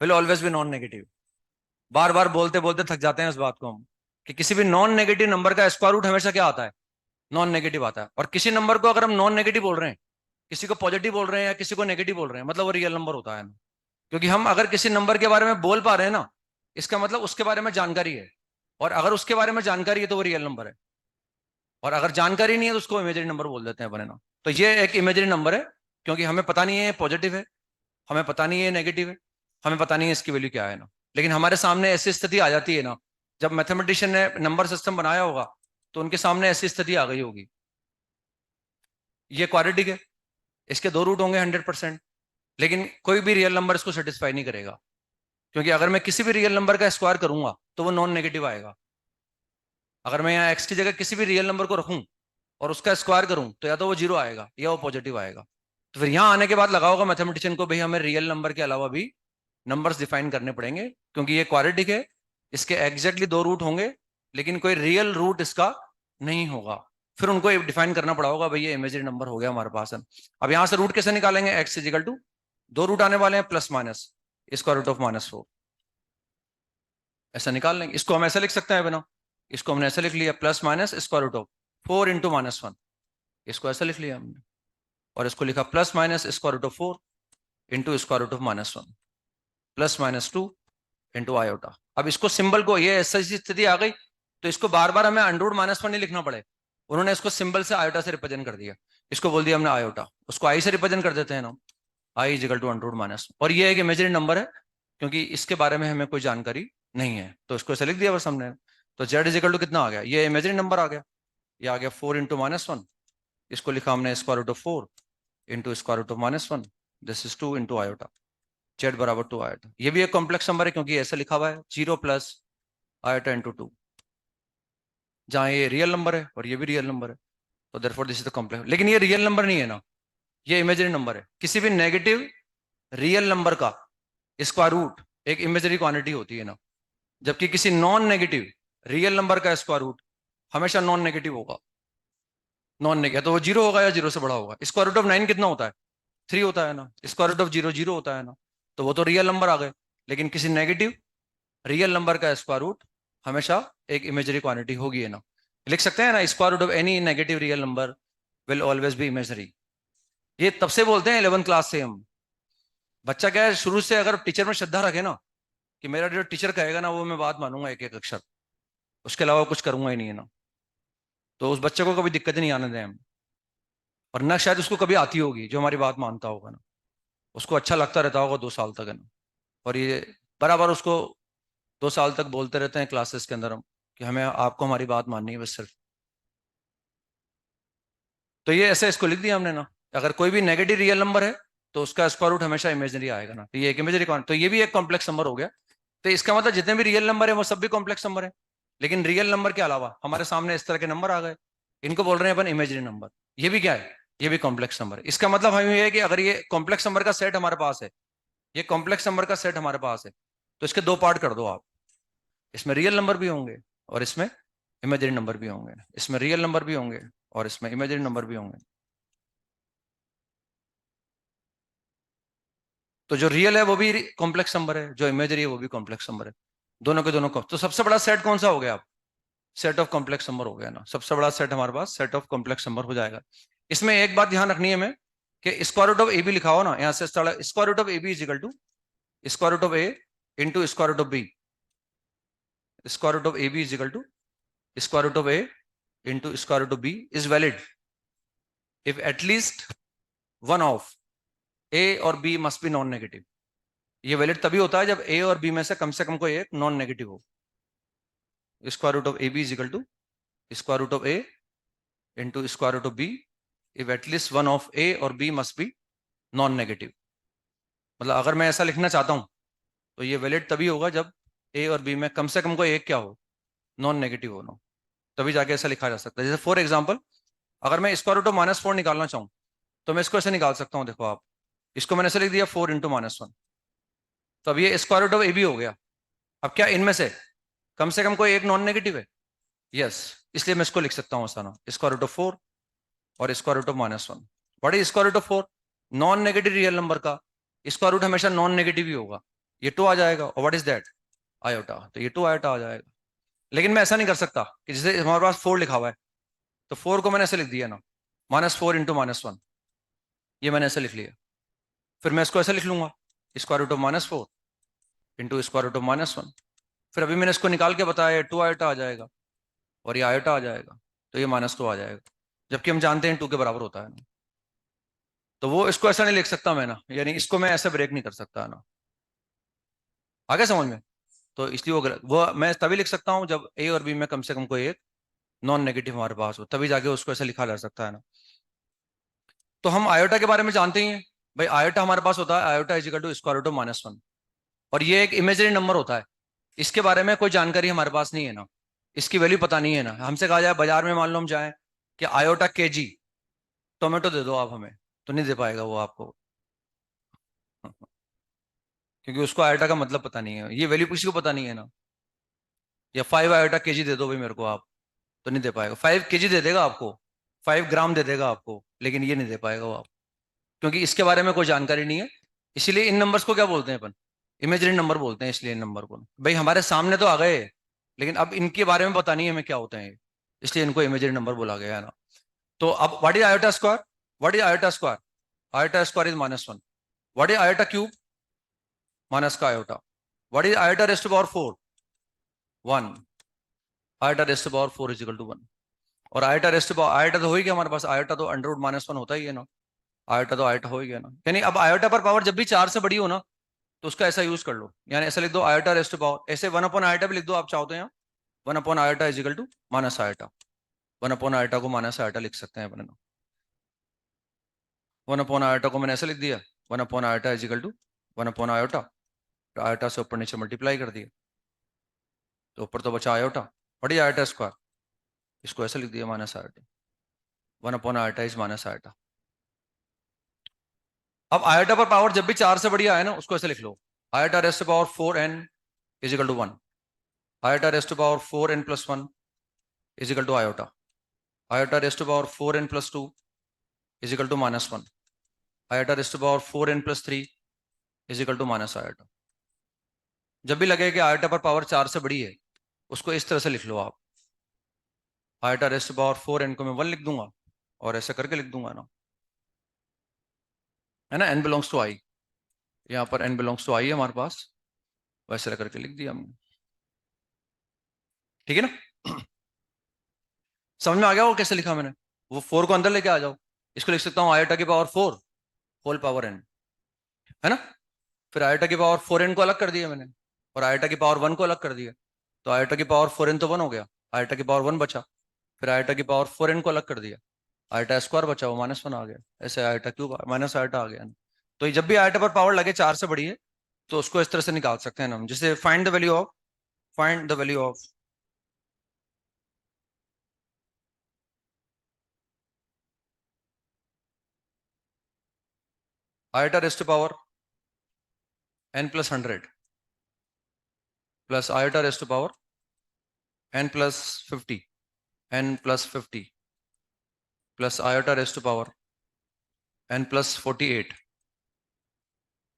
will always be non negative. बार बार बोलते बोलते थक जाते हैं उस बात को हम, कि किसी भी नॉन नेगेटिव नंबर का स्क्वायर रूट हमेशा क्या आता है, नॉन नेगेटिव आता है। और किसी नंबर को अगर हम नॉन नेगेटिव बोल रहे हैं, किसी को पॉजिटिव बोल रहे हैं या किसी को नेगेटिव बोल रहे हैं, मतलब वो रियल नंबर होता है। क्योंकि हम अगर किसी नंबर के बारे में बोल पा रहे हैं ना, इसका मतलब उसके बारे में जानकारी है, और अगर उसके बारे में जानकारी है तो वो रियल नंबर है, और अगर जानकारी नहीं है तो उसको इमेजरी नंबर बोल देते हैं अपने ना। तो ये एक इमेजरी नंबर है, क्योंकि हमें पता नहीं है पॉजिटिव है, हमें पता नहीं है नेगेटिव है, हमें पता नहीं है इसकी वैल्यू क्या है ना, लेकिन हमारे सामने ऐसी स्थिति आ जाती है ना, जब मैथमेटिशियन ने नंबर सिस्टम बनाया होगा तो उनके सामने ऐसी स्थिति आ गई होगी, ये क्वाड्रेटिक है, इसके दो रूट होंगे 100%, लेकिन कोई भी रियल नंबर इसको सेटिस्फाई नहीं करेगा, क्योंकि अगर मैं किसी भी रियल नंबर का स्क्वायर करूंगा तो वो नॉन नेगेटिव आएगा। अगर मैं यहाँ एक्स की जगह किसी भी रियल नंबर को रखूं और उसका स्क्वायर करूं तो या तो वो जीरो आएगा या वो पॉजिटिव आएगा। तो फिर यहाँ आने के बाद लगा होगा मैथमेटिशियन को, भाई हमें रियल नंबर के अलावा भी नंबर्स डिफाइन करने पड़ेंगे, क्योंकि ये क्वाड्रेटिक है, इसके एग्जैक्टली दो रूट होंगे लेकिन कोई रियल रूट इसका नहीं होगा। फिर उनको डिफाइन करना पड़ा होगा, भाई ये इमेजरी नंबर हो गया हमारे पास है। अब यहाँ से रूट कैसे निकालेंगे, एक्स इजिकल टू दो रूट आने वाले हैं plus minus square root of -4, ऐसा निकाल लेंगे। इसको हम ऐसा लिख सकते हैं बिना, इसको हमने ऐसा लिख लिया plus minus square root of 4 into -1, इसको ऐसा लिख लिया हमने। और इसको लिखा plus minus square root of 4 into square root of -1 plus -2 into iota. अब इसको सिंबल को, ये ऐसी स्थिति आ गई तो इसको बार बार हमें अंडर रूट -1 नहीं लिखना पड़े, उन्होंने इसको सिंबल से आयोटा से रिप्रेजेंट कर दिया। इसको बोल दिया हमने आयोटा, उसको आई से रिप्रेजेंट कर देते हैं ना, I is equal to under root minus. और ये एक इमेजिनरी नंबर है क्योंकि इसके बारे में हमें कोई जानकारी नहीं है, तो इसको ऐसे लिख दिया बस हमने। तो जेड इज इक्वल टू कितना आ गया, ये इमेजिनरी नंबर आ गया, ये आ गया 4 इंटू -1, इसको लिखा हमने square root of 4 into square root of -1, this is 2 into iota, z बराबर 2 आयोटा। ये भी एक कॉम्प्लेक्स नंबर है क्योंकि ऐसा लिखा हुआ है 0 प्लस आयोटा इंटू 2, जहां ये रियल नंबर है और ये भी रियल नंबर है, तो therefore this is the complex. लेकिन ये रियल नंबर नहीं है ना, ये इमेजिनरी नंबर है। किसी भी नेगेटिव रियल नंबर का स्क्वायर रूट एक इमेजिनरी क्वांटिटी होती है ना, जबकि किसी नॉन नेगेटिव रियल नंबर का स्क्वायर रूट हमेशा नॉन नेगेटिव होगा। नॉन नेगेटिव तो वो 0 होगा या 0 से बड़ा होगा। स्क्वायर रूट ऑफ 9 कितना होता है, 3 होता है ना। स्क्वायर रूट ऑफ 0 0 होता है ना, तो वो तो रियल नंबर आ गए। लेकिन किसी नेगेटिव रियल नंबर का स्क्वायर रूट हमेशा एक इमेजरी क्वांटिटी होगी, है ना। लिख सकते हैं ना, square root of any negative real number will always be imaginary. ये तब से बोलते हैं 11th क्लास से हम। बच्चा क्या है, शुरू से अगर टीचर में श्रद्धा रखे ना, कि मेरा जो टीचर कहेगा ना वो मैं बात मानूंगा एक एक अक्षर, उसके अलावा कुछ करूंगा ही नहीं, है ना, तो उस बच्चे को कभी दिक्कत नहीं आने दें हम। और ना शायद उसको कभी आती होगी जो हमारी बात मानता होगा ना, उसको अच्छा लगता रहता होगा 2 साल तक, है ना। और ये बराबर उसको 2 साल तक बोलते रहते हैं क्लासेस के अंदर हम, कि हमें आपको हमारी बात माननी है बस सिर्फ। तो ये ऐसे इसको लिख दिया हमने ना, अगर कोई भी नेगेटिव रियल नंबर है तो उसका स्क्वायर रूट हमेशा इमेजनरी आएगा ना, तो ये एक इमेजनरी, तो ये भी एक कॉम्प्लेक्स नंबर हो गया। तो इसका मतलब जितने भी रियल नंबर है वो सब भी कॉम्प्लेक्स नंबर है। लेकिन रियल नंबर के अलावा हमारे सामने इस तरह के नंबर आ गए, इनको बोल रहे हैं अपन इमेजनरी नंबर। ये भी क्या है, ये भी कॉम्प्लेक्स नंबर है। इसका मतलब हमें ये है कि अगर ये कॉम्प्लेक्स नंबर का सेट हमारे पास है, ये कॉम्प्लेक्स नंबर का सेट हमारे पास है, तो इसके 2 पार्ट कर दो आप। इसमें रियल नंबर भी होंगे और इसमें इमेजिनरी नंबर भी होंगे, इसमें रियल नंबर भी होंगे और इसमें इमेजिनरी नंबर भी होंगे। तो जो रियल है वो भी कॉम्प्लेक्स नंबर है, जो इमेजरी है वो भी कॉम्प्लेक्स नंबर है, दोनों के दोनों को। तो सबसे बड़ा सेट कौन सा हो गया, आप सेट ऑफ कॉम्प्लेक्स नंबर हो गया ना, सबसे बड़ा सेट हमारे पास सेट ऑफ कॉम्प्लेक्स नंबर हो जाएगा। इसमें एक बात ध्यान रखनी है हमें कि square root of A B लिखा हो ना, यहां से square root of A B is equal to square root of A into square root of B. Square root of A B is equal to square root of A into square root of B is valid if at least one of A और B must be non negative. ये valid तभी होता है जब ए और B में से कम कोई एक नॉन नेगेटिव हो। Square root of A B is equal to square root of A into square root of B if at least one of A और B must be non negative. मतलब अगर मैं ऐसा लिखना चाहता हूं तो ये वैलिड तभी होगा जब ए और बी में से कम कोई एक क्या हो, नॉन नेगेटिव हो ना, तभी जाके ऐसा लिखा जा सकता है। जैसे फॉर एग्जाम्पल, अगर मैं स्क्वायर रूट ऑफ -4 निकालना चाहूं तो मैं इसको ऐसे निकाल सकता हूं। देखो आप, इसको मैंने ऐसे लिख दिया 4 इंटू -1, तो अब ये square root of A b हो गया। अब क्या इनमें से कम कोई एक नॉन नेगेटिव है, यस, इसलिए मैं इसको लिख सकता हूं आसाना, स्क्वायर रूट ऑफ 4 और square root of -1। What is square root of 4, non negative real number का स्क्वायर रूट हमेशा नॉन नेगेटिव ही होगा, ये 2 आ जाएगा। और व्हाट इज दैट, आयोटा, तो ये 2 आयोटा आ जाएगा। लेकिन मैं ऐसा नहीं कर सकता कि जैसे हमारे पास 4 लिखा हुआ है तो 4 को मैंने ऐसे लिख दिया ना, -4 इंटू -1, ये मैंने ऐसे लिख लिया। फिर मैं इसको ऐसे लिख लूंगा, square root of -4 into square root of -1। फिर अभी मैंने इसको निकाल के बताया 2 आयोटा आ जाएगा और ये आयोटा आ जाएगा, तो ये -2 आ जाएगा, जबकि हम जानते हैं 2 के बराबर होता है ना। तो वो इसको ऐसा नहीं लिख सकता मैं ना, यानी इसको मैं ऐसे ब्रेक नहीं कर सकता ना। आगे समझ में, तो इसलिए वो मैं तभी लिख सकता हूं जब ए और बी में से कम कोई एक नॉन नेगेटिव हमारे पास हो, तभी जाके उसको ऐसे लिखा जा सकता है ना। तो हम आयोटा के बारे में जानते ही हैं भाई, आयोटा हमारे पास होता है iota is equal to square root of -1, और ये एक इमेजिनरी नंबर होता है। इसके बारे में कोई जानकारी हमारे पास नहीं है ना, इसकी वैल्यू पता नहीं है ना। हमसे कहा जाए बाजार में, मान लो हम जाए कि आयोटा केजी टोमेटो दे दो आप हमें, तो नहीं दे पाएगा वो आपको क्योंकि उसको आयोटा का मतलब पता नहीं है, ये वैल्यू किसी को पता नहीं है ना। या 5 आयोटा केजी दे दो भाई मेरे को आप, तो नहीं दे पाएगा। 5 केजी दे देगा आपको, 5 ग्राम दे देगा आपको, लेकिन ये नहीं दे पाएगा वो आप, क्योंकि इसके बारे में कोई जानकारी नहीं है। इसीलिए इन नंबर्स को क्या बोलते हैं अपन, इमेजिनरी नंबर बोलते हैं। इसलिए इन नंबर को, भाई हमारे सामने तो आ गए, लेकिन अब इनके बारे में पता नहीं है हमें क्या होते हैं, इसलिए इनको इमेजिनरी नंबर बोला गया है ना। तो अब what is iota square, what is iota square, iota square is -1। What is iota cube, minus का iota. What is iota raised to power 4, 1। Iota raised to power 4 is equal to 1। और iota raised to power, iota तो हो ही गया हमारे पास, iota तो under root -1 होता ही है ना, आयोटा तो आयोटा हो ही गया ना। यानी अब आयोटा पर पावर जब भी 4 से बड़ी हो ना, तो उसका ऐसा यूज कर लो, यानी ऐसा लिख दो आयोटा रेस्ट टू पावर, ऐसे 1 अपॉन आयोटा भी लिख दो आप चाहो तो, यहाँ 1 upon iota is equal to minus iota. 1 upon iota को माइनस आयोटा लिख सकते हैं अपने। 1 अपॉन आयोटा को मैंने ऐसे लिख दिया, 1 upon iota is equal to 1 upon iota, iota से ऊपर नीचे मल्टीप्लाई कर दिया, तो ऊपर तो बचा आयोटा। बड़ी आयोटा स्क्वायर, इसको ऐसे लिख दिया minus iota. 1 upon iota is minus iota. अब आयोटा पर पावर जब भी 4 से बड़ी आए ना, उसको ऐसे लिख लो, iota raised to power 4n is equal to 1। Iota raised to power 4n plus 1 is equal to iota. Iota raised to power 4n plus 2 is equal to -1। Iota raised to power 4n plus 3 is equal to minus iota. जब भी लगे कि iota पर power 4 से बड़ी है, उसको इस तरह से लिख लो आप, iota raised to power 4n को मैं 1 लिख दूंगा, और ऐसे करके लिख दूंगा ना, है ना, n बिलोंग्स टू आई। यहाँ पर n बिलोंग्स टू आई है हमारे पास, वैसे करके लिख दिया हमने। ठीक है ना। समझ में आ गया वो कैसे लिखा मैंने, वो 4 को अंदर लेके आ जाओ, इसको लिख सकता हूँ आयोटा की पावर 4 होल पावर n, है ना। फिर आयोटा की पावर 4n को अलग कर दिया मैंने, और आयोटा की पावर 1 को अलग कर दिया, तो आयोटा की पावर 4n तो 1 हो गया, आयोटा की पावर 1 बचा। फिर आयोटा की पावर 4n को अलग कर दिया, आयोटा स्क्वायर बचा, वो -1 आ गया, ऐसे आयोटा क्यूब माइनस आयोटा आ गया। तो ये जब भी आयोटा पर पावर लगे 4 से बड़ी है, तो उसको इस तरह से निकाल सकते हैं हम, जैसे find the value of, find the value of iota rest power n plus 100 plus iota rest power n plus 50, n plus 50 plus iota rest power n plus 48,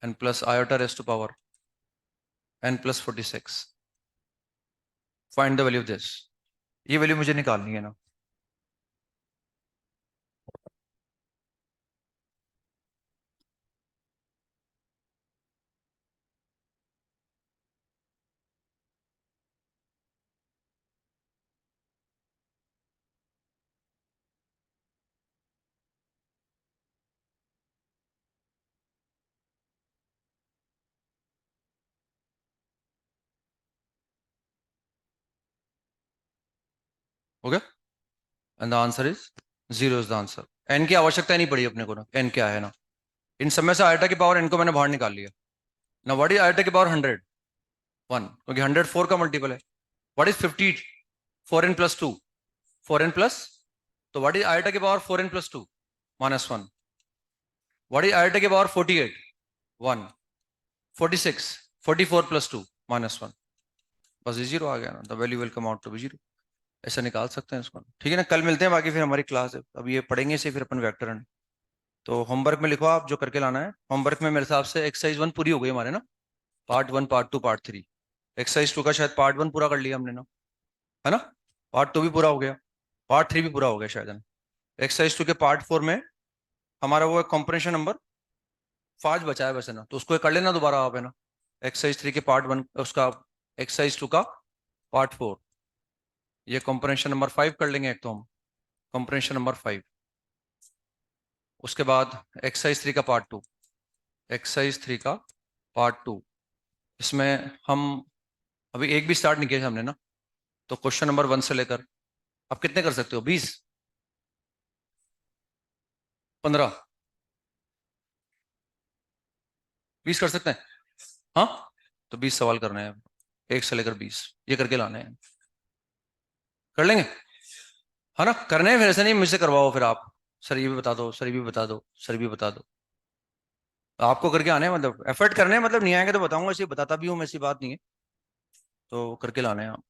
n plus iota rest power n plus 46। Find the value of this, ये value मुझे निकालनी है ना। हो गया, and the answer is 0 is the answer. n की आवश्यकता नहीं पड़ी अपने को ना, n क्या है ना, इन सब में से आयोटा की पावर n को मैंने बाहर निकाल लिया ना। व्हाट इज आयोटा की पावर 100, 1, क्योंकि 100 4 का मल्टीपल है। What is 50, 4n plus 2, 4n plus, तो व्हाट इज आयोटा की power 4n plus 2, -1। What is iota की पावर 48, 1, 46, 44 प्लस 2, -1। बस ये 0 आ गया ना, the value will come out to be 0। ऐसा निकाल सकते हैं इसको, ठीक है ना। कल मिलते हैं, बाकी फिर हमारी क्लास है, अब ये पढ़ेंगे इसे, फिर अपन व्याकरण। तो होमवर्क में लिखो आप जो करके लाना है। होमवर्क में मेरे हिसाब से एक्सरसाइज 1 पूरी हो गई हमारे ना, पार्ट 1 पार्ट 2 पार्ट 3। एक्सरसाइज 2 का शायद पार्ट 1 पूरा कर लिया हमने ना, है ना। पार्ट 2 भी पूरा हो गया, पार्ट 3 भी पूरा हो गया शायद, है ना। एक्सरसाइज 2 के पार्ट 4 में हमारा वो कॉम्प्रेंशन नंबर 5 बचा है वैसे ना, तो उसको कर लेना दोबारा आप, है ना। एक्सरसाइज 3 के पार्ट 1 उसका, एक्सरसाइज 2 का पार्ट 4, ये कॉम्प्रेंशन नंबर 5 कर लेंगे एक तो हम, कॉम्प्रेंशन नंबर 5। उसके बाद एक्सरसाइज 3 का पार्ट 2, एक्सरसाइज 3 का पार्ट 2, इसमें हम अभी एक भी स्टार्ट नहीं किया हमने ना, तो क्वेश्चन नंबर 1 से लेकर आप कितने कर सकते हो, 20, 15, 20 कर सकते हैं, हाँ। तो 20 सवाल करने हैं, 1 से लेकर 20, ये करके लाने हैं, कर लेंगे, है ना। करने हैं, फिर ऐसे नहीं मुझसे करवाओ फिर आप, सर ये भी बता दो, सर ये भी बता दो, सर भी बता दो। आपको करके आने हैं, मतलब एफर्ट करने हैं, मतलब नहीं आएंगे तो बताऊंगा, ऐसे बताता भी हूँ मैं, ऐसी बात नहीं है, तो करके लाने हैं आप।